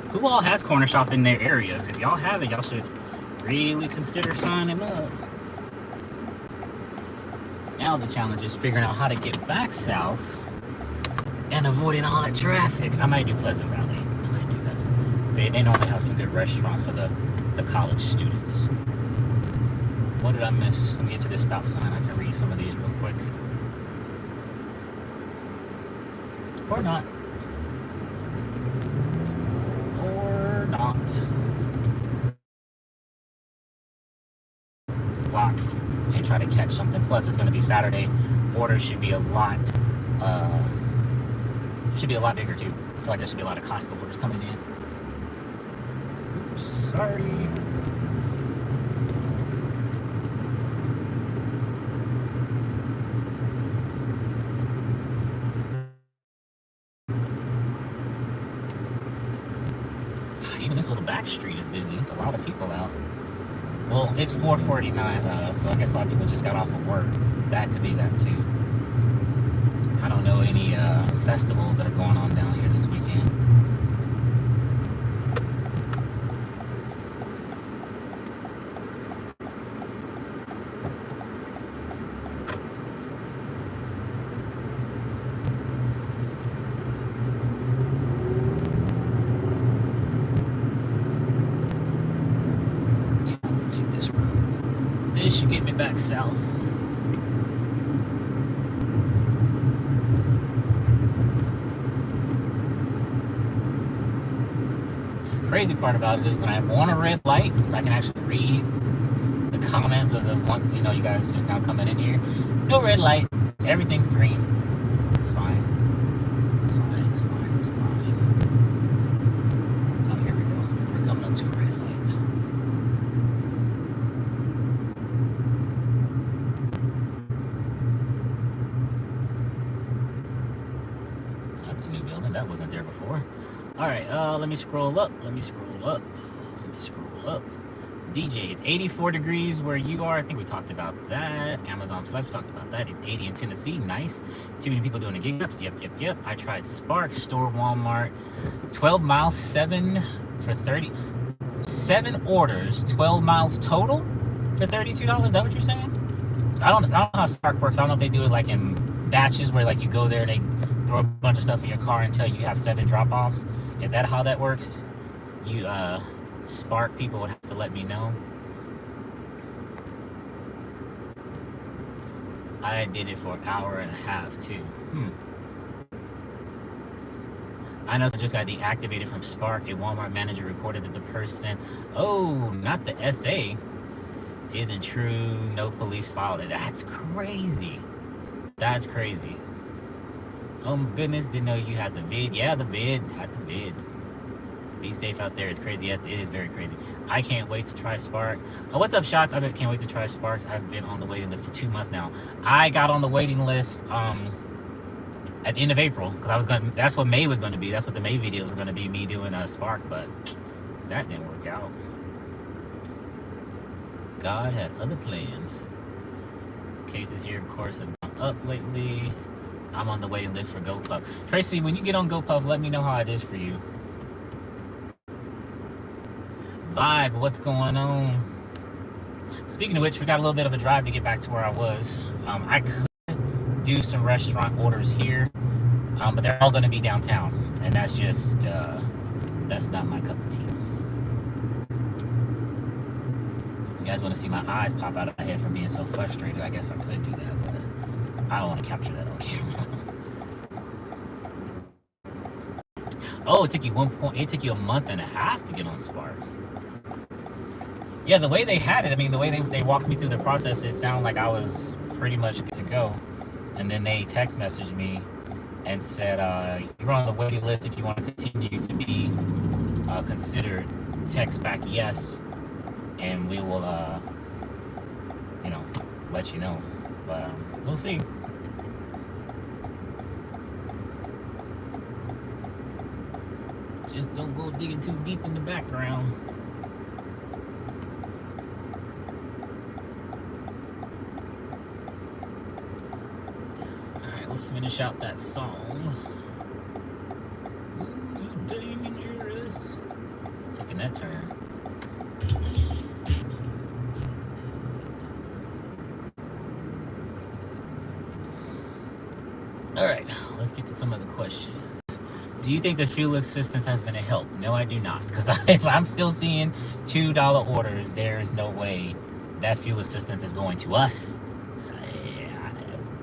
Who all has Corner Shop in their area? If y'all have it, y'all should really consider signing up. Now the challenge is figuring out how to get back south and avoiding all that traffic. I might do Pleasant Valley. I might do that. They normally have some good restaurants for the college students. What did I miss? Let me get to this stop sign. I can read some of these real quick. Or not. Or not. Clock and try to catch something. Plus, it's going to be Saturday. Orders should be a lot bigger too. I feel like there should be a lot of Costco orders coming in. Oops, sorry. Even this little back street is busy. It's a lot of people out. Well, it's 4:49, so I guess a lot of people just got off of work. That could be that too. I don't know any festivals that are going on down here this weekend. Yeah, I'll take this road. This should get me back south. Crazy part about it is when I'm on a red light, so I can actually read the comments of the one, you guys are just now coming in here. No red light, everything's green. It's fine. It's fine, it's fine, it's fine. Oh, here we go. We're coming up to a red light. That's a new building. That wasn't there before. All right, let me scroll up. DJ, it's 84 degrees where you are. I think we talked about that. Amazon Flex, we talked about that. It's 80 in Tennessee. Nice. Too many people doing the gig ups. Yep. I tried Spark, store Walmart. 12 miles, 7 for 30. 7 orders, 12 miles total for $32. Is that what you're saying? I don't know how Spark works. I don't know if they do it like in batches where like you go there and they throw a bunch of stuff in your car until you have 7 drop-offs. Is that how that works? You Spark people would have to let me know. I did it for an hour and a half too. I know I just got deactivated from Spark. A Walmart manager reported that the person, not the SA, isn't true. No police filed it. That's crazy. That's crazy. Oh my goodness, didn't know you had the vid. Yeah, the vid. Had the vid. Be safe out there. It's crazy. It is very crazy. I can't wait to try Spark. Oh, what's up, Shots? I can't wait to try Sparks. I've been on the waiting list for 2 months now. I got on the waiting list at the end of April because that's what May was going to be. That's what the May videos were going to be, me doing Spark, but that didn't work out. God had other plans. Cases here, of course, have gone up lately. I'm on the waiting list for GoPuff. Tracy, when you get on GoPuff, let me know how it is for you. Vibe, what's going on? Speaking of which, we got a little bit of a drive to get back to where I was. I could do some restaurant orders here, but they're all going to be downtown, and that's just that's not my cup of tea. You guys want to see my eyes pop out of my head from being so frustrated? I guess I could do that, but I don't want to capture that on camera. Oh, it took you a month and a half to get on Spark. Yeah, the way they had it, I mean, the way they walked me through the process, it sounded like I was pretty much good to go. And then they text messaged me and said, you're on the waiting list if you want to continue to be considered. Text back yes, and we will, let you know. But we'll see. Just don't go digging too deep in the background. Alright, we'll finish out that song. Ooh, you dangerous. Taking that turn. Alright, let's get to some of the questions. Do you think the fuel assistance has been a help? No, I do not. Because if I'm still seeing $2 orders, there is no way that fuel assistance is going to us.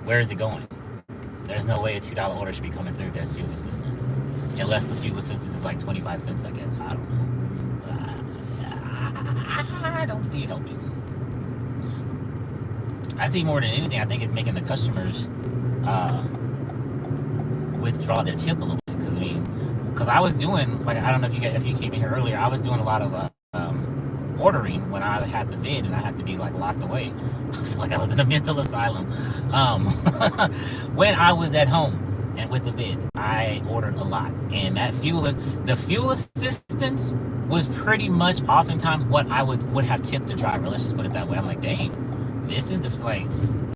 Where is it going? There's no way a $2 order should be coming through if there's fuel assistance. Unless the fuel assistance is like 25 cents, I guess. I don't know. I don't see it helping. I see more than anything, I think it's making the customers withdraw their tip a little bit. Because I was doing, like, I don't know if you came in here earlier, I was doing a lot of ordering when I had the vid and I had to be like locked away. It's like I was in a mental asylum when I was at home. and with the vid, I ordered a lot, and the fuel assistance was pretty much oftentimes what I would have tipped the driver. Let's just put it that way. I'm like, dang, this is the like.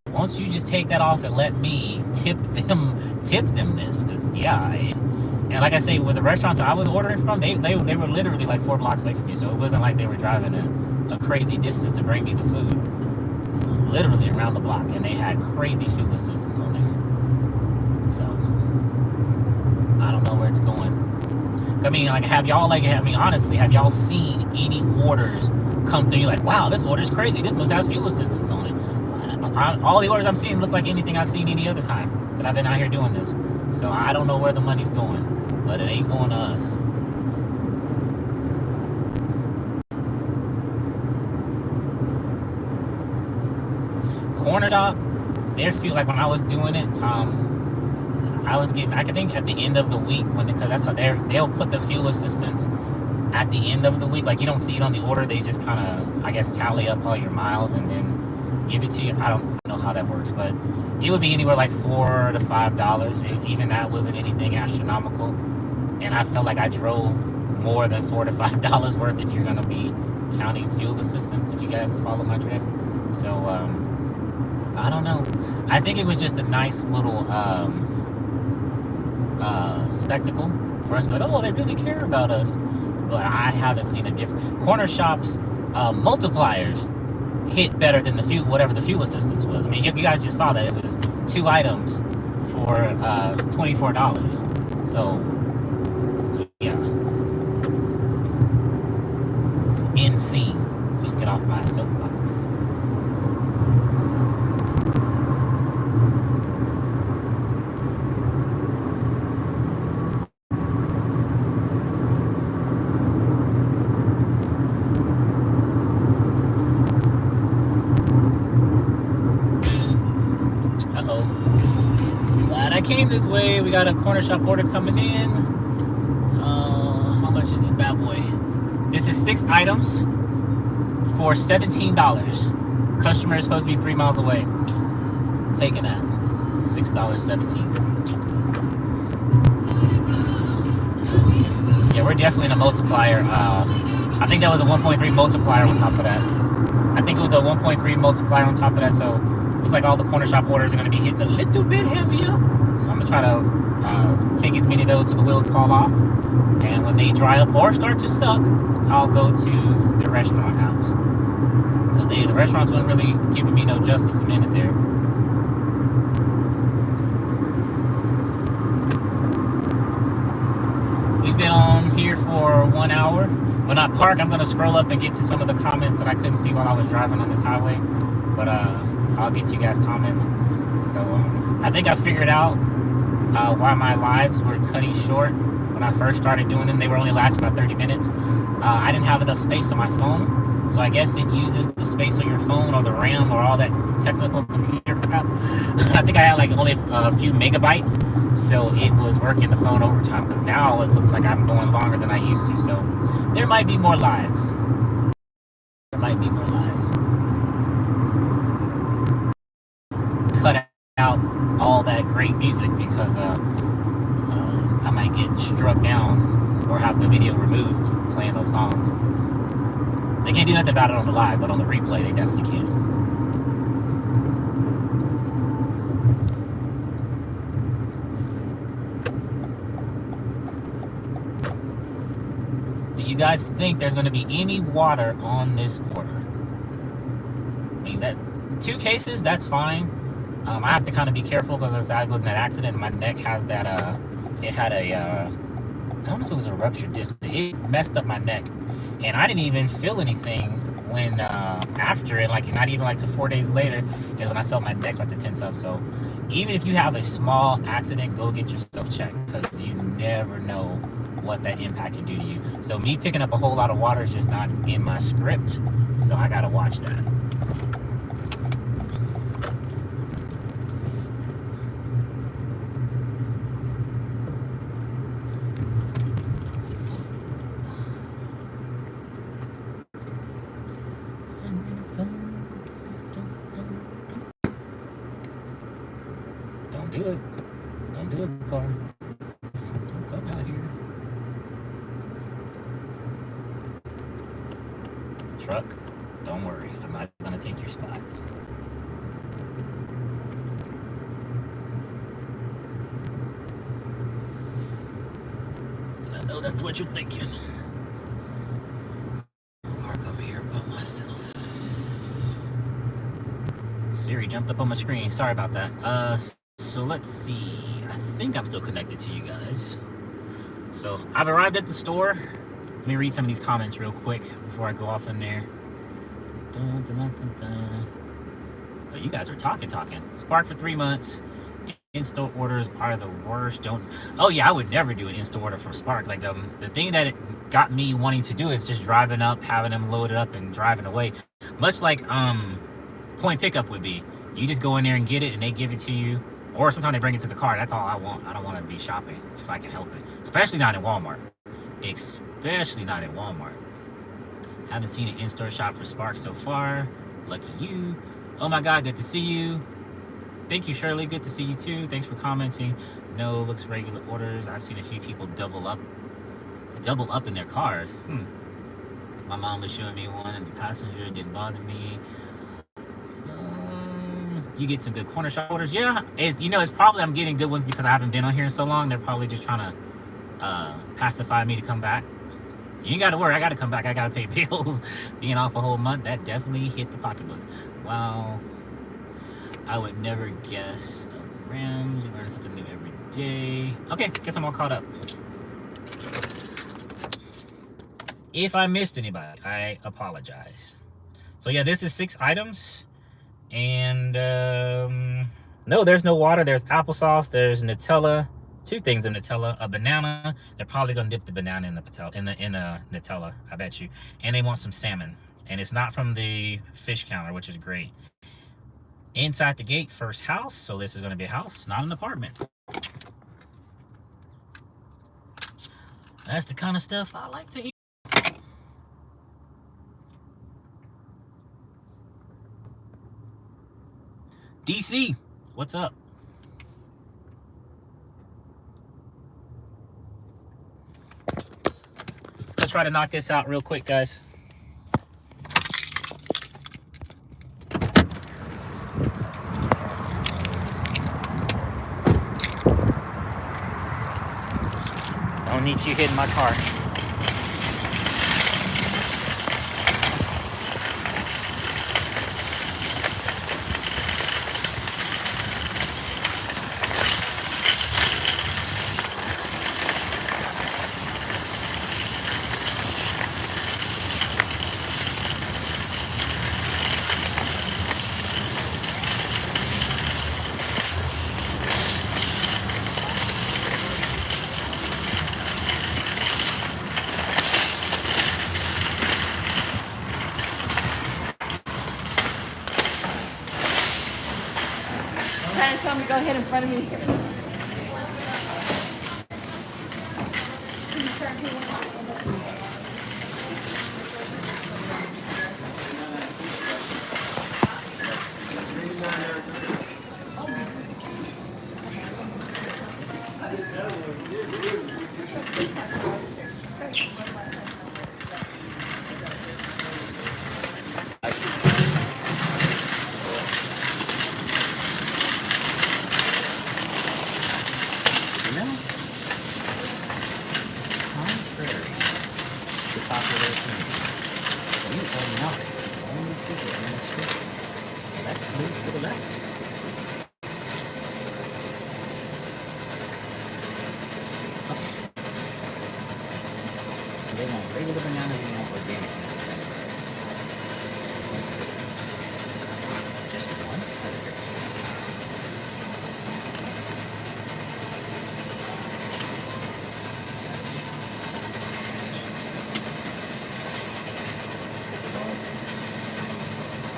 Won't you just take that off and let me tip them this? Because yeah, and like I say, with the restaurants I was ordering from, they were literally like 4 blocks away from me, so it wasn't like they were driving a crazy distance to bring me the food. Literally around the block, and they had crazy fuel assistance on there. So I don't know where it's going. I mean, like, honestly, have y'all seen any orders come through? You're like, wow, this order's crazy. This must have fuel assistance on it. All the orders I'm seeing looks like anything I've seen any other time that I've been out here doing this. So I don't know where the money's going, but it ain't going to us. Corner shop, their fuel, like when I was doing it, I was getting, I think at the end of the week, because that's how they'll put the fuel assistance at the end of the week. Like, you don't see it on the order, they just kind of, I guess, tally up all your miles and then give it to you. I don't know how that works, but it would be anywhere like $4 to $5. Even that wasn't anything astronomical, and I felt like I drove more than $4 to $5 worth if you're gonna be counting fuel assistance, if you guys follow my drift. So I don't know. I think it was just a nice little spectacle for us, but oh, they really care about us. But I haven't seen a difference. Corner shops multipliers hit better than the fuel, whatever the fuel assistance was. I mean, you guys just saw that it was 2 items for $24. So yeah, insane. Get off my soapbox. Came this way. We got a corner shop order coming in. How much is this bad boy? This is 6 items for $17. Customer is supposed to be 3 miles away. Taking that. $6.17. Yeah, we're definitely in a multiplier. I think that was a 1.3 multiplier on top of that. I think it was a 1.3 multiplier on top of that, so looks like all the corner shop orders are going to be hitting a little bit heavier. So I'm going to try to take as many of those so the wheels fall off. And when they dry up or start to suck, I'll go to the restaurant house. Because the restaurants weren't really giving me no justice a minute there. We've been on here for 1 hour. When I park, I'm going to scroll up and get to some of the comments that I couldn't see while I was driving on this highway. But I'll get you guys comments. So I think I figured out why my lives were cutting short when I first started doing them. They were only lasting about 30 minutes. I didn't have enough space on my phone. So I guess it uses the space on your phone or the RAM or all that technical computer crap. I think I had like only a few megabytes. So it was working the phone overtime, because now it looks like I'm going longer than I used to. So there might be more lives. There might be more lives. Cut out all that great music because I might get struck down or have the video removed playing those songs. They can't do nothing about it on the live, but on the replay they definitely can. Do you guys think there's going to be any water on this order? I mean, that 2 cases, that's fine. I have to kind of be careful because I was in that accident. My neck has that, it had a, I don't know if it was a ruptured disc, but it messed up my neck. And I didn't even feel anything when, after it, like not even like so 4 days later, is when I felt my neck start to tense up. So even if you have a small accident, go get yourself checked, because you never know what that impact can do to you. So me picking up a whole lot of water is just not in my script. So I gotta watch that. Don't do it. Don't do it, car. Don't come out here. Truck, don't worry. I'm not gonna take your spot. I know that's what you're thinking. Park over here by myself. Siri jumped up on my screen. Sorry about that. So let's see. I think I'm still connected to you guys. So I've arrived at the store. Let me read some of these comments real quick before I go off in there. Dun, dun, dun, dun, dun. Oh, you guys are talking. Spark for 3 months. In-store orders are the worst. Don't. Oh yeah, I would never do an in-store order for Spark. Like the thing that it got me wanting to do is just driving up, having them loaded up, and driving away. Much like point pickup would be. You just go in there and get it, and they give it to you. Or sometimes they bring it to the car. That's all I want. I don't want to be shopping if I can help it. Especially not in Walmart. Especially not in Walmart. Haven't seen an in-store shop for Spark so far. Lucky you. Oh my God, good to see you. Thank you, Shirley. Good to see you too. Thanks for commenting. No, looks regular orders. I've seen a few people double up in their cars. My mom was showing me one, and the passenger didn't bother me. You get some good corner shop orders. Yeah, it's probably I'm getting good ones because I haven't been on here in so long. They're probably just trying to pacify me to come back. You ain't got to worry. I got to come back. I got to pay bills. Being off a whole month, that definitely hit the pocketbooks. Wow. I would never guess. Rams, you learn something new every day. Okay, guess I'm all caught up. If I missed anybody, I apologize. So yeah, this is 6 items. And no, there's no water. There's applesauce. There's Nutella. 2 things of Nutella. A banana. They're probably gonna dip the banana in the Nutella. I bet you. And they want some salmon. And it's not from the fish counter, which is great. Inside the gate, first house. So this is gonna be a house, not an apartment. That's the kind of stuff I like to hear. DC, what's up? Let's go try to knock this out real quick, guys. Don't need you hitting my car. Tell him to go ahead in front of me here. They want regular bananas, they want organic bananas. Just one or 6?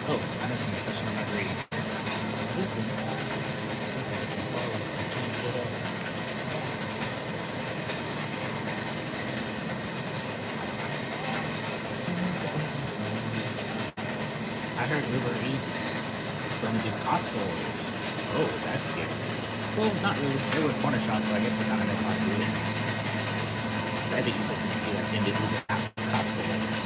Oh, I don't see a question on my grade. Sleeping. I heard Uber Eats from the Costco. Oh, that's scary. Well, not really. They were corner shops, so I guess they kind of know how to do it. That'd be interesting to see like them do the Costco levels.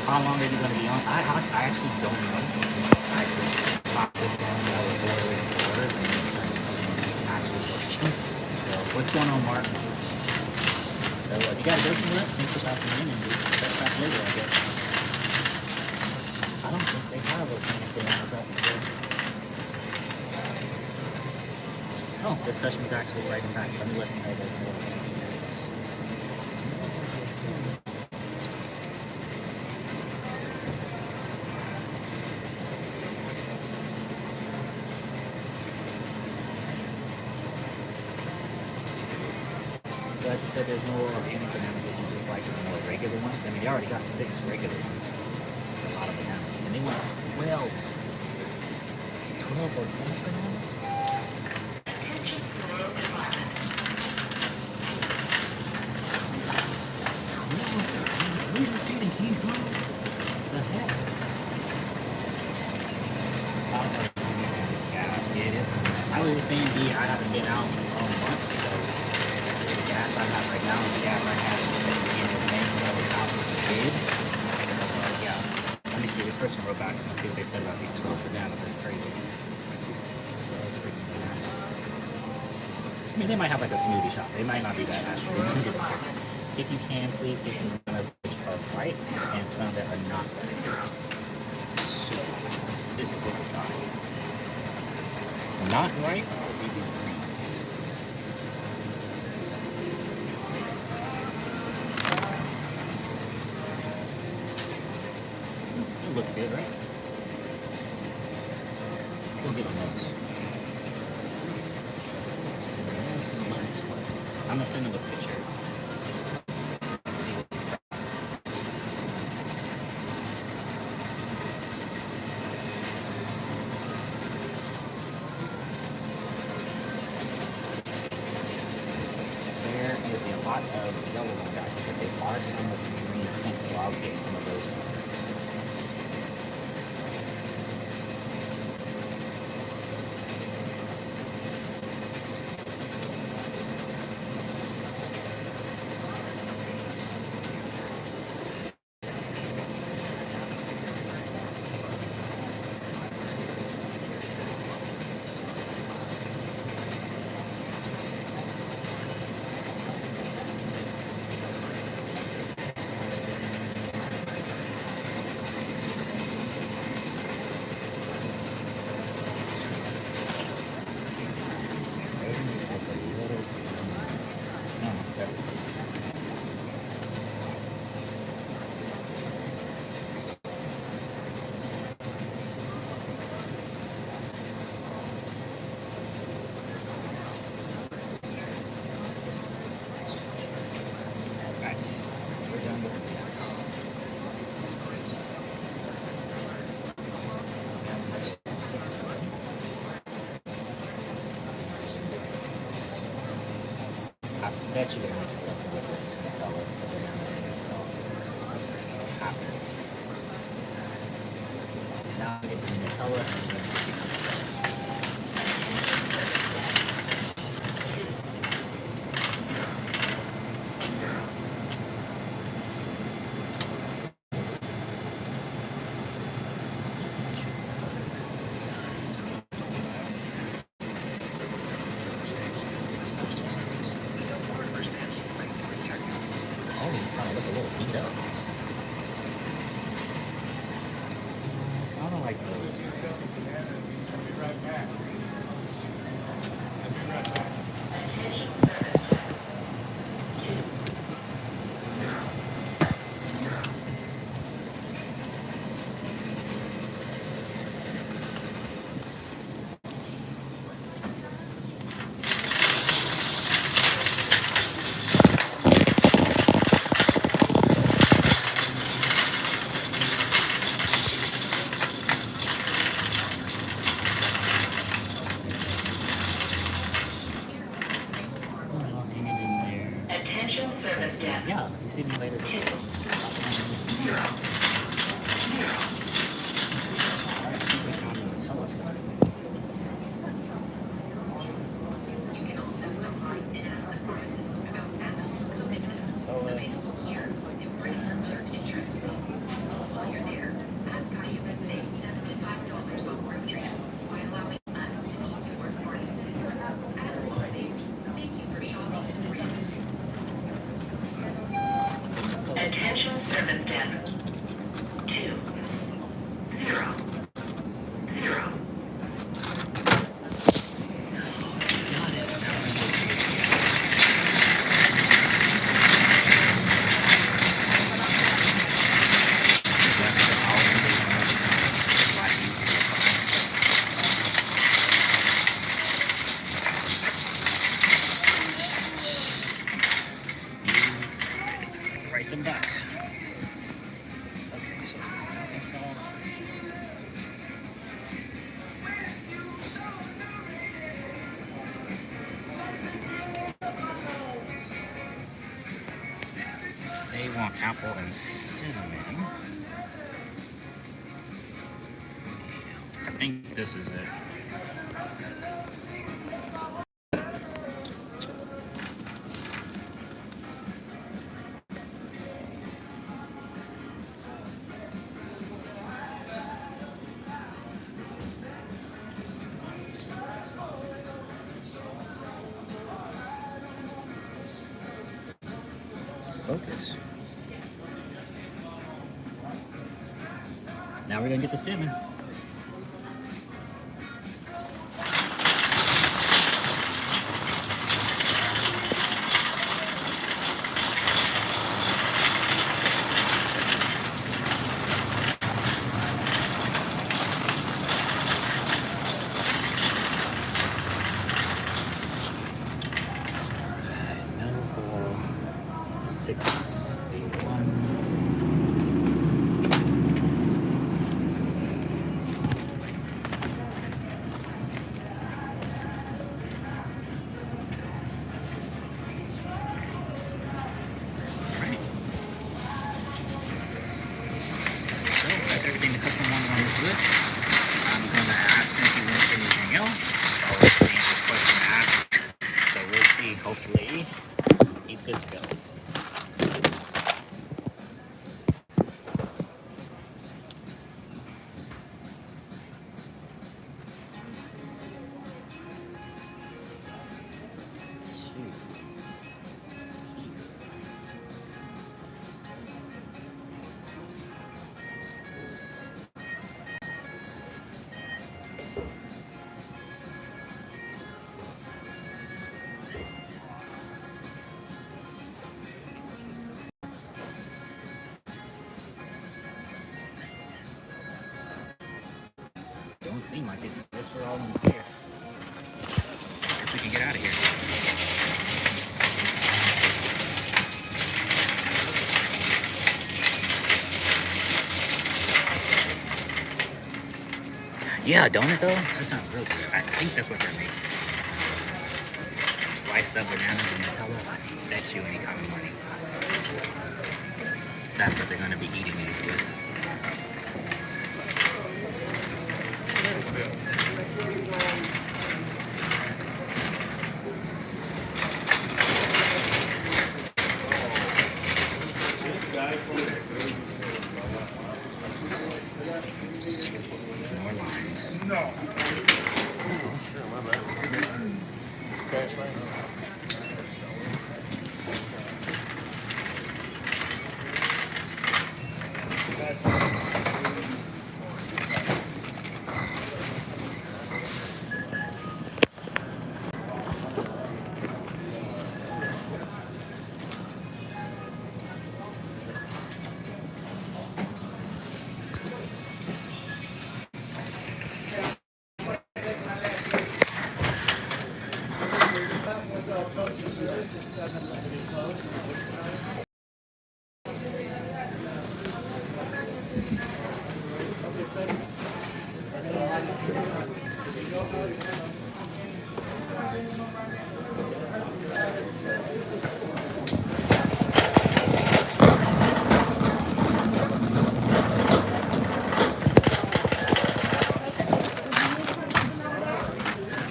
How long are you going to be on? I actually don't know. I just pop this on, I was order and then actually working. So, what's going on, Mark? So, you guys go somewhere? Thanks for stopping in and just check back later, I guess. I don't think they have anything else out today. Oh, the customer's actually writing back. Let me let them know there's more. So like you said, there's no organic bananas. Would you just like some more regular ones? I mean, you already got 6 regular ones. A lot of bananas. And they want 12. 12 organic bananas? I was just saying, D, I haven't been out all month, so the gas I have right now is the gas I had at the beginning of May when I was out with the kid. So, yeah. Let me see, the person wrote back and let's see what they said about these 12 bananas. That's crazy. 12 freaking bananas. I mean, they might have like a smoothie shop. They might not be that actually. If you can, please get some bananas which are ripe and some that are not ripe. So, this is what we got. Not right, will be these greens. It looks good, right? We'll get on those. I'm gonna send them a picture. Let's see what we got. There is a lot of yellow ones out here, but they are some with some green tint, so I'll get some of those ones. I bet you they're making something with this Nutella. Now I get the Nutella and then all these kind of look a little beat up. I don't like those. Yeah, you see me later. want apple and cinnamon. I think this is it. Focus. Now we're gonna get the cinnamon. Number 61. Everything the customer wanted on this list. I'm gonna ask him if he wants anything else. I'll answer his question asked. So we'll see. Hopefully, he's good to go. Don't seem like it. Guess we're all in here. Guess we can get out of here. Yeah, donut though? That sounds real good. I think that's what they're making. Some sliced up bananas and Nutella. I bet you any kind of money. That's what they're gonna be eating these with. More lines. No.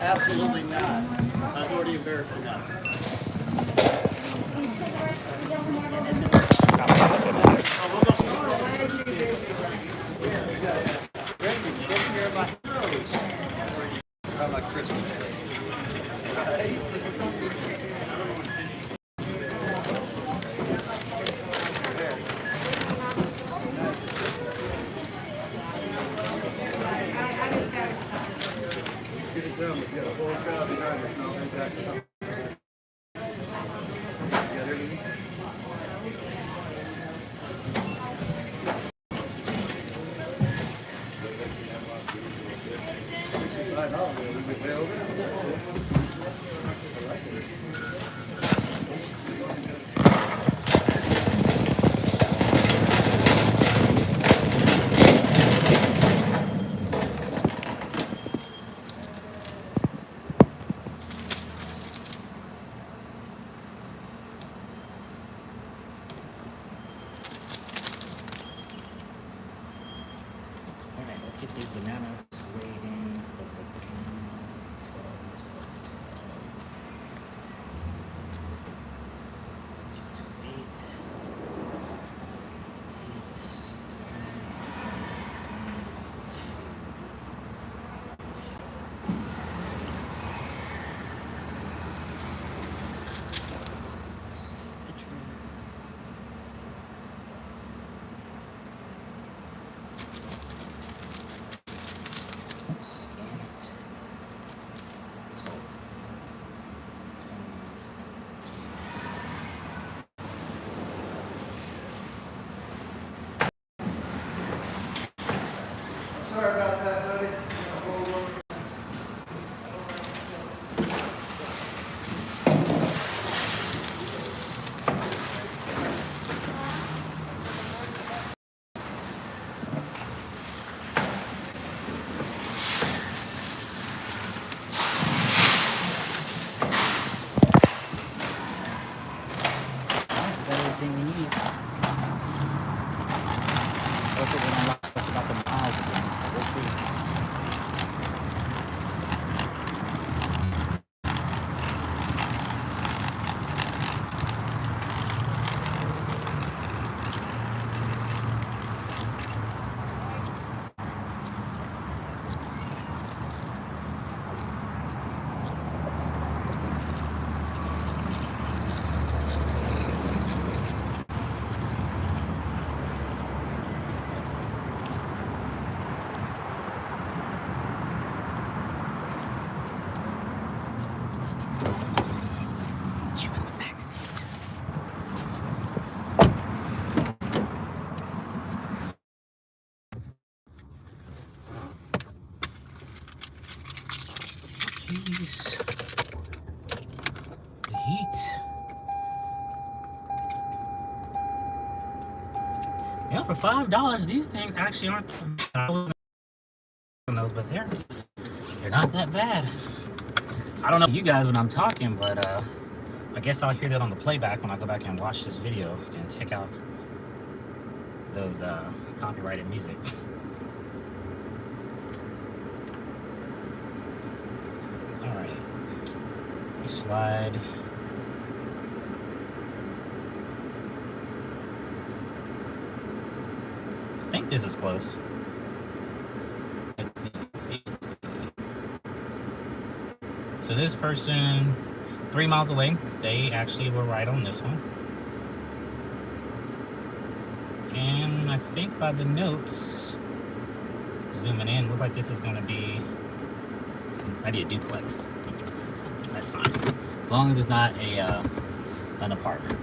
Absolutely not. I've already verified that. know, for $5, these things actually aren't those, but they're not that bad. I don't know you guys when I'm talking, but I guess I'll hear that on the playback when I go back and watch this video and check out those copyrighted music. All right, we slide. I think this is closed. Let's see. So this person, 3 miles away, they actually were right on this one. And I think by the notes, zooming in, looks like this is gonna be maybe a duplex. That's fine, as long as it's not an apartment.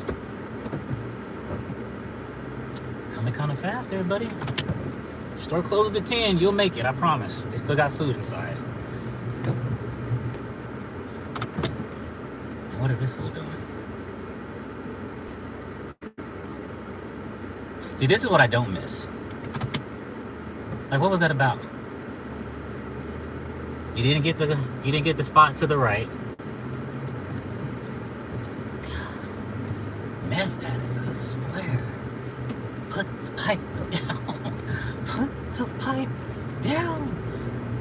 Coming kind of fast there, buddy. Store closes at 10. You'll make it, I promise. They still got food inside. And what is this fool doing? See, this is what I don't miss. Like, what was that about? You didn't get the spot to the right. Meth addicts, I swear. Put the pipe down. Put the pipe down.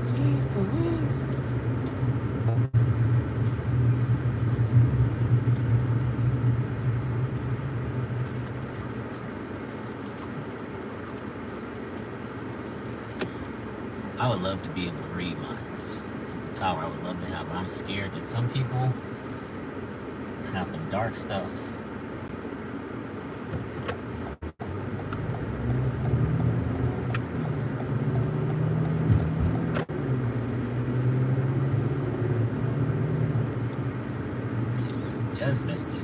Jeez Louise. I would love to be able to read minds. It's a power I would love to have, but I'm scared that some people have some dark stuff. Just missed it.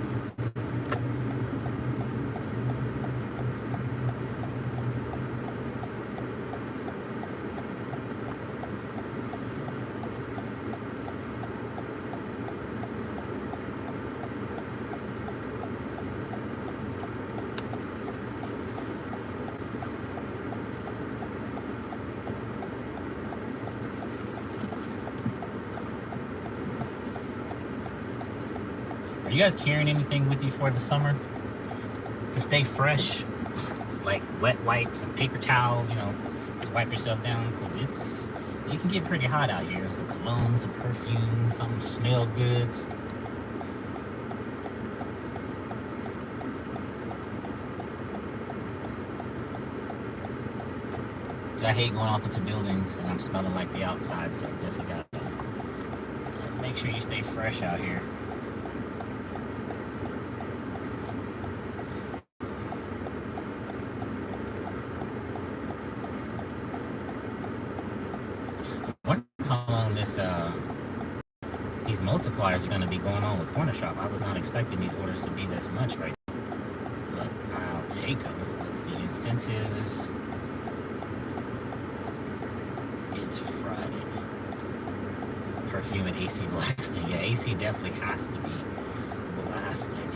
Are you guys carrying anything with you for the summer to stay fresh? Like wet wipes and paper towels, you know, just wipe yourself down, because it can get pretty hot out here. Some cologne, some perfume, some smell goods. I hate going off into buildings and I'm smelling like the outside, so definitely gotta make sure you stay fresh out here. How long these multipliers are going to be going on with Corner Shop. I was not expecting these orders to be this much right now, but I'll take them. Let's see, incentives. It's Friday. Perfume and AC blasting. Yeah, AC definitely has to be blasting.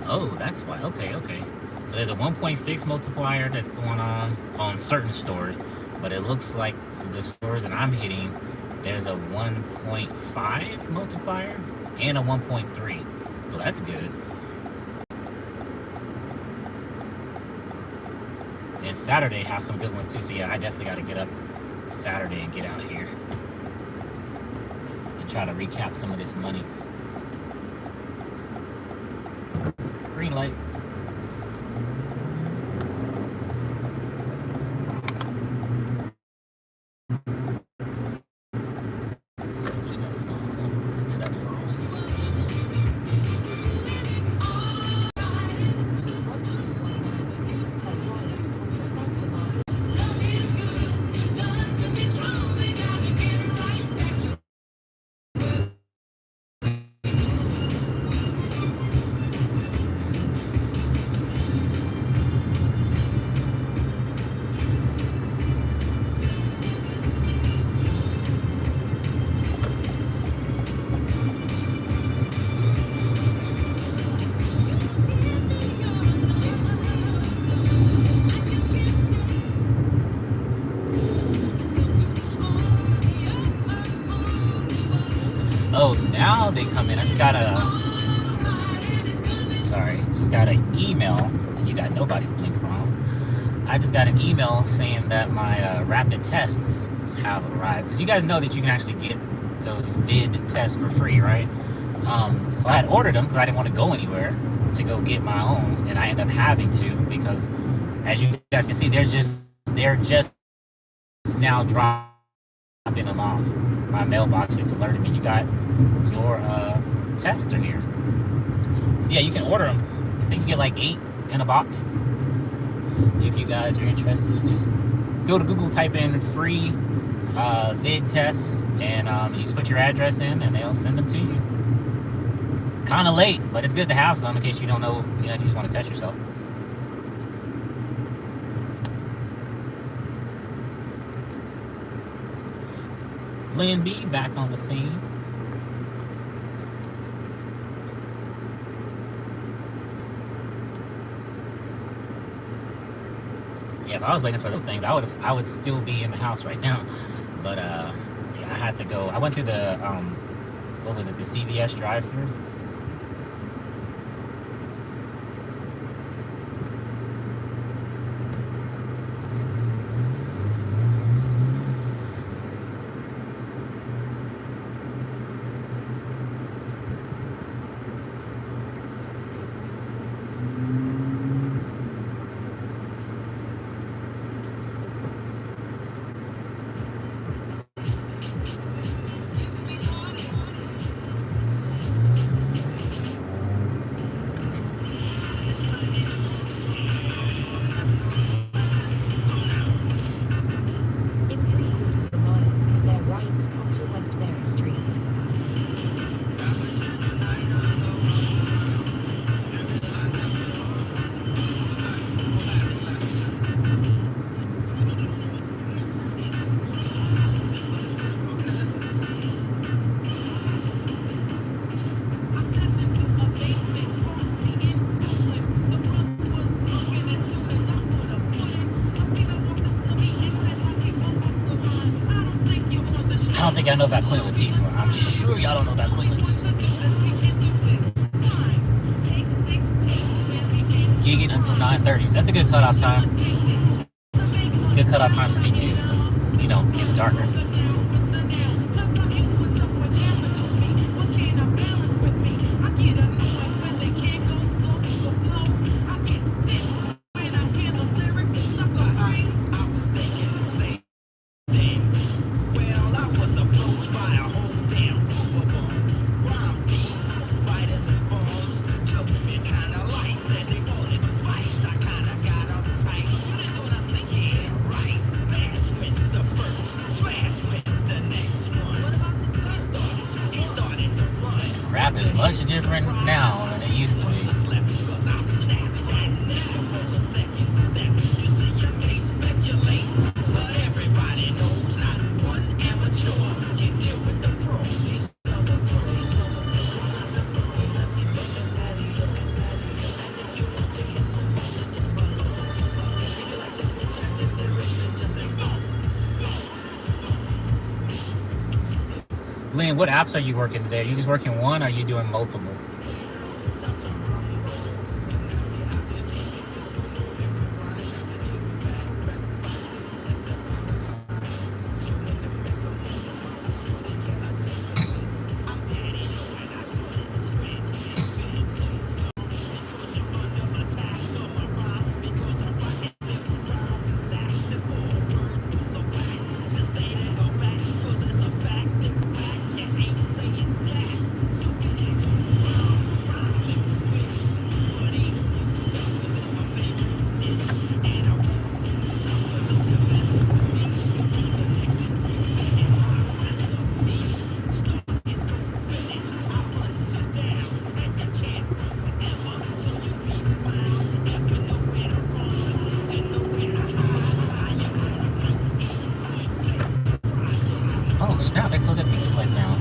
Oh, that's why. Okay. So there's a 1.6 multiplier that's going on certain stores, but it looks like the stores that I'm hitting, there's a 1.5 multiplier and a 1.3. So that's good. And Saturday have some good ones too. So yeah, I definitely got to get up Saturday and get out here and try to recap some of this money. Green light. Oh, now they come in. I just got an email. And you got nobody's blinker on. I just got an email saying that my rapid tests have arrived. Because you guys know that you can actually get those vid tests for free, right? So I had ordered them because I didn't want to go anywhere to go get my own, and I ended up having to because, as you guys can see, they're just now dropping them off. My mailbox just alerted me you got your tester here. So yeah, you can order them. I think you get like 8 in a box. If you guys are interested, just go to Google, type in free vid tests, and you just put your address in, and they'll send them to you. Kind of late, but it's good to have some in case you don't know, if you just want to test yourself. Lynn B back on the scene. Yeah, if I was waiting for those things, I would still be in the house right now. But yeah, I had to go. I went through the what was it, the CVS drive-thru. In 3/4 of a mile, bear right onto West Mary Street. I don't think y'all know about Queen Latifah. I'm sure y'all don't know about Queen Latifah. Gigging until 9:30. That's a good cutoff time. It's a good cutoff time for me too. It gets darker. Rap is much different now than it used to be. Lynn, what apps are you working today? Are you just working one, or are you doing multiple? Oh snap! They closed that pizza place down.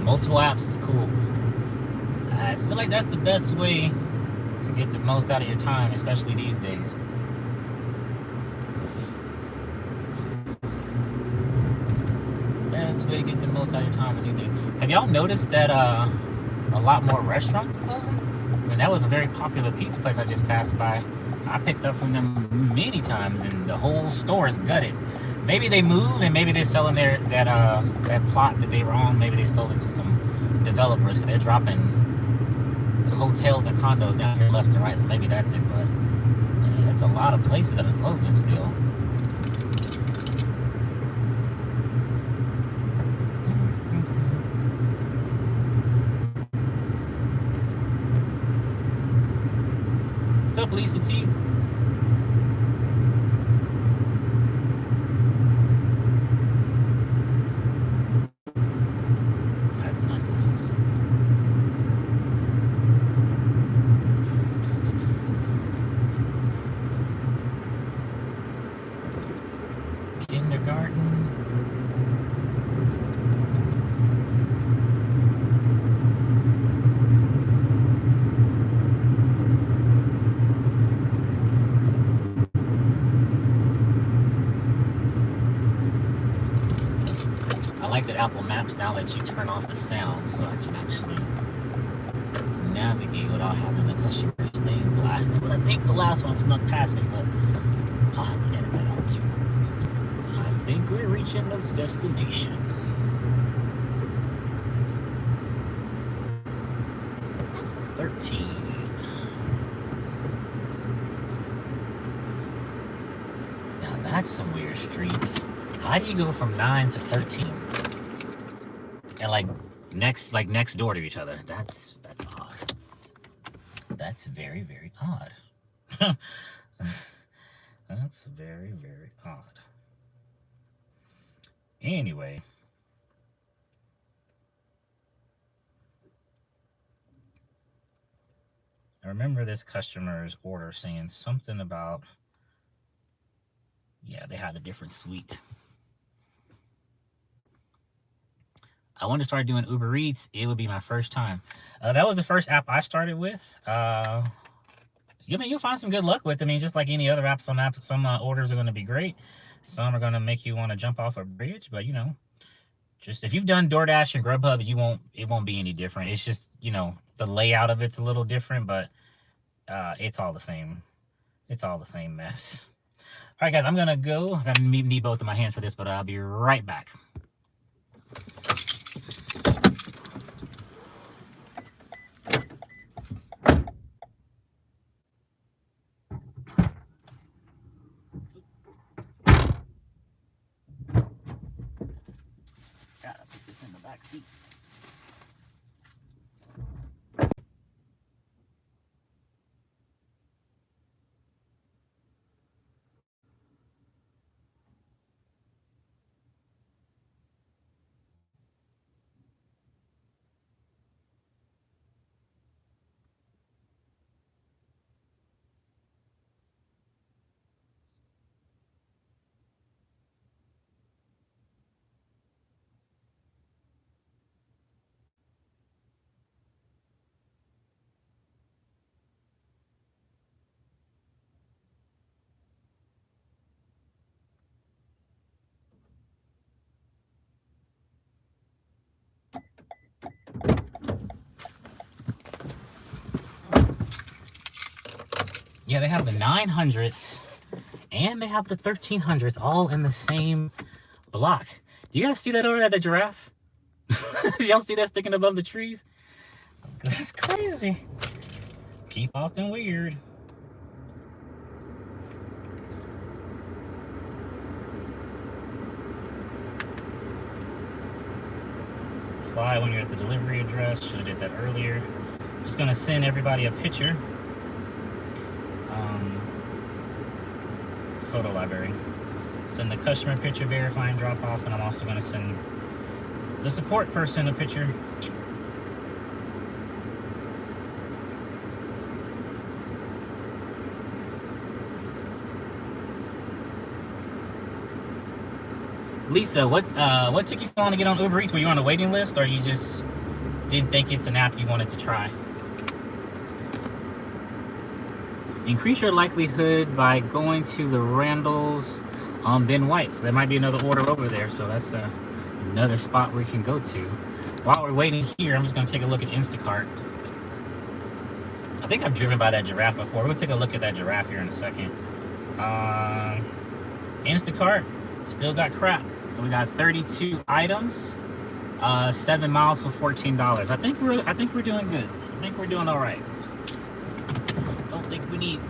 Multiple apps is cool. I feel like that's the best way to get the most out of your time, especially these days. Best way to get the most out of your time these days. Have y'all noticed that a lot more restaurants are closing? I mean, that was a very popular pizza place I just passed by. I picked up from them many times, and the whole store is gutted. Maybe they moved, and maybe they're selling that plot that they were on. Maybe they sold it to some developers, because they're dropping hotels and condos down here left and right. So maybe that's it. But it's a lot of places that are closing still. What's up, Lisa T? That's nonsense. Kindergarten. I like that Apple Maps now lets you turn off the sound, so I can actually navigate without having the customer's thing blasted. But I think the last one snuck past me, but I'll have to edit that out too. I think we're reaching this destination. Now that's some weird streets. How do you go from 9 to 13? And like next door to each other. That's odd. That's very, very odd. That's very, very odd. Anyway. I remember this customer's order saying something about, yeah, they had a different suite. I want to start doing Uber Eats. It would be my first time. That was the first app I started with. I mean, you'll find some good luck with. I mean, just like any other app, some orders are going to be great. Some are going to make you want to jump off a bridge. But, you know, just if you've done DoorDash and Grubhub, it won't be any different. It's just, you know, the layout of it's a little different, but it's all the same. It's all the same mess. All right, guys, I'm going to go. I got to need both of my hands for this, but I'll be right back. Gotta put this in the back seat. Yeah, they have the 900s and they have the 1300s all in the same block. Do you guys see that over there, the giraffe? Did y'all see that sticking above the trees? That's crazy. Keep Austin weird. Slide when you're at the delivery address. Should have did that earlier. Just gonna send everybody a picture. Photo library. Send the customer picture verifying drop off, and I'm also gonna send the support person a picture. Lisa, what took you so long to get on Uber Eats? Were you on a waiting list, or you just didn't think it's an app you wanted to try. Increase your likelihood by going to the Randall's on Ben White. So there might be another order over there. So that's another spot we can go to. While we're waiting here, I'm just going to take a look at Instacart. I think I've driven by that giraffe before. We'll take a look at that giraffe here in a second. Instacart still got crap. So we got 32 items, 7 miles for $14. I think we're doing good. I think we're doing all right. Don't think we need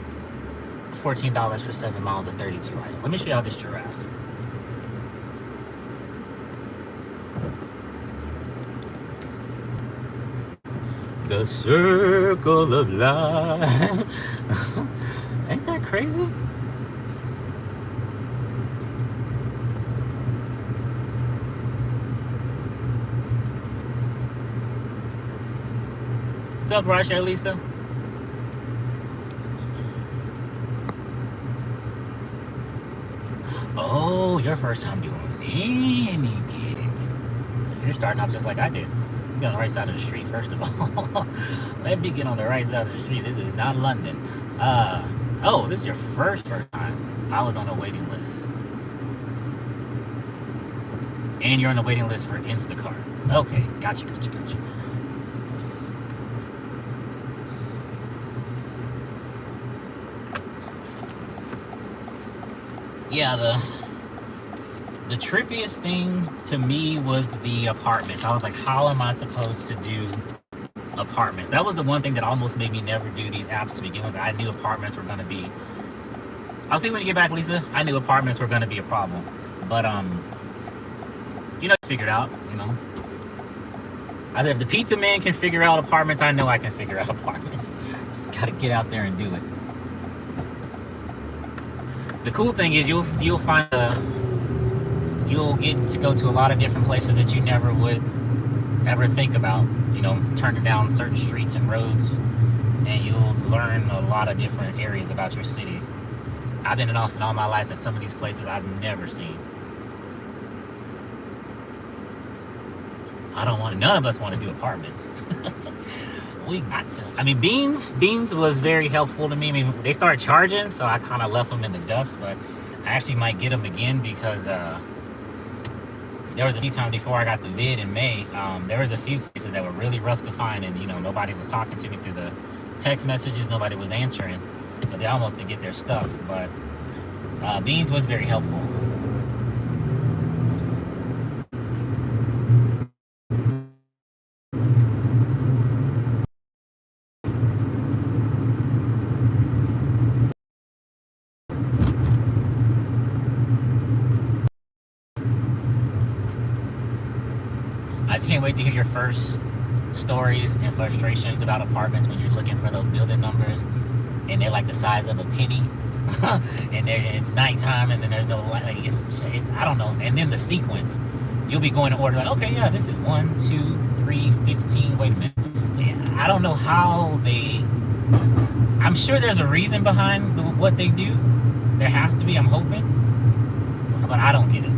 $14 for 7 miles and 32 items. Let me show y'all this giraffe. The circle of life. Ain't that crazy? What's up, Rasha Lisa? Oh, your first time doing any gig. So you're starting off just like I did. Be on the right side of the street, first of all. Let me get on the right side of the street. This is not London. Oh, this is your first time. I was on a waiting list. And you're on the waiting list for Instacart. Okay, gotcha. Yeah, the trippiest thing to me was the apartments. I was like, how am I supposed to do apartments? That was the one thing that almost made me never do these apps to begin with. I knew apartments were going to be... I'll see when you get back, Lisa. I knew apartments were going to be a problem. But, figured out, I said, if the pizza man can figure out apartments, I know I can figure out apartments. Just got to get out there and do it. The cool thing is you'll find you'll get to go to a lot of different places that you never would ever think about, turning down certain streets and roads, and you'll learn a lot of different areas about your city. I've been in Austin all my life, and some of these places I've never seen. None of us want to do apartments. We got to. I mean, Beans was very helpful to me. I mean, they started charging, so I kind of left them in the dust, but I actually might get them again because there was a few times before I got the vid in May, there was a few places that were really rough to find, and nobody was talking to me through the text messages, nobody was answering, so they almost didn't get their stuff, but Beans was very helpful. I just can't wait to hear your first stories and frustrations about apartments when you're looking for those building numbers and they're like the size of a penny and it's nighttime and then there's no light. Like it's I don't know. And then the sequence, you'll be going to order like, okay, yeah, this is 1, 2, 3, 15. Wait a minute. And I don't know how I'm sure there's a reason behind what they do. There has to be, I'm hoping. But I don't get it.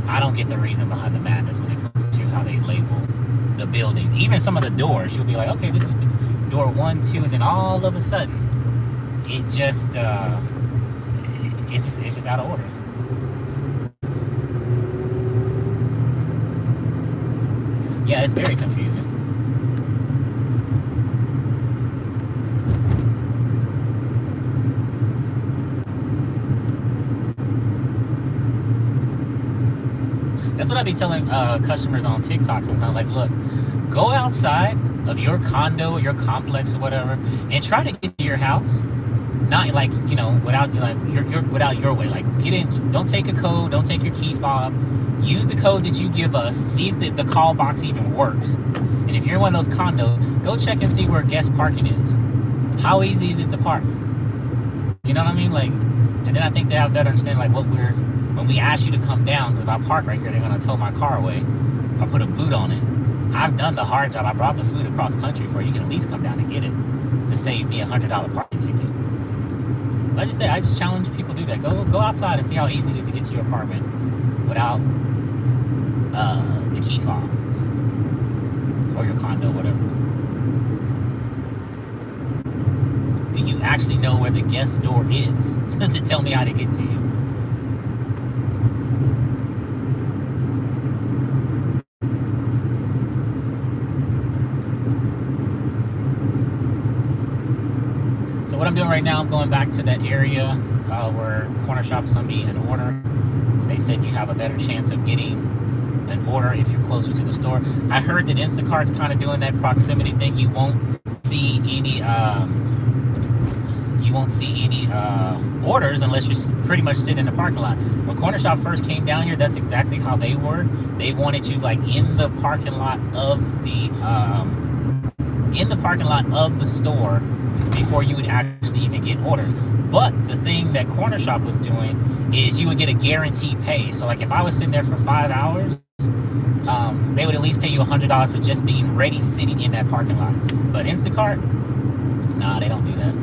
I don't get the reason behind the madness when it comes to how they label the buildings. Even some of the doors, you'll be like, okay, this is door 1, 2, and then all of a sudden, it's just out of order. Yeah, it's very confusing. That's what I be telling customers on TikTok sometimes. Like, look, go outside of your condo or your complex or whatever, and try to get to your house. Not like without without your way. Like, get in. Don't take a code. Don't take your key fob. Use the code that you give us. See if the call box even works. And if you're in one of those condos, go check and see where guest parking is. How easy is it to park? You know what I mean? Like, and then I think they have a better understanding like when we ask you to come down, because if I park right here, they're going to tow my car away. I'll put a boot on it. I've done the hard job. I brought the food across country for you. You can at least come down and get it to save me $100 parking ticket. Like I just say, I just challenge people to do that. Go outside and see how easy it is to get to your apartment without the key fob. or your condo, whatever. Do you actually know where the guest door is? Does it tell me how to get to you? So what I'm doing right now, I'm going back to that area where Corner Shop sent me an order. They said you have a better chance of getting an order if you're closer to the store. I heard that Instacart's kind of doing that proximity thing. You won't see any orders unless you're pretty much sitting in the parking lot. When Corner Shop first came down here, that's exactly how they were. They wanted you like in the parking lot of the store before you would actually even get orders. But the thing that Corner Shop was doing is you would get a guaranteed pay. So like if I was sitting there for 5 hours, they would at least pay you $100 for just being ready sitting in that parking lot. But Instacart, nah, they don't do that.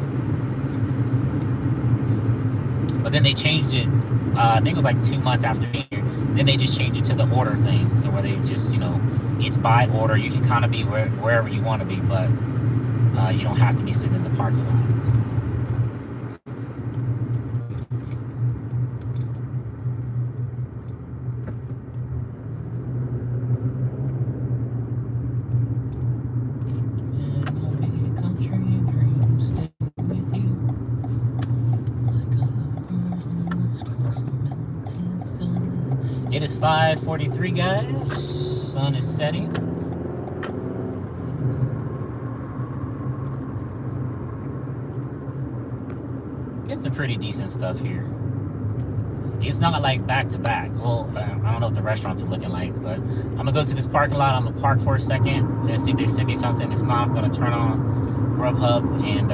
But then they changed it, I think it was like 2 months after being here. Then they just changed it to the order thing. So where they just, it's by order. You can kind of be wherever you want to be, but you don't have to be sitting in the parking lot. It is 5:43, guys. Sun is setting. Get some pretty decent stuff here. It's not like back to back. Well, I don't know what the restaurants are looking like, but I'm gonna go to this parking lot. I'm gonna park for a second and see if they send me something. If not, I'm gonna turn on Grubhub and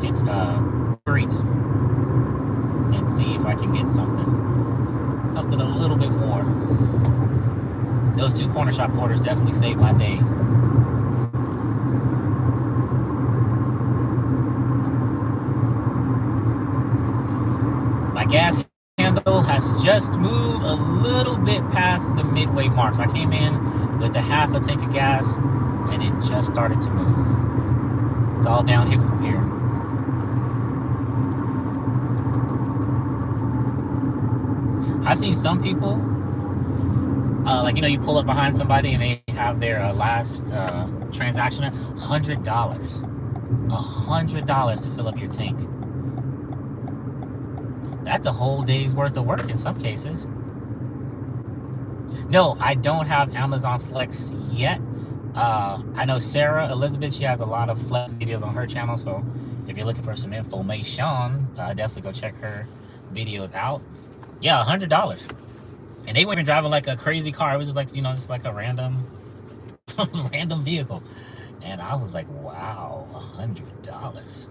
it's Uber Eats and see if I can get something a little bit more. Those 2 Corner Shop orders definitely saved my day. My gas handle has just moved a little bit past the midway mark. So I came in with a half a tank of gas and it just started to move. It's all downhill from here. I've seen some people, like, you pull up behind somebody and they have their last transaction, $100. $100 to fill up your tank. That's a whole day's worth of work in some cases. No, I don't have Amazon Flex yet. I know Sarah Elizabeth, she has a lot of Flex videos on her channel, so if you're looking for some information, definitely go check her videos out. Yeah, $100. And they weren't even driving like a crazy car. It was just like, just like a random vehicle. And I was like, wow, $100.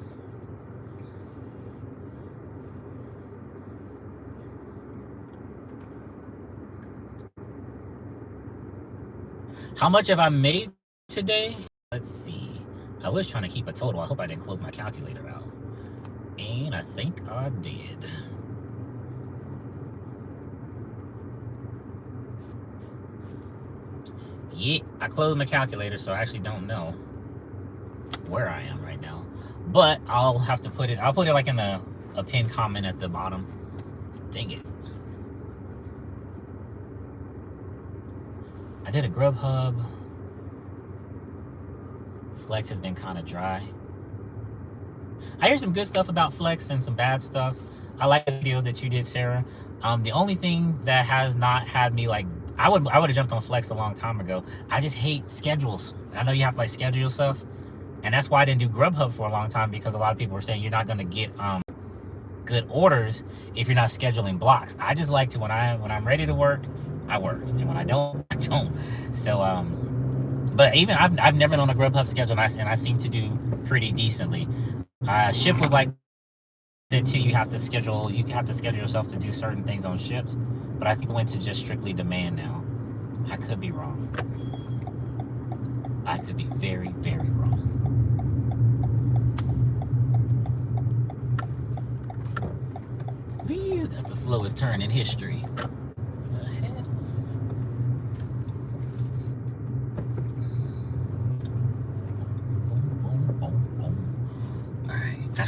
How much have I made today? Let's see. I was trying to keep a total. I hope I didn't close my calculator out. And I think I did. Yeah, I closed my calculator, so I actually don't know where I am right now. But I'll have to put it, I'll put it like in a pinned comment at the bottom. Dang it. I did a Grubhub. Flex has been kind of dry. I hear some good stuff about Flex and some bad stuff. I like the videos that you did, Sarah. The only thing that has not had me like, I would have jumped on Flex a long time ago. I just hate schedules. I know you have to like schedule stuff, and that's why I didn't do Grubhub for a long time, because a lot of people were saying you're not gonna get good orders if you're not scheduling blocks. I just like to, when I'm ready to work, I work, and when I don't, I don't. So but even I've never known a Grubhub schedule, and I seem to do pretty decently. Ship was like that too. You have to schedule yourself to do certain things on ships, but I think it went to just strictly demand now. I could be wrong. I could be very, very wrong. Whew, that's the slowest turn in history.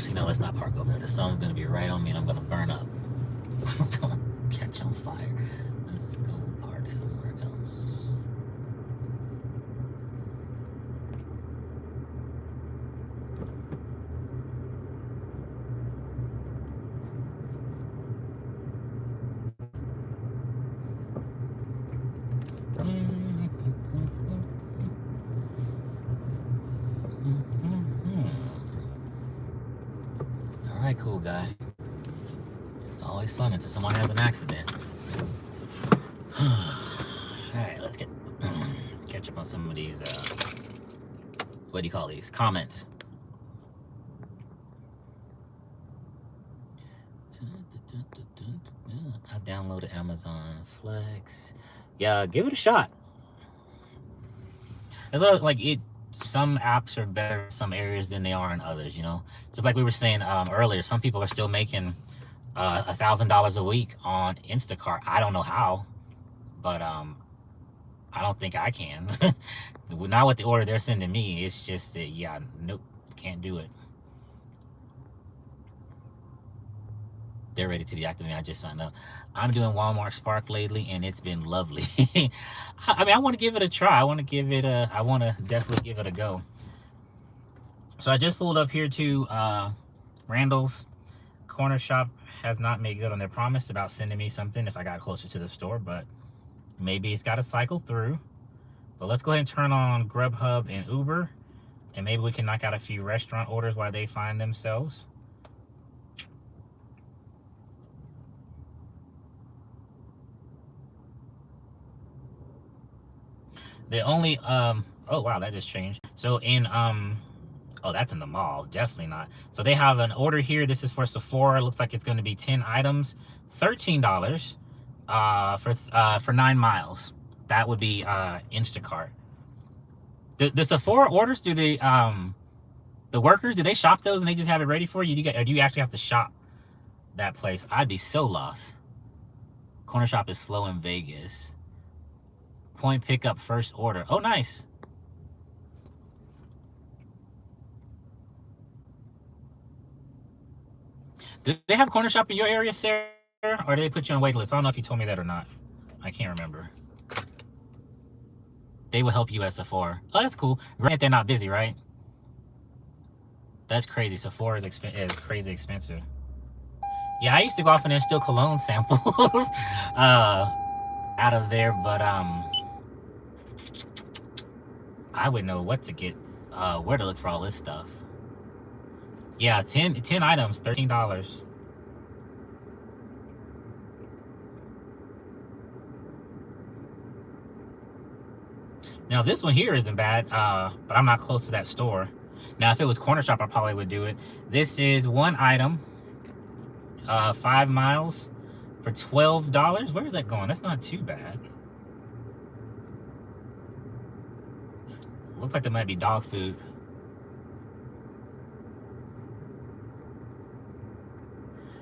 Actually, no, let's not park over there. The sun's gonna be right on me and I'm gonna burn up. Catch on fire. Let's go park somewhere else. All right, cool guy. It's always fun until someone has an accident. All right, let's catch up on some of these. What do you call these? Comments. I downloaded Amazon Flex. Yeah, give it a shot. It's like it. Some apps are better in some areas than they are in others. You know, just like we were saying earlier, some people are still making $1,000 a week on Instacart. I don't know how, but I don't think I can. Not with the order they're sending me. It's just that, yeah, nope, can't do it. They're ready to deactivate. I just signed up. I'm doing Walmart Spark lately, and it's been lovely. I mean, I want to give it a try. I want to definitely give it a go. So I just pulled up here to Randall's. Corner Shop has not made good on their promise about sending me something if I got closer to the store, but maybe it's got to cycle through. But let's go ahead and turn on Grubhub and Uber, and maybe we can knock out a few restaurant orders while they find themselves. The only oh wow, that just changed. So in oh, that's in the mall, definitely not. So they have an order here. This is for Sephora. Looks like it's going to be 10 items, $13 for 9 miles. That would be Instacart. The Sephora orders, do they the workers, do they shop those and they just have it ready for you? Or do you actually have to shop that place? I'd be so lost. Corner Shop is slow in Vegas. Point pickup first order. Oh, nice. Do they have Corner Shop in your area, Sarah? Or do they put you on wait list? I don't know if you told me that or not. I can't remember. They will help you at Sephora. Oh, that's cool. Granted, they're not busy, right? That's crazy. Sephora is crazy expensive. Yeah, I used to go off and steal cologne samples out of there, but I would know what to get, where to look for all this stuff. Yeah, 10 items, $13. Now this one here isn't bad, but I'm not close to that store. Now if it was Corner Shop, I probably would do it. This is one item, 5 miles for $12. Where is that going? That's not too bad. Looks like there might be dog food.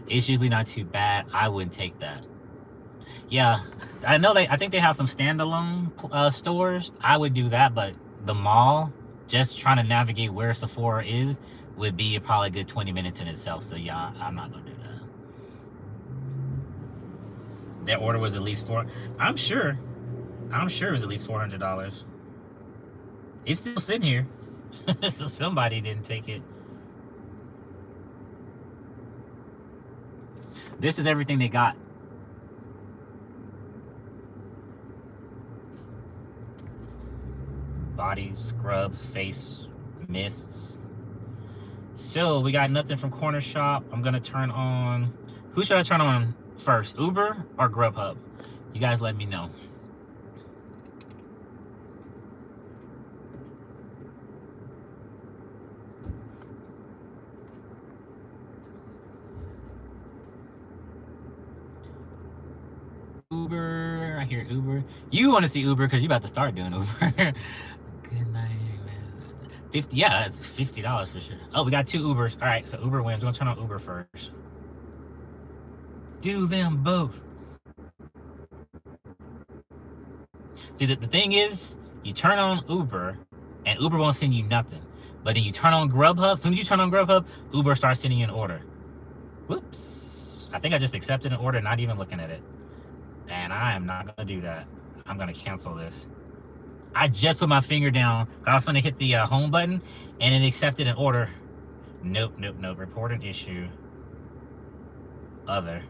It's usually not too bad. I wouldn't take that. Yeah, I know I think they have some standalone stores. I would do that, but the mall, just trying to navigate where Sephora is, would be probably a good 20 minutes in itself. So yeah, I'm not gonna do that. That order was at least I'm sure it was at least $400. It's still sitting here. So somebody didn't take it. This is everything they got. Body scrubs, face mists. So we got nothing from Corner Shop. I'm gonna turn on, who should I turn on first, Uber or Grubhub? You guys let me know. Uber, I hear Uber. You want to see Uber because you about to start doing Uber. Good night, man. 50, yeah, it's $50 for sure. Oh, we got 2 Ubers. All right, so Uber wins. We're gonna turn on Uber first. Do them both. See, the thing is, you turn on Uber, and Uber won't send you nothing. But then you turn on Grubhub. As soon as you turn on Grubhub, Uber starts sending you an order. Whoops. I think I just accepted an order, not even looking at it. And I am not going to do that. I'm going to cancel this. I just put my finger down. I was going to hit the home button, and it accepted an order. Nope. Report an issue. Other.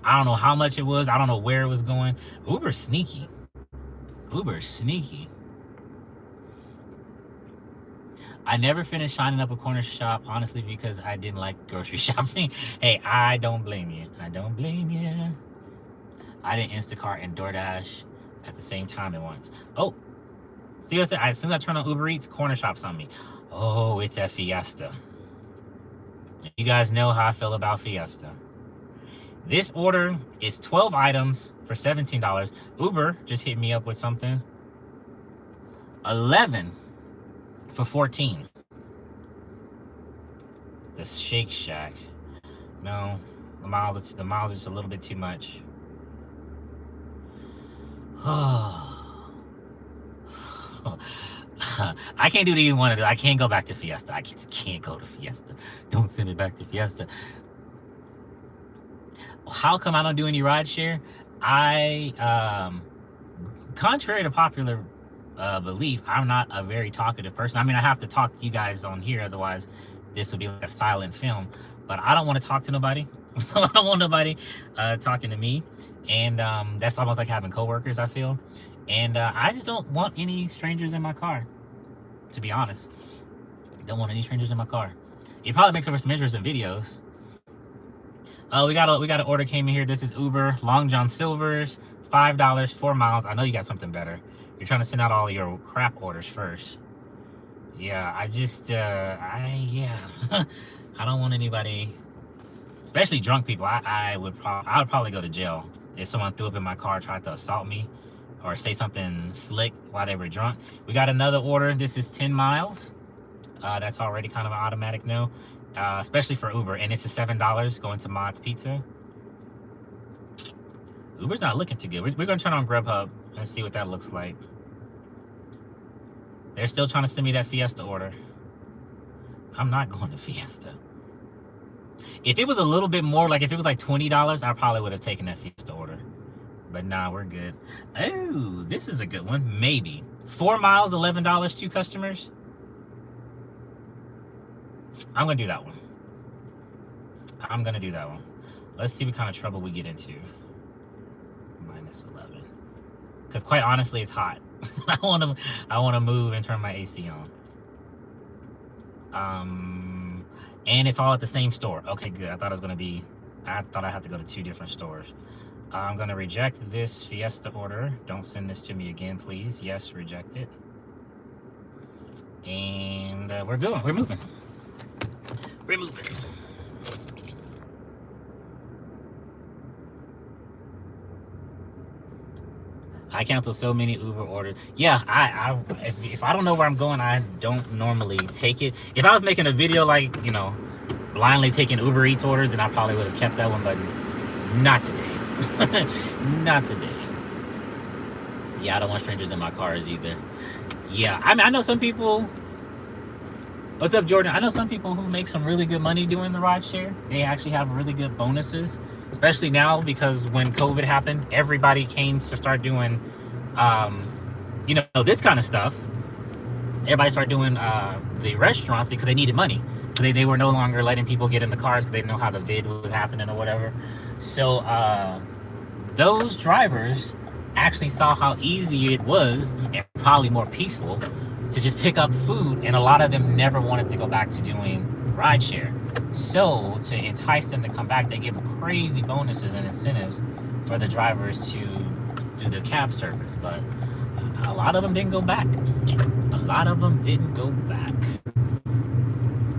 I don't know how much it was. I don't know where it was going. Uber's sneaky. I never finished signing up a corner shop, honestly, because I didn't like grocery shopping. Hey, I don't blame you. I didn't Instacart and DoorDash at the same time at once. Oh, see what I said? As soon as I turn on Uber Eats, corner shop's on me. Oh, it's a Fiesta. You guys know how I feel about Fiesta. This order is 12 items for $17. Uber just hit me up with something. 11 for 14. The Shake Shack. No, the miles are just a little bit too much. I can't do either one of them. I can't go back to Fiesta. I just can't go to Fiesta. Don't send me back to Fiesta. How come I don't do any rideshare? Contrary to popular belief, I'm not a very talkative person. I mean, I have to talk to you guys on here, otherwise this would be like a silent film. But I don't want to talk to nobody, so I don't want nobody talking to me. And that's almost like having coworkers, I feel. And I just don't want any strangers in my car, to be honest. Don't want any strangers in my car. It probably makes for some interesting videos. We got an order came in here. This is Uber Long John Silver's, $5, 4 miles. I know you got something better. You're trying to send out all your crap orders first. Yeah, I don't want anybody, especially drunk people. I would probably go to jail if someone threw up in my car, tried to assault me, or say something slick while they were drunk. We got another order. This is 10 miles. That's already kind of an automatic no. Especially for Uber, and it's a $7 going to Mod's Pizza. Uber's not looking too good. We're going to turn on Grubhub and see what that looks like. They're still trying to send me that Fiesta order. I'm not going to Fiesta. If it was a little bit more, like if it was like $20, I probably would have taken that Fiesta order. But nah, we're good. Oh, this is a good one. Maybe. 4 miles, $11, 2 customers. I'm going to do that one. Let's see what kind of trouble we get into. -11. Because quite honestly, it's hot. I want to move and turn my AC on. And it's all at the same store. Okay, good. I thought I had to go to 2 different stores. I'm going to reject this Fiesta order. Don't send this to me again, please. Yes, reject it. And we're good. We're moving. I cancel so many Uber orders. Yeah, if I don't know where I'm going, I don't normally take it. If I was making a video like, you know, blindly taking Uber Eats orders, then I probably would have kept that one, but not today. Not today. Yeah, I don't want strangers in my cars either. Yeah, I mean, I know some people. What's up, Jordan? I know some people who make some really good money doing the rideshare. They actually have really good bonuses, especially now because when COVID happened, everybody came to start doing, you know, this kind of stuff. Everybody started doing the restaurants because they needed money. They were no longer letting people get in the cars because they didn't know how the vid was happening or whatever. So those drivers actually saw how easy it was and probably more peaceful to just pick up food, and a lot of them never wanted to go back to doing rideshare. So to entice them to come back, they give crazy bonuses and incentives for the drivers to do the cab service. But a lot of them didn't go back.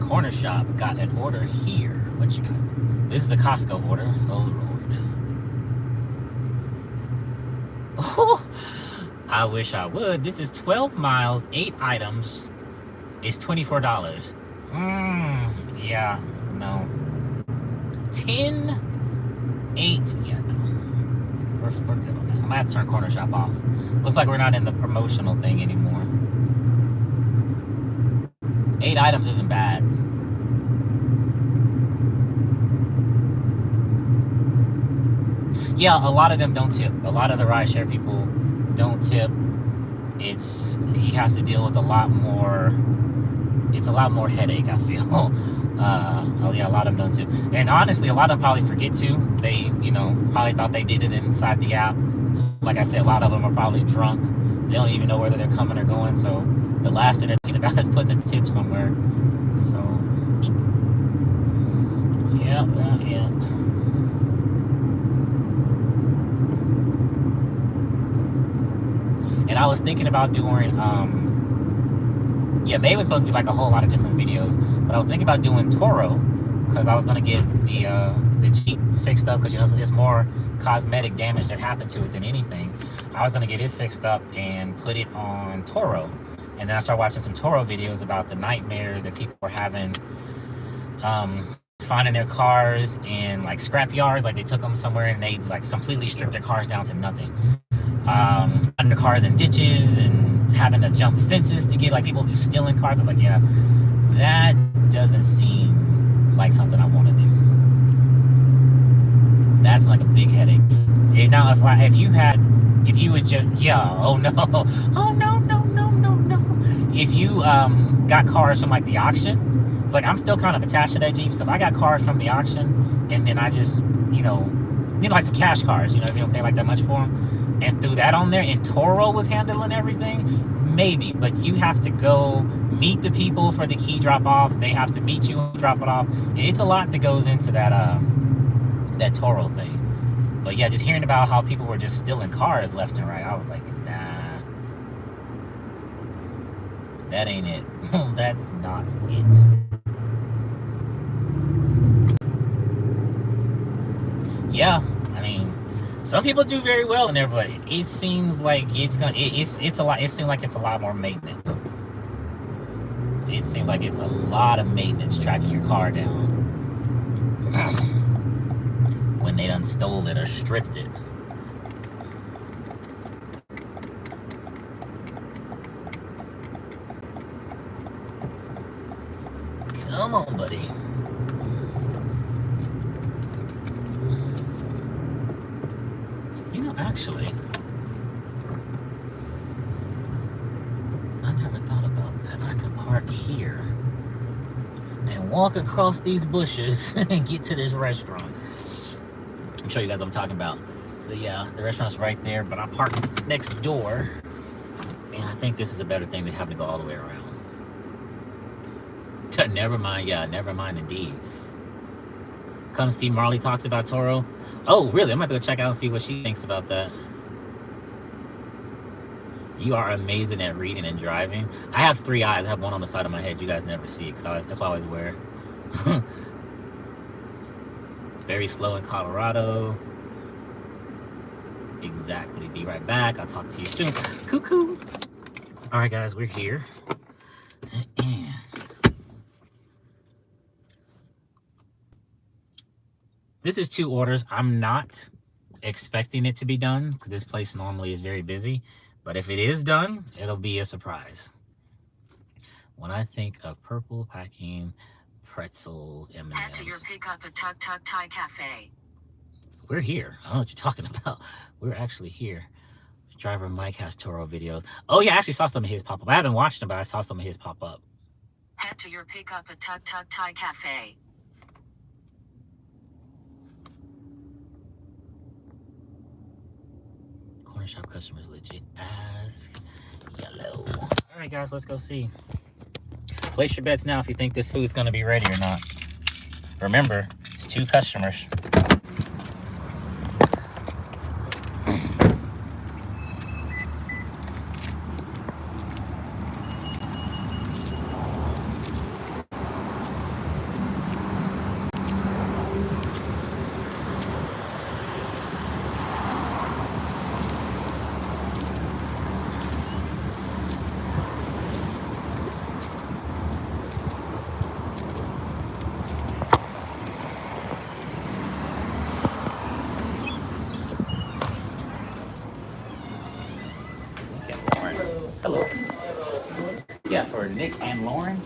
Corner shop got an order here. What you got? This is a Costco order. Oh Lord. Oh. I wish I would. This is 12 miles, 8 items. It's $24. Yeah, no. 10, 8. Yeah, no. We're good on that. I might have to turn corner shop off. Looks like we're not in the promotional thing anymore. 8 items isn't bad. Yeah, a lot of them don't tip. A lot of the rideshare people don't tip. You have to deal with a lot more. It's a lot more headache, I feel. Oh yeah, a lot of them don't tip. And honestly, a lot of them probably forget to. They, probably thought they did it inside the app. Like I said, a lot of them are probably drunk. They don't even know whether they're coming or going. So the last thing they're thinking about is putting a tip somewhere. So yeah. And I was thinking about doing, they were supposed to be like a whole lot of different videos, but I was thinking about doing Toro, because I was going to get the Jeep fixed up, because, it's more cosmetic damage that happened to it than anything. I was going to get it fixed up and put it on Toro. And then I started watching some Toro videos about the nightmares that people were having, finding their cars in like scrap yards. Like they took them somewhere and they like completely stripped their cars down to nothing. Finding their cars in ditches and having to jump fences to get, like, people just stealing cars. I was like, yeah, that doesn't seem like something I want to do. That's like a big headache. Now, if you would just, oh no, if you got cars from like the auction, it's like I'm still kind of attached to that Jeep. So if I got cars from the auction and then I just, like some cash cars, if you don't pay like that much for them, and threw that on there, and Toro was handling everything, maybe. But you have to go meet the people for the key drop off. They have to meet you and drop it off. And it's a lot that goes into that Toro thing. But yeah, just hearing about how people were just stealing cars left and right, I was like, nah, that ain't it. That's not it. Yeah, I mean, some people do very well in there, but it seems like it's a lot. It seems like it's a lot more maintenance. It seems like it's a lot of maintenance tracking your car down when they done stole it or stripped it. Come on, buddy. Actually, I never thought about that. I could park here and walk across these bushes and get to this restaurant. I'll show you guys what I'm talking about. So yeah, the restaurant's right there, but I parked next door, and I think this is a better thing than having to go all the way around. Never mind indeed. Come see Marley talks about Toro. Oh, really? I'm going to go check out and see what she thinks about that. You are amazing at reading and driving. I have 3 eyes. I have one on the side of my head. You guys never see it, because that's why I always wear. Very slow in Colorado. Exactly. Be right back. I'll talk to you soon. Cuckoo. All right, guys, we're here. This is 2 orders. I'm not expecting it to be done, because this place normally is very busy. But if it is done, it'll be a surprise. When I think of purple packing, pretzels, M&Ms. Head to your pickup at Tuk Tuk Thai Cafe. We're here. I don't know what you're talking about. We're actually here. Driver Mike has Toro videos. Oh yeah, I actually saw some of his pop up. I haven't watched them, but I saw some of his pop up. Head to your pickup at Tuk Tuk Thai Cafe. Corner shop customers legit ask yellow. All right, guys, let's go see. Place your bets now if you think this food's gonna be ready or not. Remember, it's 2 customers. Hello. Yeah, for Nick and Lauren.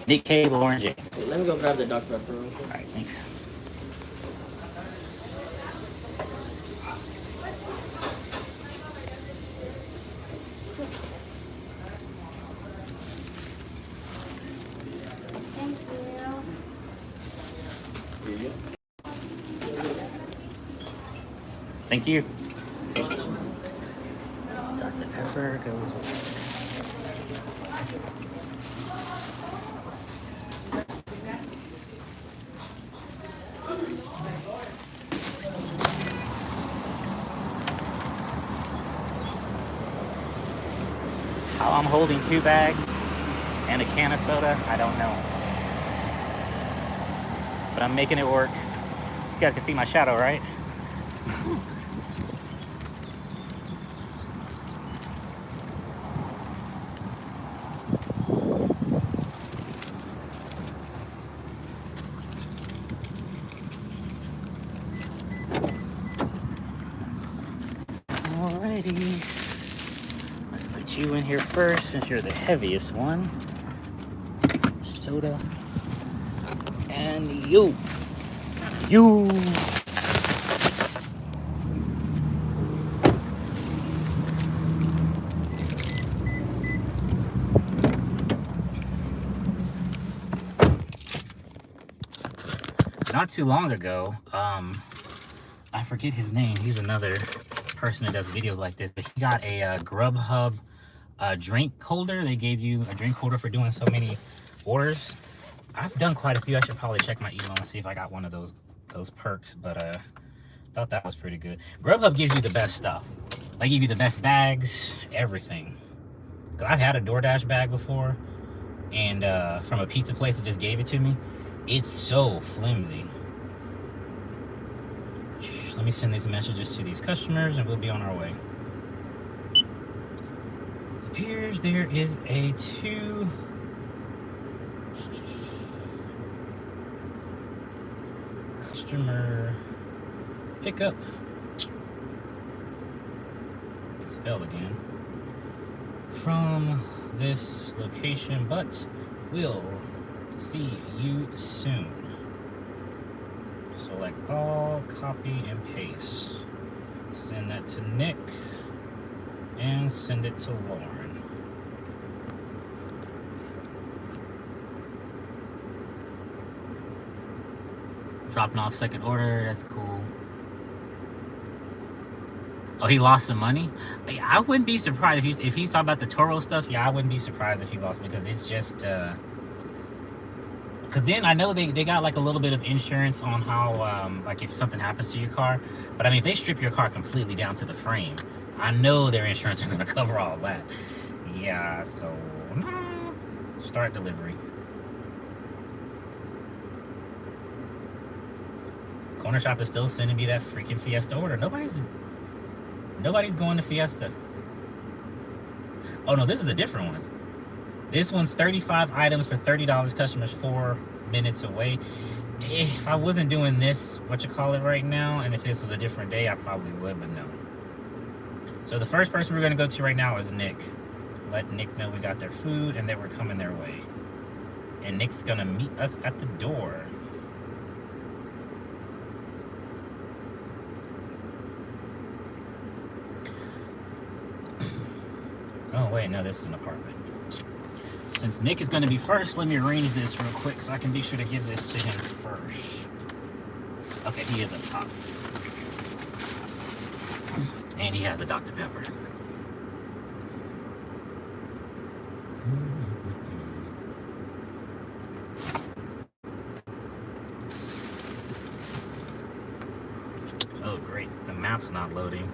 Nick K, Lauren J. Hey, let me go grab the Dr. Pepper real quick. All right, thanks. Thank you. Dr. Pepper goes with. How I'm holding 2 bags and a can of soda, I don't know. But I'm making it work. You guys can see my shadow, right? Alrighty. Let's put you in here first since you're the heaviest one. Soda. And you. Not too long ago, I forget his name. He's another person that does videos like this, but he got a Grubhub drink holder. They gave you a drink holder for doing so many orders. I've done quite a few. I should probably check my email and see if I got one of those perks, but thought that was pretty good. Grubhub gives you the best stuff. They give you the best bags, everything. Cause I've had a DoorDash bag before, and from a pizza place that just gave it to me. It's so flimsy. Let me send these messages to these customers and we'll be on our way. Appears there is a 2 customer pickup. Spell again. From this location, but we'll see you soon. Select all, copy and paste. Send that to Nick and send it to Lauren. Dropping off second order, that's cool. Oh, he lost some money? I wouldn't be surprised if he's talking about the Toro stuff. Yeah, I wouldn't be surprised if he lost, because it's just because then I know they got like a little bit of insurance on how like if something happens to your car. But I mean, if they strip your car completely down to the frame, I know their insurance is going to cover all that. Yeah, so start delivery. Corner Shop is still sending me that freaking Fiesta order. Nobody's going to Fiesta. Oh no, this is a different one. This one's 35 items for $30. Customers 4 minutes away. If I wasn't doing this, right now, and if this was a different day, I probably would, but no. So the first person we're going to go to right now is Nick. Let Nick know we got their food and that we're coming their way. And Nick's going to meet us at the door. Oh, wait, no, this is an apartment. Since Nick is going to be first, let me arrange this real quick so I can be sure to give this to him first. Okay, he is up top. And he has a Dr. Pepper. Oh, great. The map's not loading.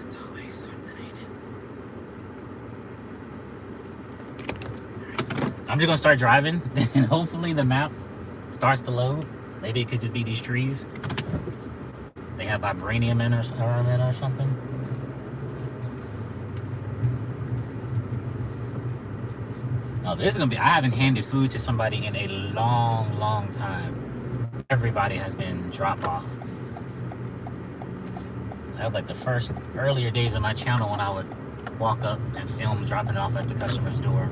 It's always something, ain't it? I'm just going to start driving, and hopefully the map starts to load. Maybe it could just be these trees. They have vibranium in or something. Oh, this is gonna be. I haven't handed food to somebody in a long time. Everybody has been drop off. That was like the first earlier days of my channel when I would walk up and film dropping it off at the customer's door.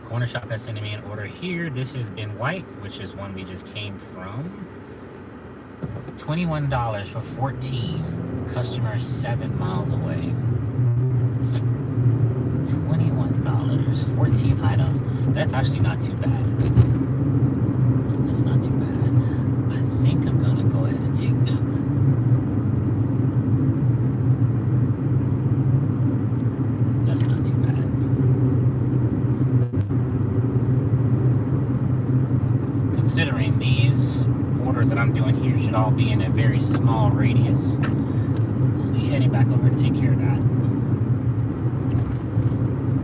Corner shop has sent me an order here. This has been white, which is one we just came from. $21 for 14. Customer 7 miles away. $21, 14 items. That's actually not too bad. That's not too bad. I think I'm gonna go ahead and take that one. That's not too bad. Considering these orders that I'm doing here should all be in a very small radius, we'll be heading back over to take care of that.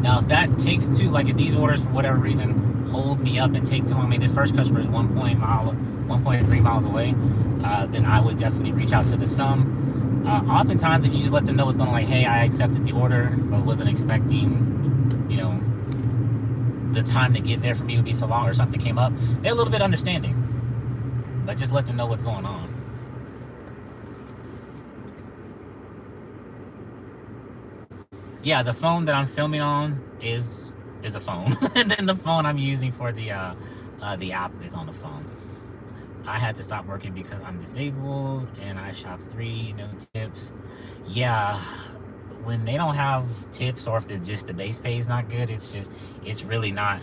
Now, if that takes too, like if these orders for whatever reason hold me up and take too long, I mean, this first customer is 1.3 miles away, then I would definitely reach out to the sum. Oftentimes, if you just let them know it's going to like, hey, I accepted the order, but wasn't expecting, you know, the time to get there for me would be so long or something came up, they're a little bit understanding. But just let them know what's going on. Yeah, the phone that I'm filming on is a phone. And then the phone I'm using for the app is on the phone. I had to stop working because I'm disabled and I shop 3, no tips. Yeah, when they don't have tips or if the base pay is not good, it's really not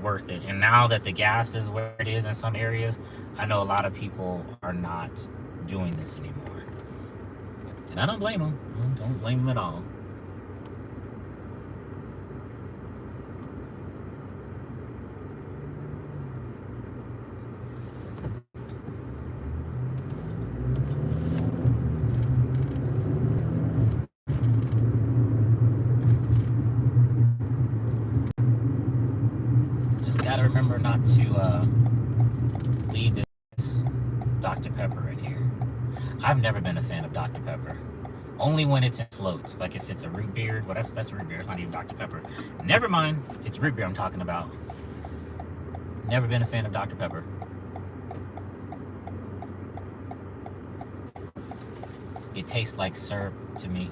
worth it. And now that the gas is where it is in some areas, I know a lot of people are not doing this anymore. And I don't blame them. I don't blame them at all. Gotta remember not to leave this Dr. Pepper in here. I've never been a fan of Dr. Pepper. Only when it's in floats. Like if it's a root beer. Well, that's root beer. It's not even Dr. Pepper. Never mind. It's root beer I'm talking about. Never been a fan of Dr. Pepper. It tastes like syrup to me.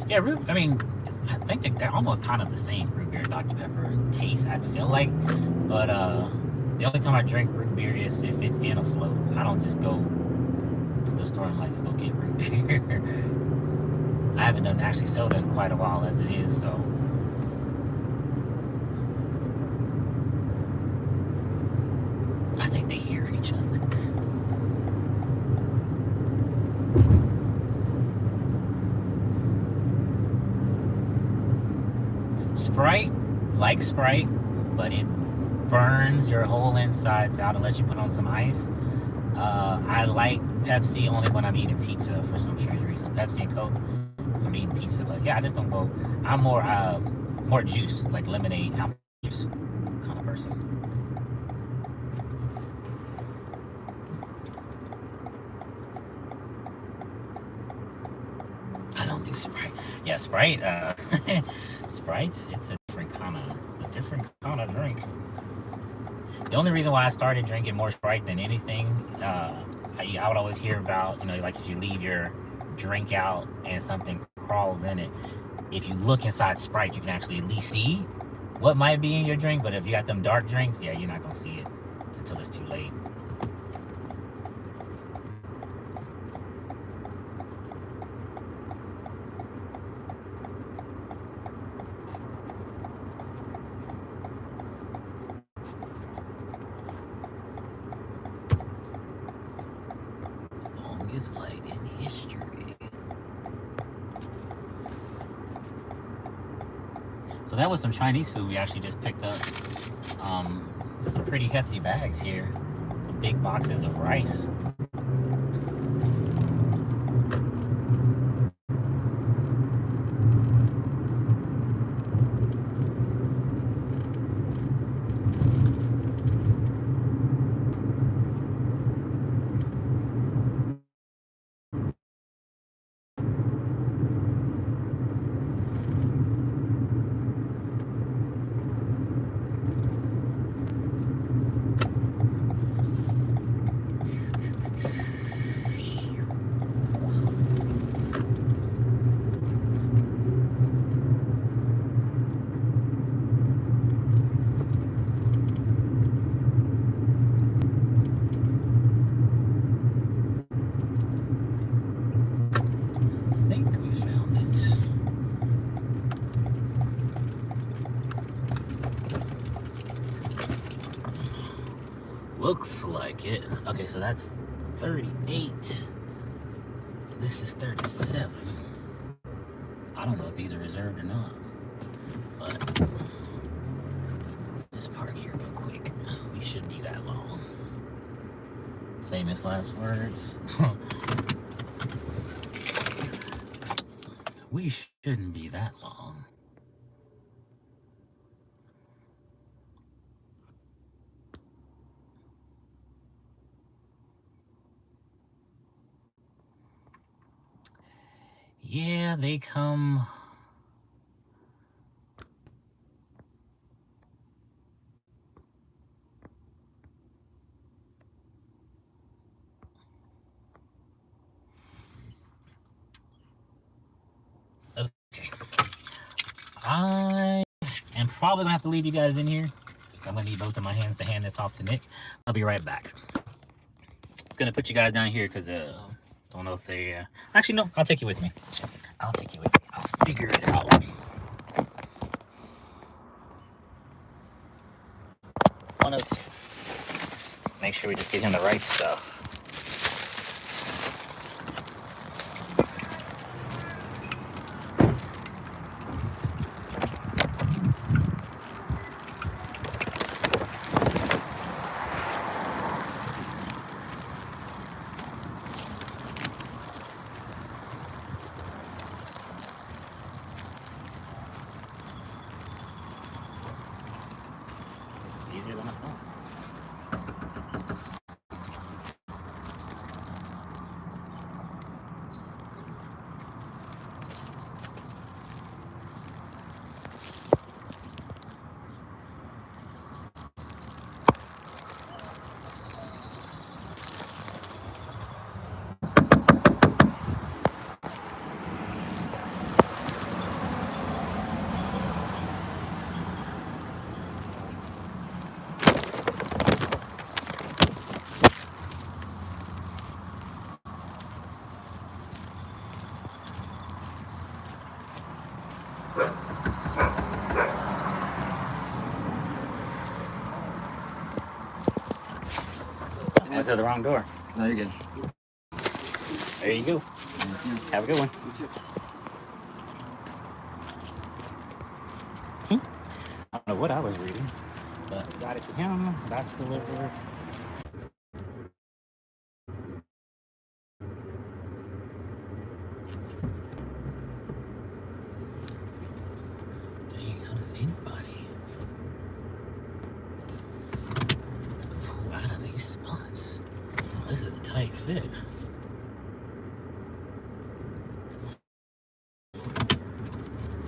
Yeah, I think they're almost kind of the same, root beer and Dr. Pepper taste, I feel like. But the only time I drink root beer is if it's in a float. I don't just go to the store and like just go get root beer. I haven't done actually soda in quite a while as it is, so. I think they hear each other. Sprite, like Sprite, but it burns your whole insides out unless you put on some ice. I like Pepsi only when I'm eating pizza for some strange reason. Pepsi and Coke if I'm eating pizza, but yeah, I just don't go. I'm more juice, like lemonade, apple juice kind of person. I don't do Sprite. Yeah, Sprite. Sprite. It's a different kind of drink. The only reason why I started drinking more Sprite than anything, I would always hear about, you know, like if you leave your drink out and something crawls in it, if you look inside Sprite, you can actually at least see what might be in your drink. But if you got them dark drinks, yeah, you're not gonna see it until it's too late. longest light in history. So that was some Chinese food we actually just picked up. Some pretty hefty bags here. Some big boxes of rice. Looks like it. Okay, so that's 38. This is 37. I don't know if these are reserved or not, but just park here real quick. We shouldn't be that long. Famous last words. We shouldn't be that long. Yeah, they come. Okay. I am probably gonna have to leave you guys in here. I'm gonna need both of my hands to hand this off to Nick. I'll be right back. I'm gonna put you guys down here because don't know if they actually no, I'll take you with me. I'll take you with me. I'll figure it out. One of two. Make sure we just get him the right stuff. Easier than I thought. I went to the wrong door. No, you're good. There you go. Have a good one. I don't know what I was reading, but got it to him. That's delivered. Dang, how does anybody pull out of these spots? This is a tight fit.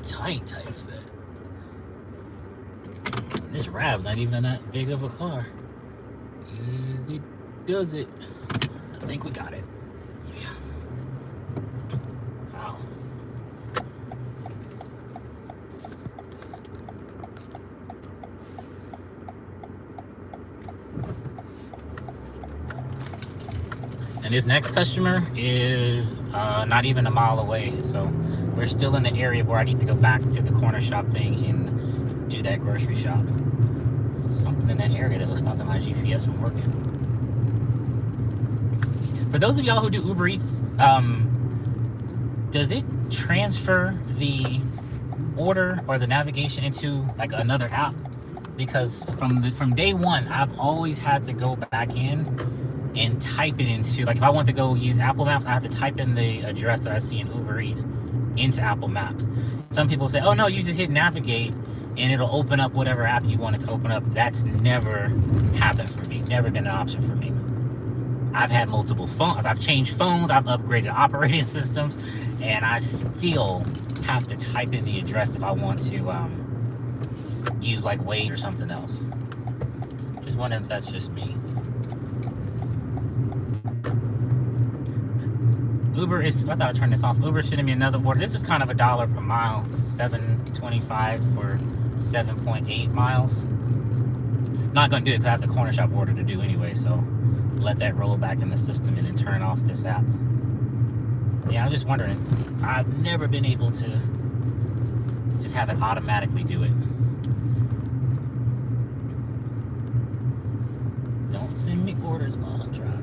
Tight fit. This RAV's not even that big of a car. Easy does it. I think we got it. Yeah. Wow. And this next customer is not even a mile away, so we're still in the area where I need to go back to the corner shop thing and do that grocery shop. Something in that area that was stopping my GPS from working. For those of y'all who do Uber Eats, does it transfer the order or the navigation into like another app? Because from day one, I've always had to go back in and type it into, like if I want to go use Apple Maps, I have to type in the address that I see in Uber Eats into Apple Maps. Some people say, oh no, you just hit navigate and it'll open up whatever app you want it to open up. That's never happened for me, never been an option for me. I've had multiple phones, I've changed phones, I've upgraded operating systems, and I still have to type in the address if I want to use like Waze or something else. Just wondering if that's just me. Uber is, I thought I turned this off. Uber sending me another order. This is kind of $1 per mile, $7.25 for 7.8 miles. Not gonna do it because I have the corner shop order to do anyway, so let that roll back in the system and then turn off this app. Yeah, I'm just wondering. I've never been able to just have it automatically do it. Don't send me orders while I'm driving.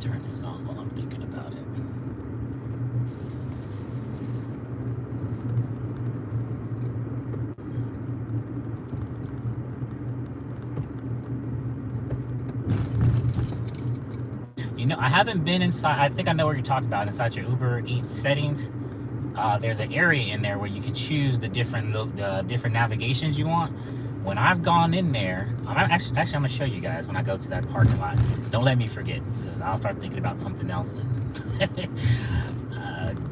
Turn this off while I'm thinking about it. You know, I haven't been inside. I think I know what you're talking about. Inside your Uber Eats settings, there's an area in there where you can choose the different navigations you want. When I've gone in there, actually I'm gonna show you guys when I go to that parking lot. Don't let me forget, because I'll start thinking about something else, and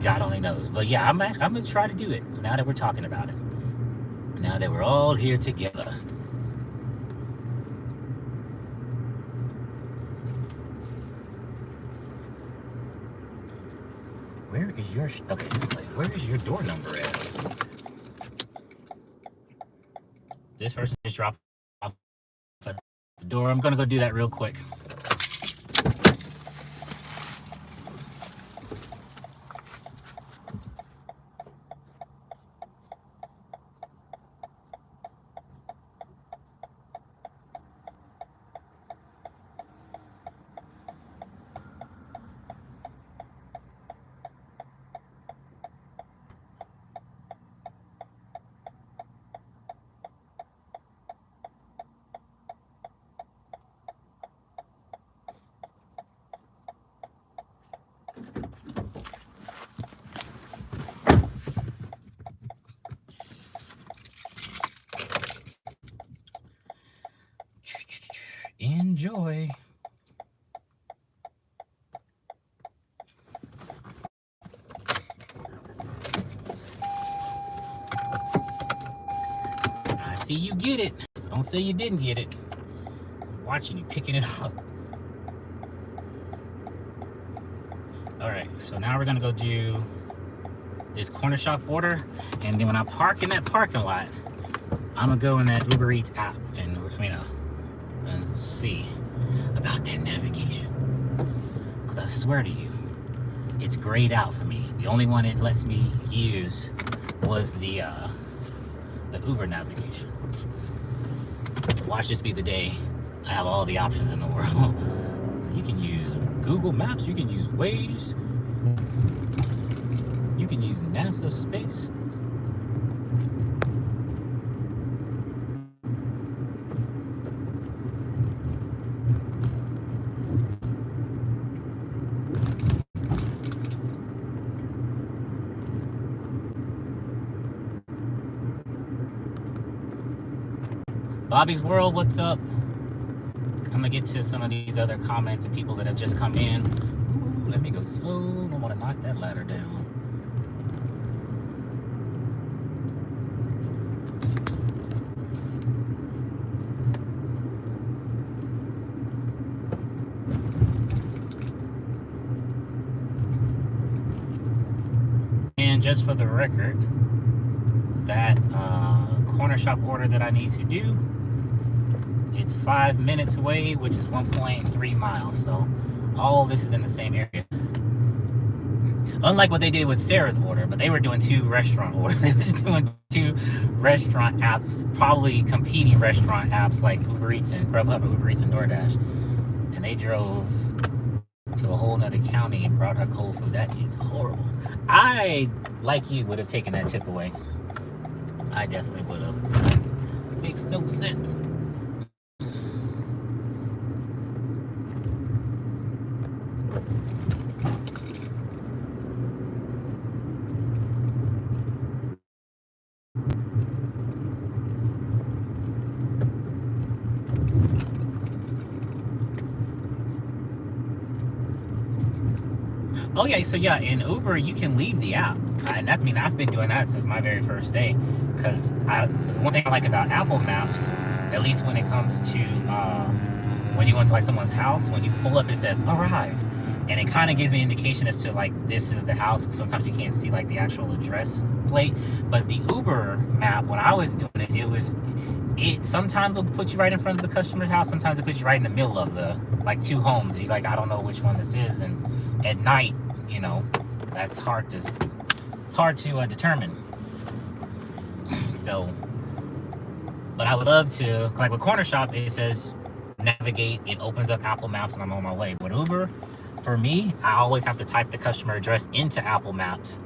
God only knows. But yeah, I'm gonna try to do it now that we're talking about it. Now that we're all here together. Where is your, okay, where is your door number at? This person just dropped off at the door. I'm gonna go do that real quick. Enjoy. I see you get it. So don't say you didn't get it. I'm watching you picking it up. All right, so now we're gonna go do this corner shop order, and then when I park in that parking lot, I'm gonna go in that Uber Eats app and and see about that navigation. Because I swear to you, it's grayed out for me. The only one it lets me use was the Uber navigation. Watch this be the day I have all the options in the world. You can use Google Maps, you can use Waze, you can use NASA Space. Bobby's World, what's up? I'm gonna get to some of these other comments and people that have just come in. Ooh, let me go slow. I don't want to knock that ladder down. And just for the record, that corner shop order that I need to do, it's 5 minutes away, which is 1.3 miles. So all of this is in the same area. Unlike what they did with Sarah's order, but they were doing 2 restaurant orders. They were just doing 2 two restaurant apps, probably competing restaurant apps like Uber Eats and Grubhub, or Uber Eats and DoorDash, and they drove to a whole nother county and brought her cold food. That is horrible. I, like you, would have taken that tip away. I definitely would have. Makes no sense. Oh yeah, so yeah, in Uber you can leave the app. I've been doing that since my very first day. Because one thing I like about Apple Maps, at least when it comes to when you go into like someone's house, when you pull up it says arrive, and it kind of gives me an indication as to like this is the house. Cause sometimes you can't see like the actual address plate, but the Uber map, when I was doing it sometimes will put you right in front of the customer's house. Sometimes it puts you right in the middle of the like two homes. And you're like, I don't know which one this is, and at night, you know, that's hard to determine. So, but I would love to, like with Corner Shop, it says navigate, it opens up Apple Maps, and I'm on my way. But Uber, for me, I always have to type the customer address into Apple Maps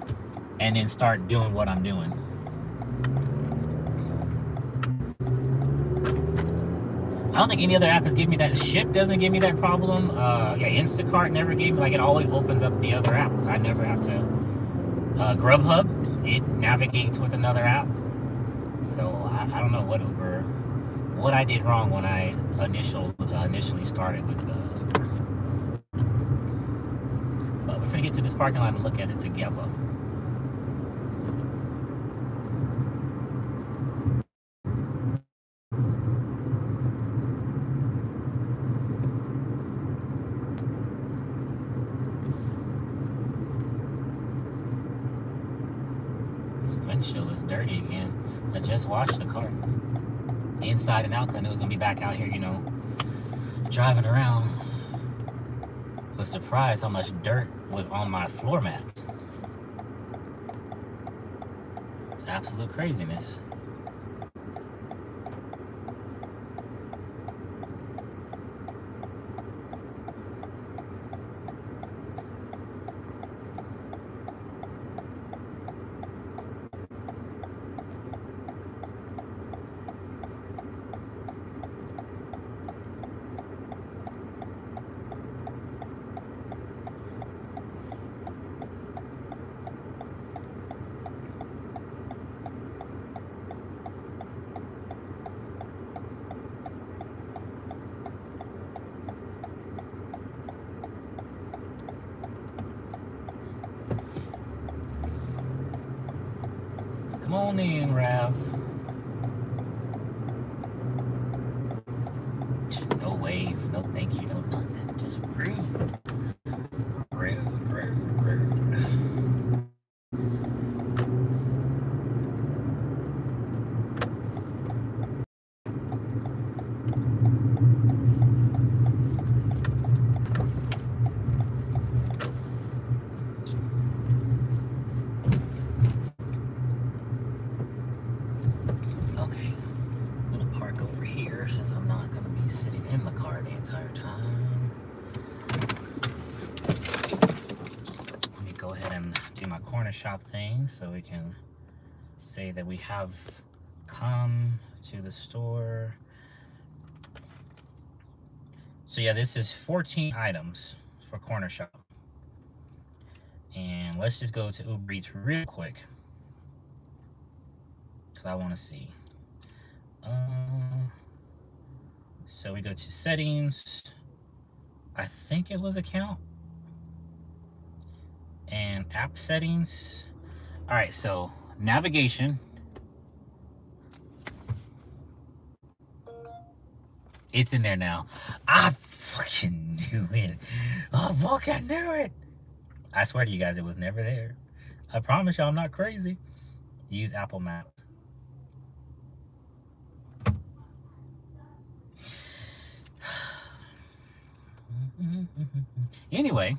and then start doing what I'm doing. I don't think any other app has given me that. Ship doesn't give me that problem. Yeah, Instacart never gave me, like, it always opens up the other app. I never have to. Grubhub, it navigates with another app. So I don't know what I did wrong when I initially started with Uber. But we're gonna get to this parking lot and look at it together. This windshield is dirty again. I just washed the car inside and out because I knew it was gonna be back out here, you know, driving around. Was surprised how much dirt was on my floor mats. It's absolute craziness. Come on in, Rav. No wave, no thank you, no nothing. Just rude. Okay, I'm gonna park over here since I'm not gonna be sitting in the car the entire time. Let me go ahead and do my corner shop thing so we can say that we have come to the store. So yeah, this is 14 items for corner shop. And let's just go to Uber Eats real quick because I want to see. So we go to settings. I think it was account and app settings. All right, so navigation. It's in there now. I fucking knew it. Oh, fuck, I knew it. I swear to you guys, it was never there. I promise y'all I'm not crazy. Use Apple Maps. Anyway.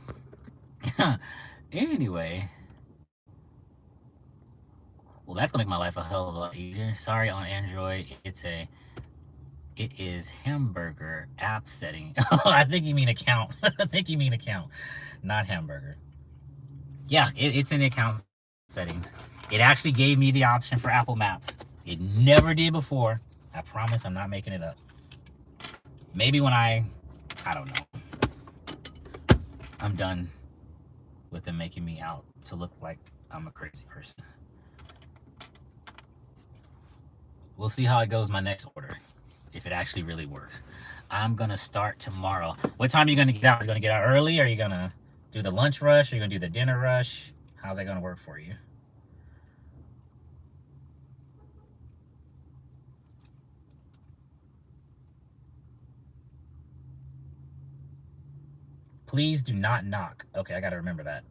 Well, that's gonna make my life a hell of a lot easier. Sorry, on Android, it is hamburger app setting. I think you mean account. I think you mean account, not hamburger. Yeah, it's in the account settings. It actually gave me the option for Apple Maps. It never did before. I promise I'm not making it up. Maybe when I don't know. I'm done with them making me out to look like I'm a crazy person. We'll see how it goes my next order, if it actually really works. I'm gonna start tomorrow. What time are you gonna get out? Are you gonna get out early? Or are you gonna do the lunch rush? Are you gonna do the dinner rush? How's that gonna work for you? Please do not knock. Okay, I gotta remember that.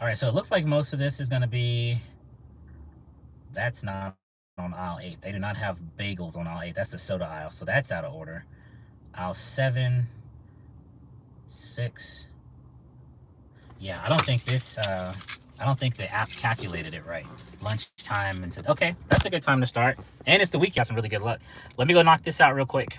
All right, so it looks like most of this is gonna be, that's not on aisle 8. They do not have bagels on aisle 8. That's the soda aisle, so that's out of order. Aisle 7, 6. Yeah, I don't think the app calculated it right. Lunchtime into, okay, that's a good time to start. And it's the week, you have some really good luck. Let me go knock this out real quick.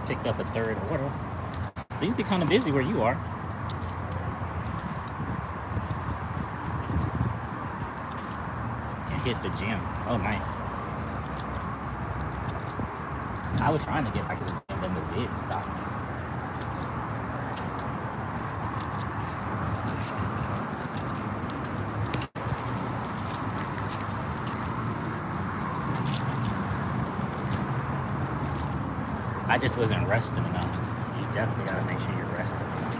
Picked up a third order. So you'd be kind of busy where you are. And hit the gym. Oh, nice. I was trying to get back to the gym, then the vid stopped me. I just wasn't resting enough. You definitely gotta make sure you're resting enough.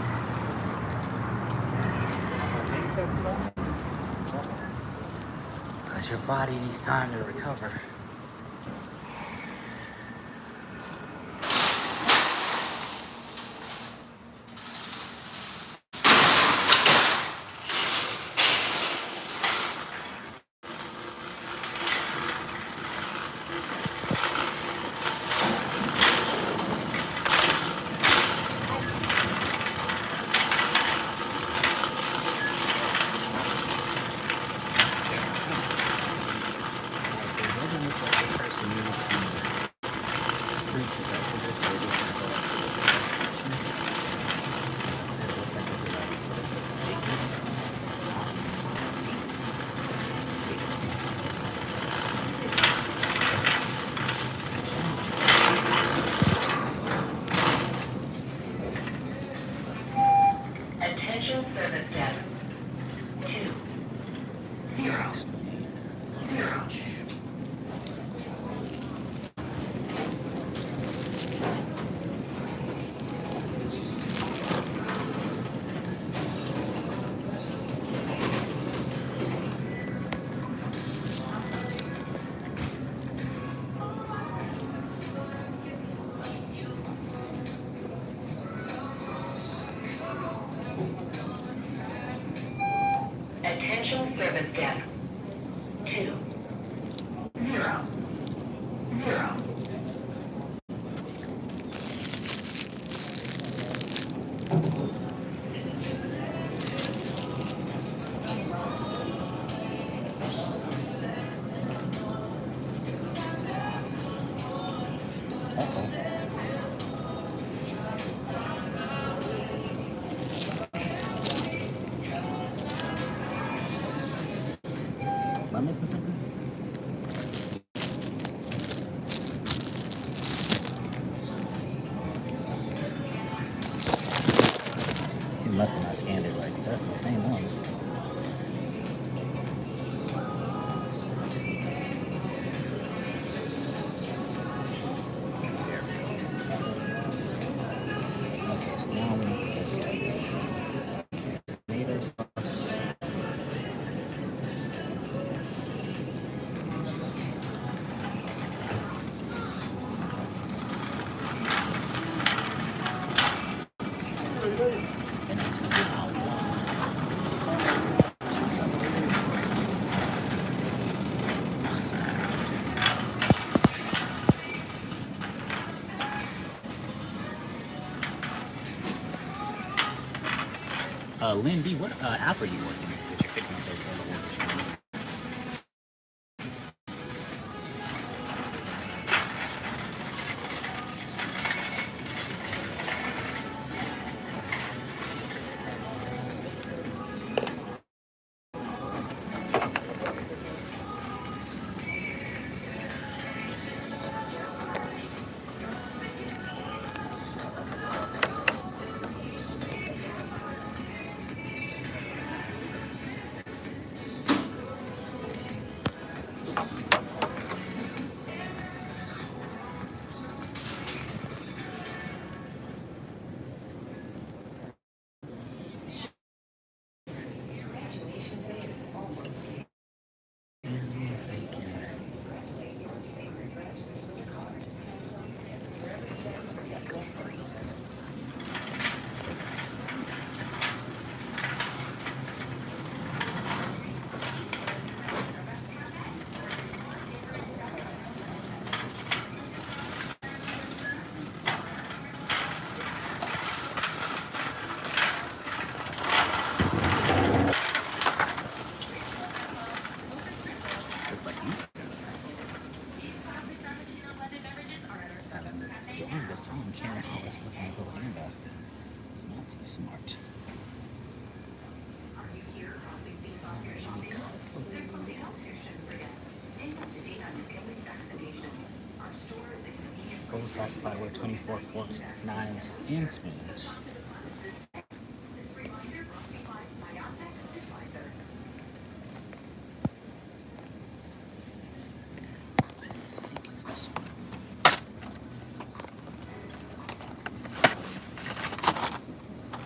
Because your body needs time to recover. Attention service desk. 2 0 0. Am I missing something? He must have not scanned it right. That's the same one. Okay, so now we need to look at tomato sauce. Lindy, what app are you working with that you're picking up those orders from? Looks like you. Damn, this time I'm carrying all this stuff in a little handbasket. It's not too smart. Full sauce pie with 24 forks, knives, and spoons. I think it's this one.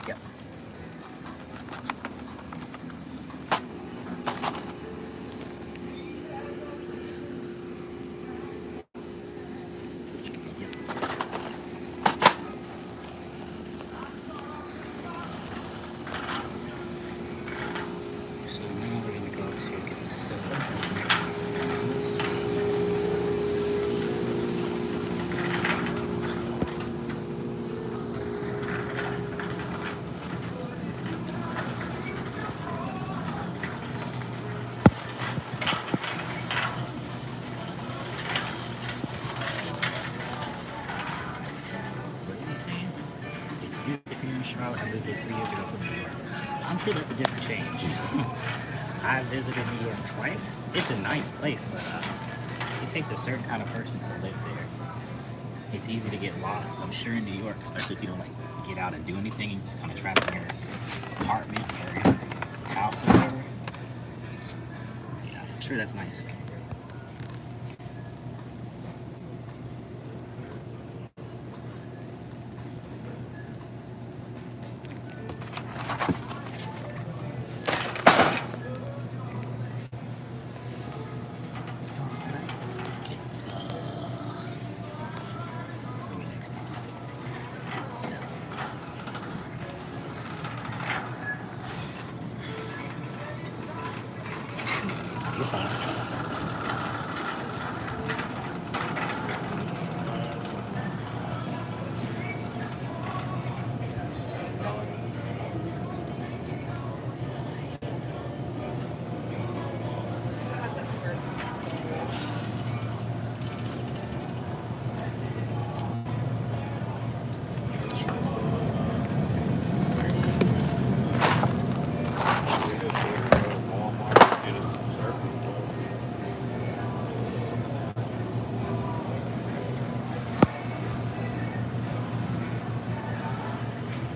Yep. So now we're gonna go to get the soda and some spoons. What are you saying? It's you if you're in Charlotte. I lived there 3 years ago from New York. I'm sure that's a different change. I visited New York twice. It's a nice place, but it takes a certain kind of person to live there. It's easy to get lost. I'm sure in New York, especially if you don't like get out and do anything, and you just kind of trapped in your apartment or your house or whatever. Yeah, I'm sure that's nice. Let's go get maybe next to so. You're fine.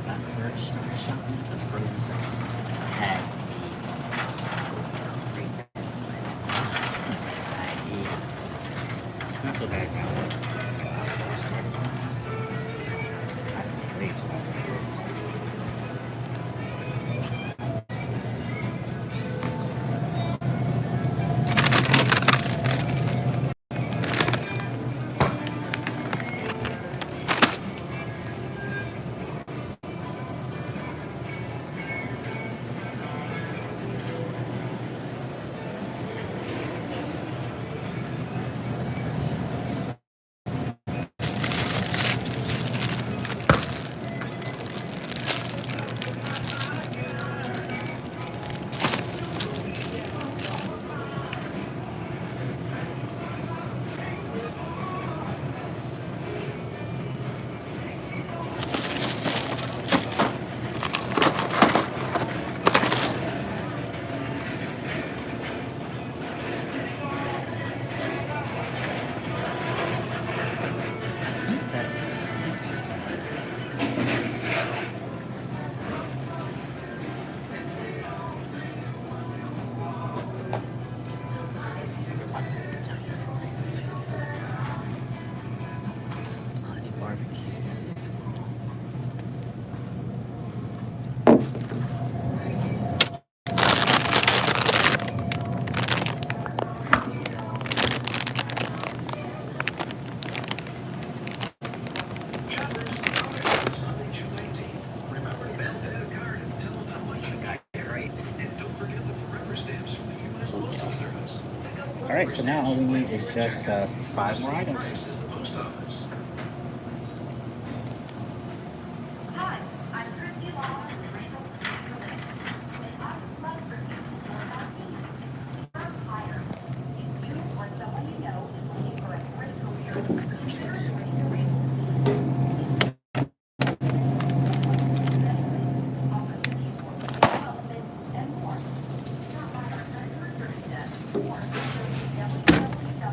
When I first started shopping at the frozen section, I had the great I hated the frozen section. It's not so bad now. right, so now all we need is just 5 more items. Hi, I'm Christy Law with Randall's Computer Limited, and I would love for you to join our team. First hire. If you or someone you know is looking for a great career, consider joining the Randall's team. Opportunities for development and more. Stop by our customer service desk or go to www.randalls.com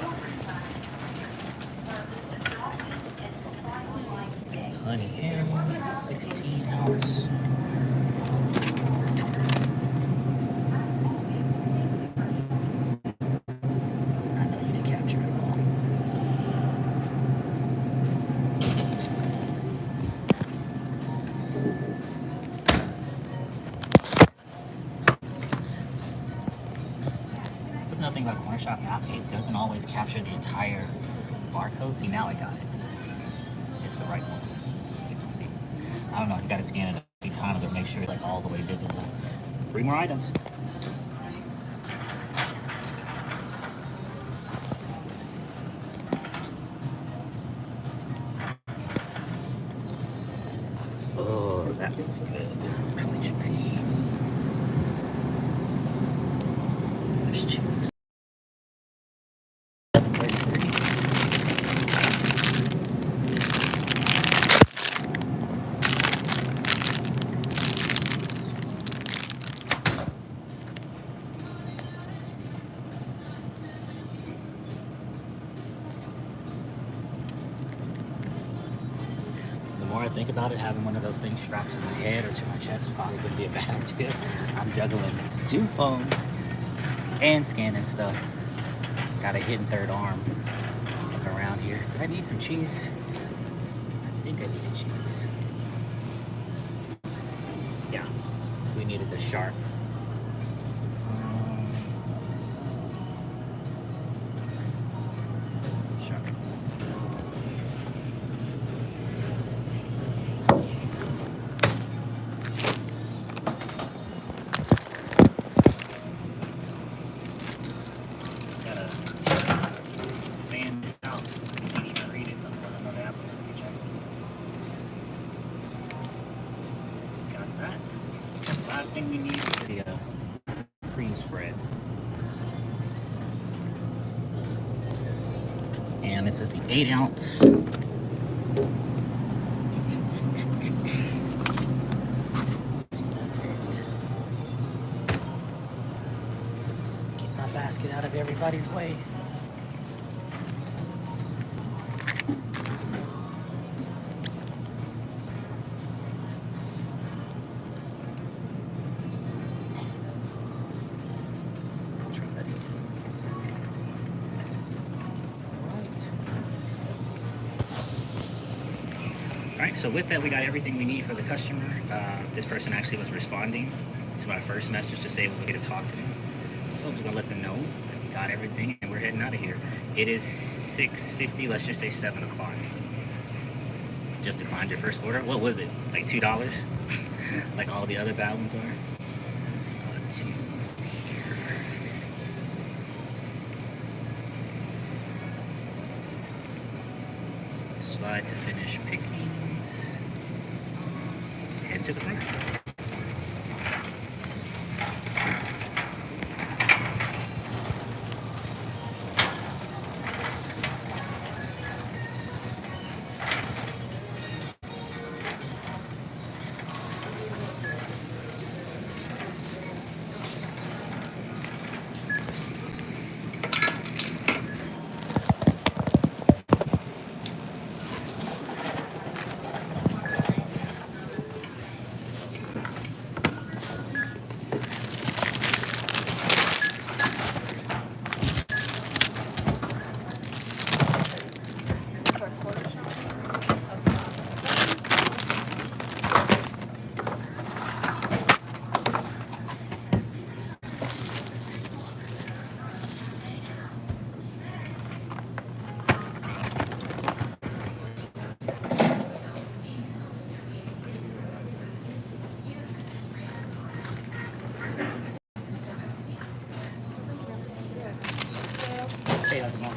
or sign up. Visit job needs and apply online today. Honey ham, 16 ounce. I know you didn't capture it all. There's nothing about Corner Shop app. It doesn't always capture the entire barcode. See, now I got it. It's the right one. You can see. I don't know. You got to scan it a few times to make sure it's like all the way visible. 3 more items. Oh, that looks good. Chocolate chip cookies. There's chips. 733. The more I think about it, having one of those things strapped to my head or to my chest probably wouldn't be a bad idea. I'm juggling 2 phones and scanning stuff. Got a hidden third arm around here. Did I need some cheese? I think I needed cheese. Yeah, we needed the sharp. Sharp. Gotta fan this out. You can't even read it. Another apple. Check. Got that. Last thing we need is the cream spread. And this is the 8 ounce. That's it. Get my basket out of everybody's way. Try that again. Alright, so with that, we got everything we need for the customer. This person actually was responding to my first message to say it was okay to talk to them. So I'm just gonna let them know that we got everything and we're heading out of here. It is 6:50, let's just say 7 o'clock. Just declined your first order. What was it? Like $2? Like all the other bad ones are? 2 here. Slide to finish pickings. Head to the front. Hey, how's it going?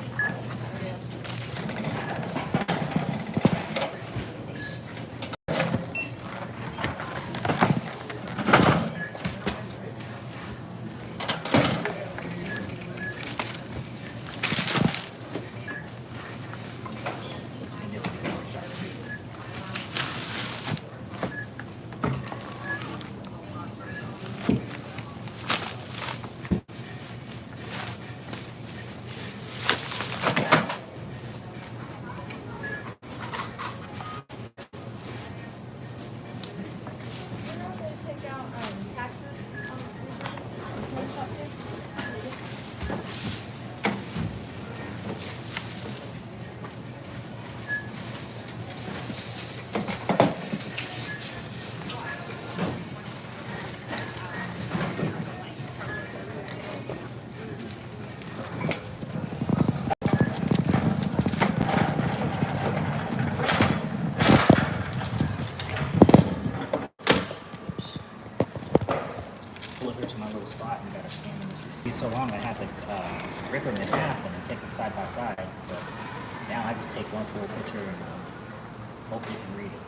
Deliver to my little spot and gotta scan this receipt. So long I had to rip them in half and then take them side by side. But now I just take one full picture and hope you can read it.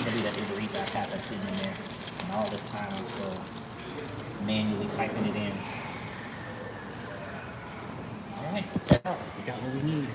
Maybe that Uber Eats app that's sitting in there. And all this time I'm still manually typing it in. Alright, let's head out. We got what we need.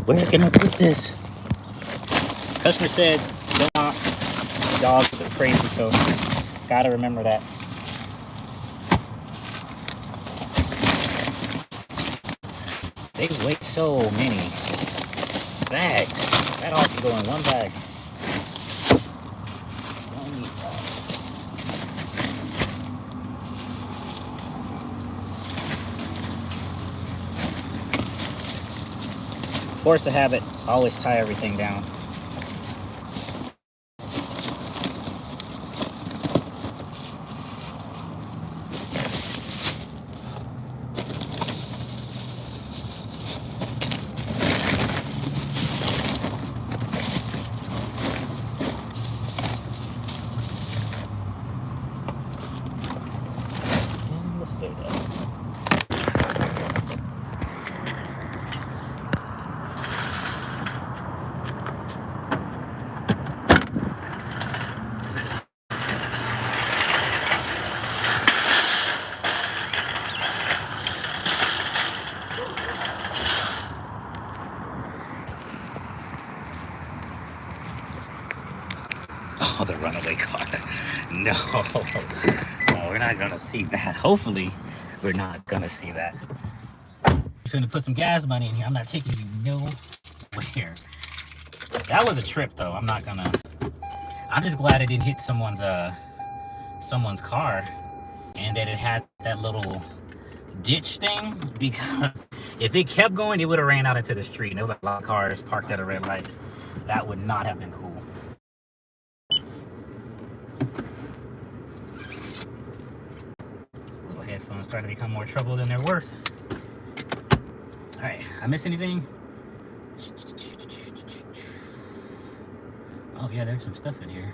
Where can I put this? Customer said, don't. Dogs are crazy, so gotta remember that. They weigh so many bags. That all can go in one bag. Don't need that. Force a habit, always tie everything down. And the soda. Oh, the runaway car. No. No, we're not gonna see that. Hopefully, we're not gonna see that. I'm finna put some gas money in here. I'm not taking you nowhere. That was a trip, though. I'm not gonna. I'm just glad it didn't hit someone's car, and that it had that little ditch thing, because if it kept going, it would have ran out into the street, and there was a lot of cars parked at a red light. That would not have been cool. Little headphones starting to become more trouble than they're worth. All right, I miss anything? Oh yeah, there's some stuff in here.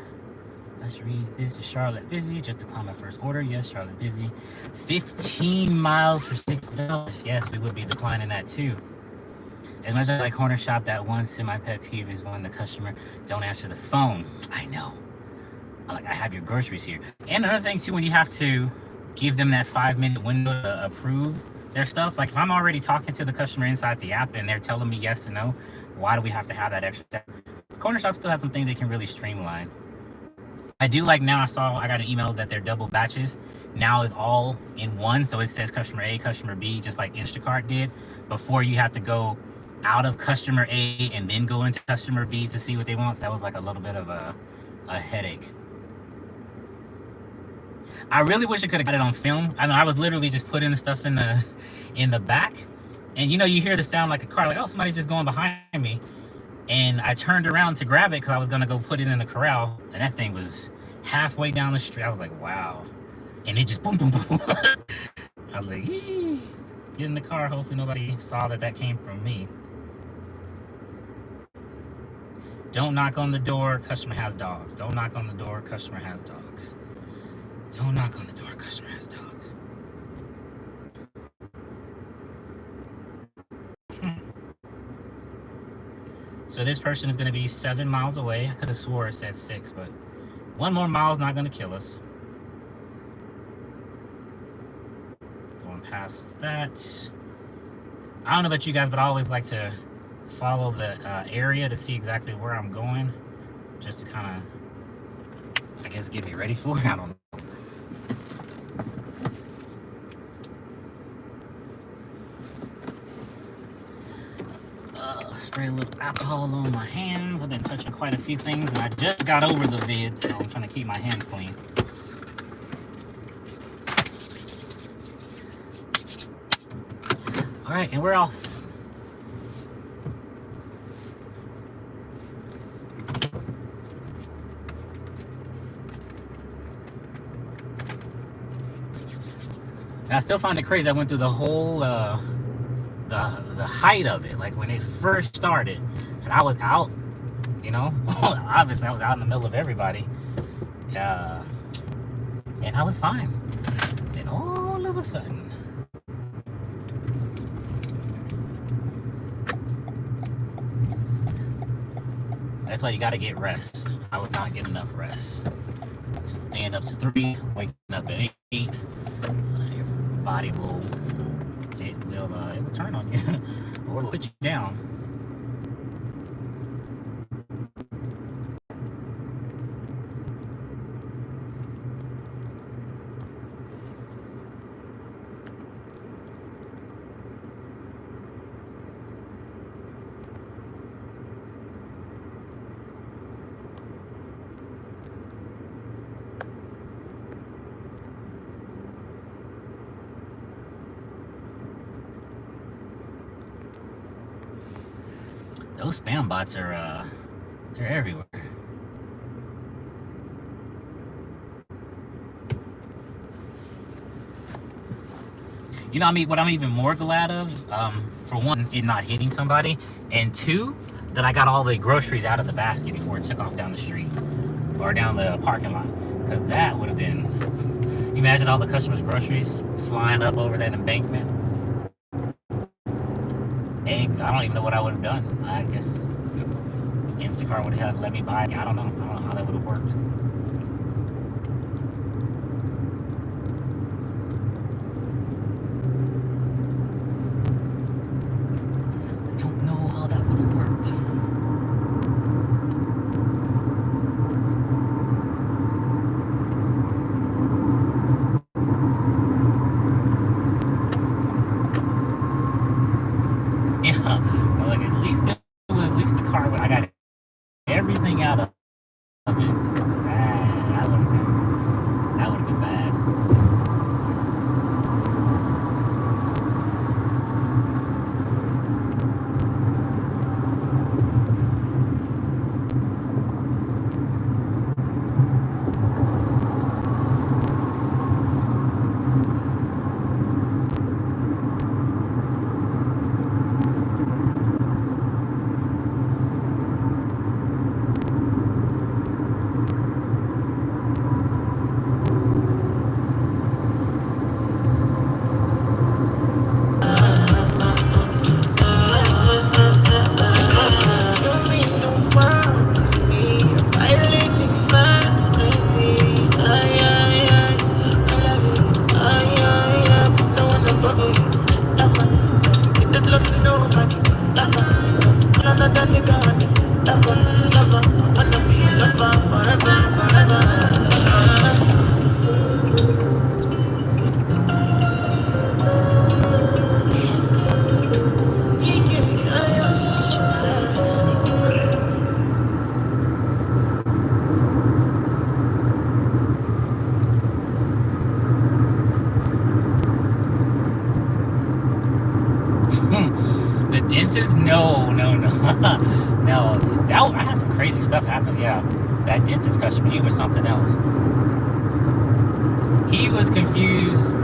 Let's read this. Is Charlotte busy? Just declined my first order. Yes, Charlotte's busy. 15 miles for $6. Yes, we would be declining that too. As much as I like corner shop, that one semi-pet peeve is when the customer don't answer the phone. I know. I have your groceries here. And another thing too, when you have to give them that 5-minute window to approve There's stuff like if I'm already talking to the customer inside the app and they're telling me yes and no, why do we have to have that extra step? Corner shop still has some things they can really streamline. I do like now I got an email that their double batches now is all in one. So it says customer A, customer B, just like Instacart did. Before you have to go out of customer A and then go into customer B to see what they want. So that was like a little bit of a headache. I really wish I could have got it on film. I mean, I was literally just putting the stuff in the back. And you know, you hear the sound like a car, like, oh, somebody's just going behind me. And I turned around to grab it because I was gonna go put it in the corral, and that thing was halfway down the street. I was like, wow. And it just boom, boom, boom. I was like, yee. Get in the car. Hopefully nobody saw that came from me. Don't knock on the door, customer has dogs. Don't knock on the door, customer has dogs. Don't knock on the door, customer has dogs. So this person is going to be 7 miles away. I could have swore it said 6, but 1 more mile is not going to kill us. Going past that. I don't know about you guys, but I always like to follow the area to see exactly where I'm going, just to kind of, I guess, get me ready for it. I don't know. Spray a little alcohol on my hands. I've been touching quite a few things, and I just got over the vid, so I'm trying to keep my hands clean. All right, and we're off. And I still find it crazy. I went through the whole the height of it, like when it first started, and I was out, you know, obviously I was out in the middle of everybody, and I was fine. And all of a sudden, that's why you got to get rest. I was not getting enough rest. Staying up to 3, waking up at 8, your body will turn on you or put you down. Those spam bots are, they're everywhere. You know, I mean, what I'm even more glad of, for one, it not hitting somebody, and 2, that I got all the groceries out of the basket before it took off down the street or down the parking lot, because that would have been, you imagine all the customers' groceries flying up over that embankment. Eggs, I don't even know what I would have done. I guess Instacart would have let me buy it. I don't know how that would have worked. I don't know how that would have worked. Yeah, like at least it was the car. I got everything out of it. That would have been bad. The dentist? No. No. I had some crazy stuff happen. Yeah, that dentist customer, he was something else. He was confused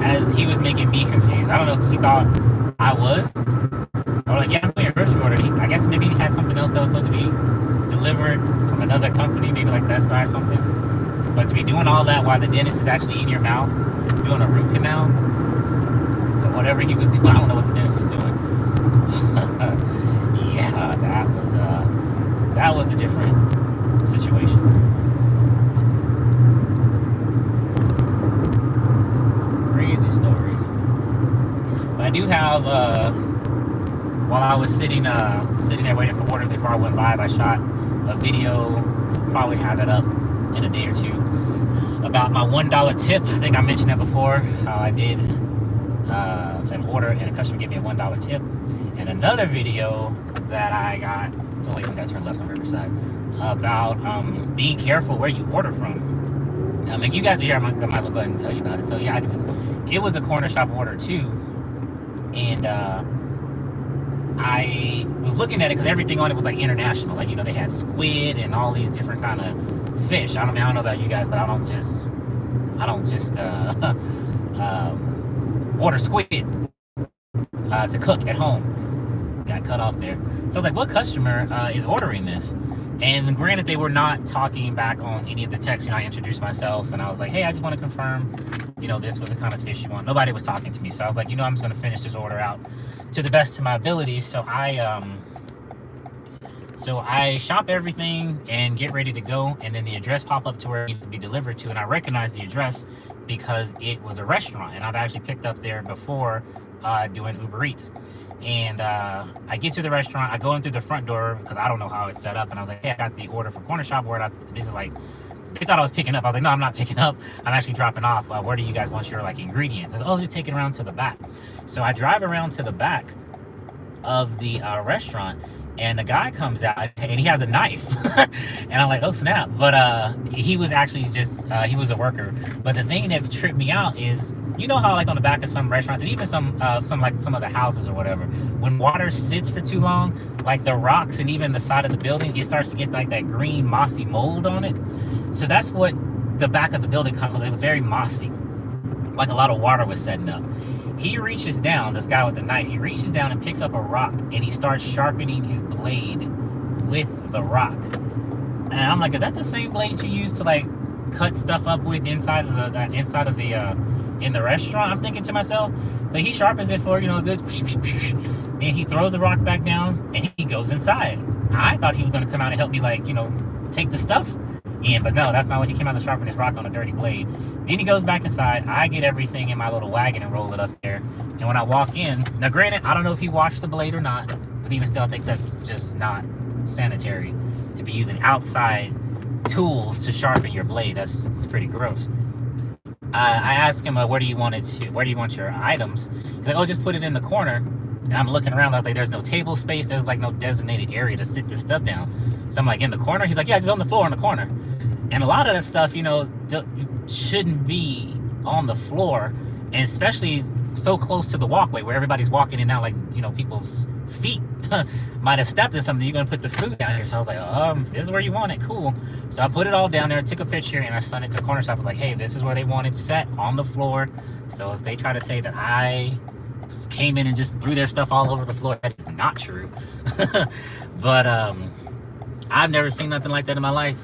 as he was making me confused. I don't know who he thought I was. I was like, yeah, I'm doing a grocery order. I guess maybe he had something else that was supposed to be delivered from another company, maybe like Best Buy or something. But to be doing all that while the dentist is actually in your mouth, doing a root canal, or whatever he was doing, I don't know what the dentist was doing. Yeah, that was a different situation. Crazy stories. But I do have, while I was sitting there waiting for orders before I went live, I shot a video, probably have it up in a day or two, about my $1 tip. I think I mentioned that before, how I did an order and a customer gave me a $1 tip. And another video that I got, oh wait, we gotta turn left on Riverside, about being careful where you order from. I mean, you guys are here, I might as well go ahead and tell you about it. So yeah, it was a corner shop order too. And I was looking at it because everything on it was like international. Like, you know, they had squid and all these different kind of fish. I don't know about you guys, but I don't just order squid to cook at home. Got cut off there. So I was like, what customer is ordering this? And granted, they were not talking back on any of the texts. You know, I introduced myself and I was like, hey, I just want to confirm, you know, this was the kind of fish you want. Nobody was talking to me. So I was like, you know, I'm just going to finish this order out to the best of my abilities. So I shop everything and get ready to go. And then the address pop up to where it needs to be delivered to. And I recognize the address because it was a restaurant. And I've actually picked up there before doing Uber Eats. And I get to the restaurant, I go in through the front door because I don't know how it's set up, and I was like, hey, I got the order from Corner Shop where this is like, they thought I was picking up. I was like, no, I'm not picking up, I'm actually dropping off. Where do you guys want your like ingredients? I was like, oh, just take it around to the back. So I drive around to the back of the restaurant, and the guy comes out and he has a knife. And I'm like, oh snap. But he was actually just he was a worker. But the thing that tripped me out is, you know how like on the back of some restaurants and even some of the houses or whatever, when water sits for too long, like the rocks and even the side of the building, it starts to get like that green mossy mold on it. So that's what the back of the building kind of, it was very mossy, like a lot of water was setting up. He reaches down, this guy with the knife, he reaches down and picks up a rock and he starts sharpening his blade with the rock. And I'm like, is that the same blade you use to like cut stuff up with inside of the in the restaurant? I'm thinking to myself. So he sharpens it for, you know, a good, and he throws the rock back down and he goes inside. I thought he was going to come out and help me, like, you know, take the stuff in, but no, that's not what he came out to sharpen his rock on a dirty blade. Then he goes back inside. I get everything in my little wagon and roll it up there. And when I walk in, now granted, I don't know if he washed the blade or not, but even still, I think that's just not sanitary to be using outside tools to sharpen your blade. It's pretty gross. I asked him, where do you want your items? He's like, oh, just put it in the corner. And I'm looking around, I was like, there's no table space, there's like no designated area to sit this stuff down. So I'm like, in the corner? He's like, yeah, just on the floor in the corner. And a lot of that stuff, you know, shouldn't be on the floor, and especially so close to the walkway where everybody's walking in now, like, you know, people's feet might have stepped in something. You're gonna put the food down here. So I was like, this is where you want it, cool. So I put it all down there, took a picture, and I sent it to Corner Shop. I was like, hey, this is where they want it set, on the floor. So if they try to say that I came in and just threw their stuff all over the floor, that is not true. But I've never seen nothing like that in my life.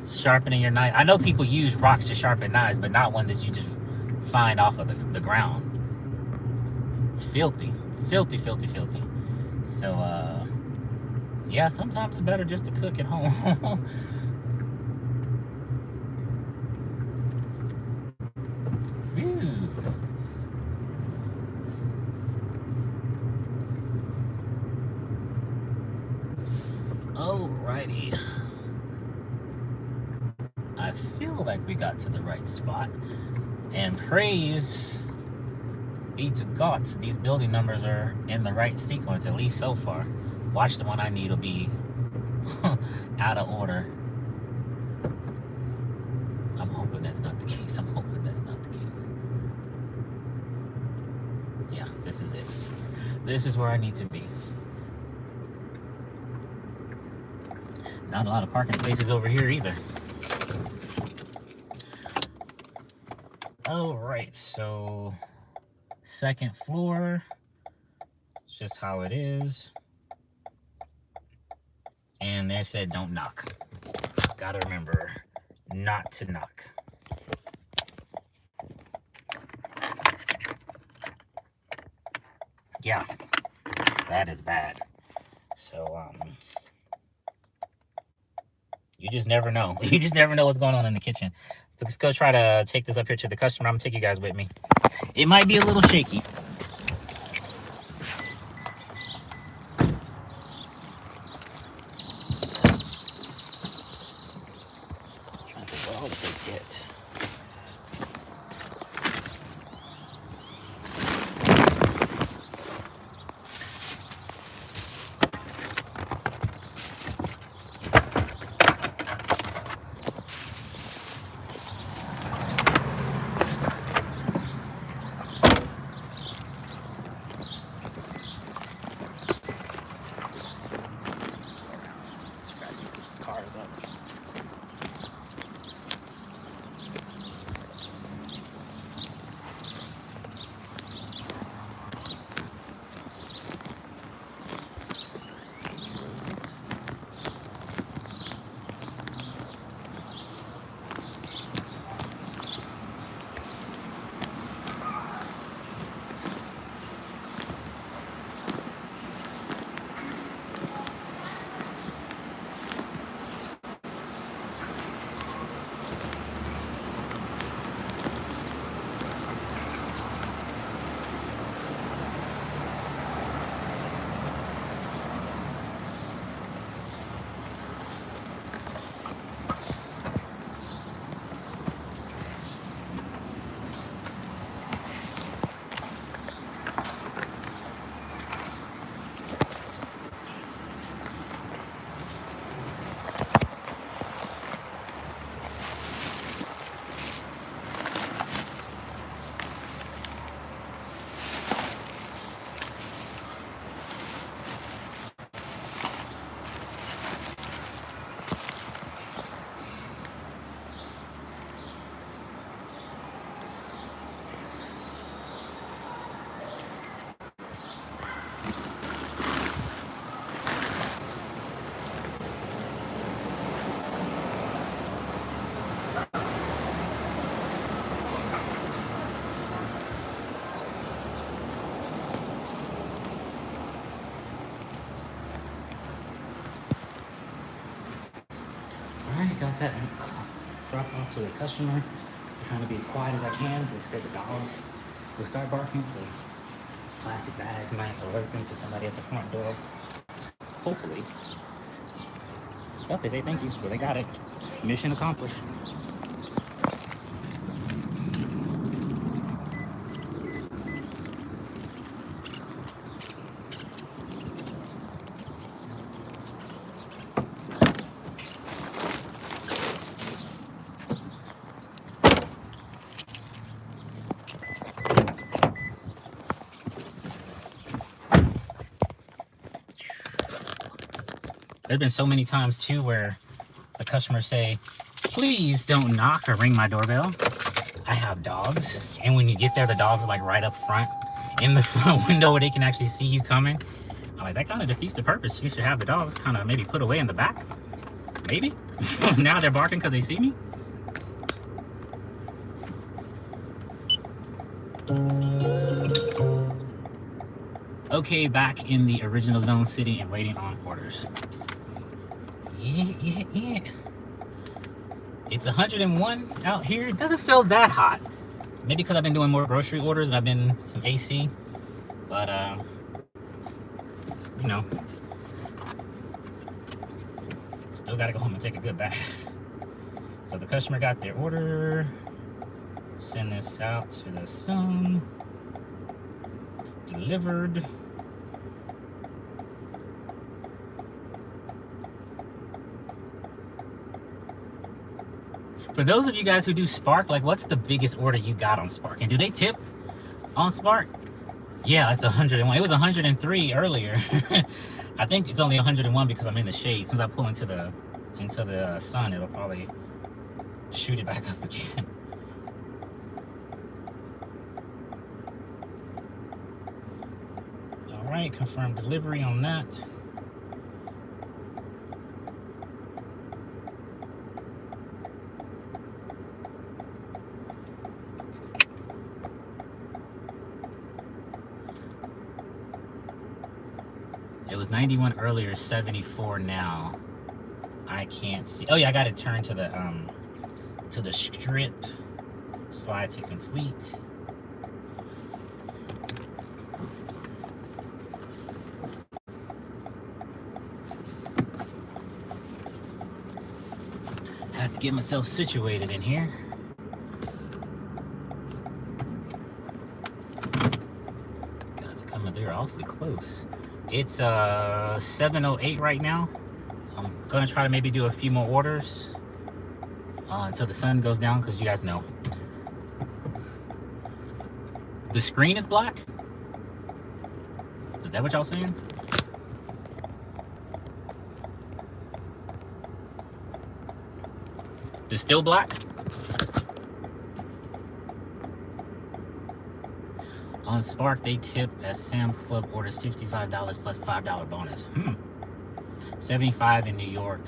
Sharpening your knife. I know people use rocks to sharpen knives, but not one that you just find off of the ground. Filthy. So yeah, sometimes it's better just to cook at home. Alrighty. I feel like we got to the right spot. And praise be to God, these building numbers are in the right sequence, at least so far. Watch, the one I need will be out of order. I'm hoping that's not the case. I'm hoping that's not the case. Yeah, this is it. This is where I need to be. Not a lot of parking spaces over here either. All right, so second floor. It's just how it is. And they said don't knock. Gotta remember not to knock. Yeah, that is bad. So you just never know. You just never know what's going on in the kitchen. So let's go try to take this up here to the customer. I'm gonna take you guys with me. It might be a little shaky. Trying to well forget. This car is up. Alright, got that drop off to the customer. I'm trying to be as quiet as I can because the dogs will start barking, so plastic bags might alert them to somebody at the front door. Hopefully. Yep, they say thank you, so they got it. Mission accomplished. There's been so many times too where the customers say, please don't knock or ring my doorbell. I have dogs, and when you get there, the dogs are like right up front in the front window where they can actually see you coming. I'm like, that kind of defeats the purpose. You should have the dogs kind of maybe put away in the back. Maybe. Now they're barking because they see me. Okay, back in the original zone, sitting and waiting on orders. Yeah. It's 101 out here. It doesn't feel that hot. Maybe because I've been doing more grocery orders and I've been some AC. But, you know, it's Still gotta go home and take a good bath. So the customer got their order. Send this out to the son. Delivered. For those of you guys who do Spark, like, what's the biggest order you got on Spark? And do they tip on Spark? Yeah, it's 101. It was 103 earlier. I think it's only 101 because I'm in the shade. As soon as I pull into the sun, it'll probably shoot it back up again. All right, confirm delivery on that. It was 91 earlier, 74 now. I can't see. Oh yeah, I got it turned to the strip. Slide to complete. Have to get myself situated in here. Guys are coming there awfully close. It's 7:08 right now, so I'm gonna try to maybe do a few more orders until the sun goes down, because you guys know the screen is black. Is that what y'all saying? It's still black? On Spark, they tip as Sam Club orders $55 plus $5 bonus. 75 in New York.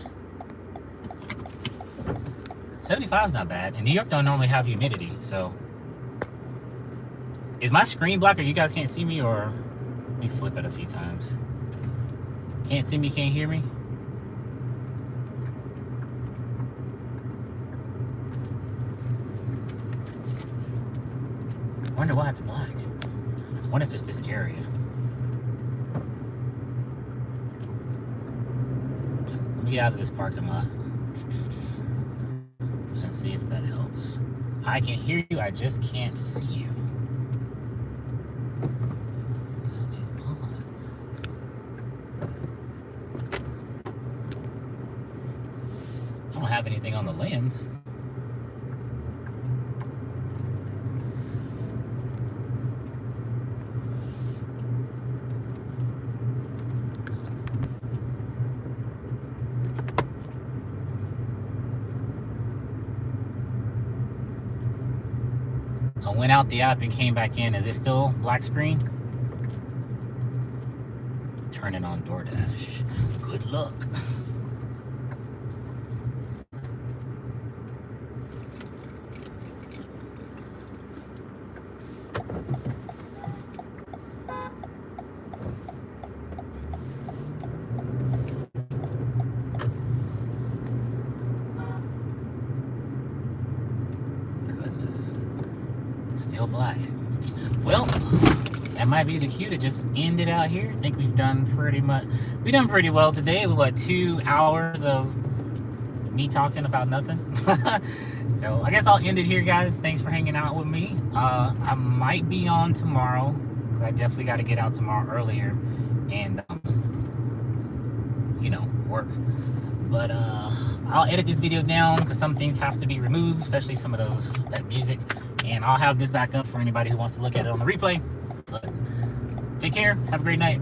75 is not bad. And New York don't normally have humidity, so. Is my screen black or you guys can't see me, or let me flip it a few times. Can't see me, can't hear me? I wonder why it's black. I wonder if it's this area. Let me get out of this parking lot. Let's see if that helps. I can hear you, I just can't see you. That is odd. I don't have anything on the lens. I went out the app and came back in. Is it still black screen? Turn it on DoorDash. Good luck. Still black. Well, that might be the cue to just end it out here. I think we've done pretty well today with what, 2 hours of me talking about nothing. So I guess I'll end it here, guys. Thanks for hanging out with me. I might be on tomorrow, because I definitely got to get out tomorrow earlier and work. But I'll edit this video down, because some things have to be removed, especially some of that music. And I'll have this back up for anybody who wants to look at it on the replay. But take care. Have a great night.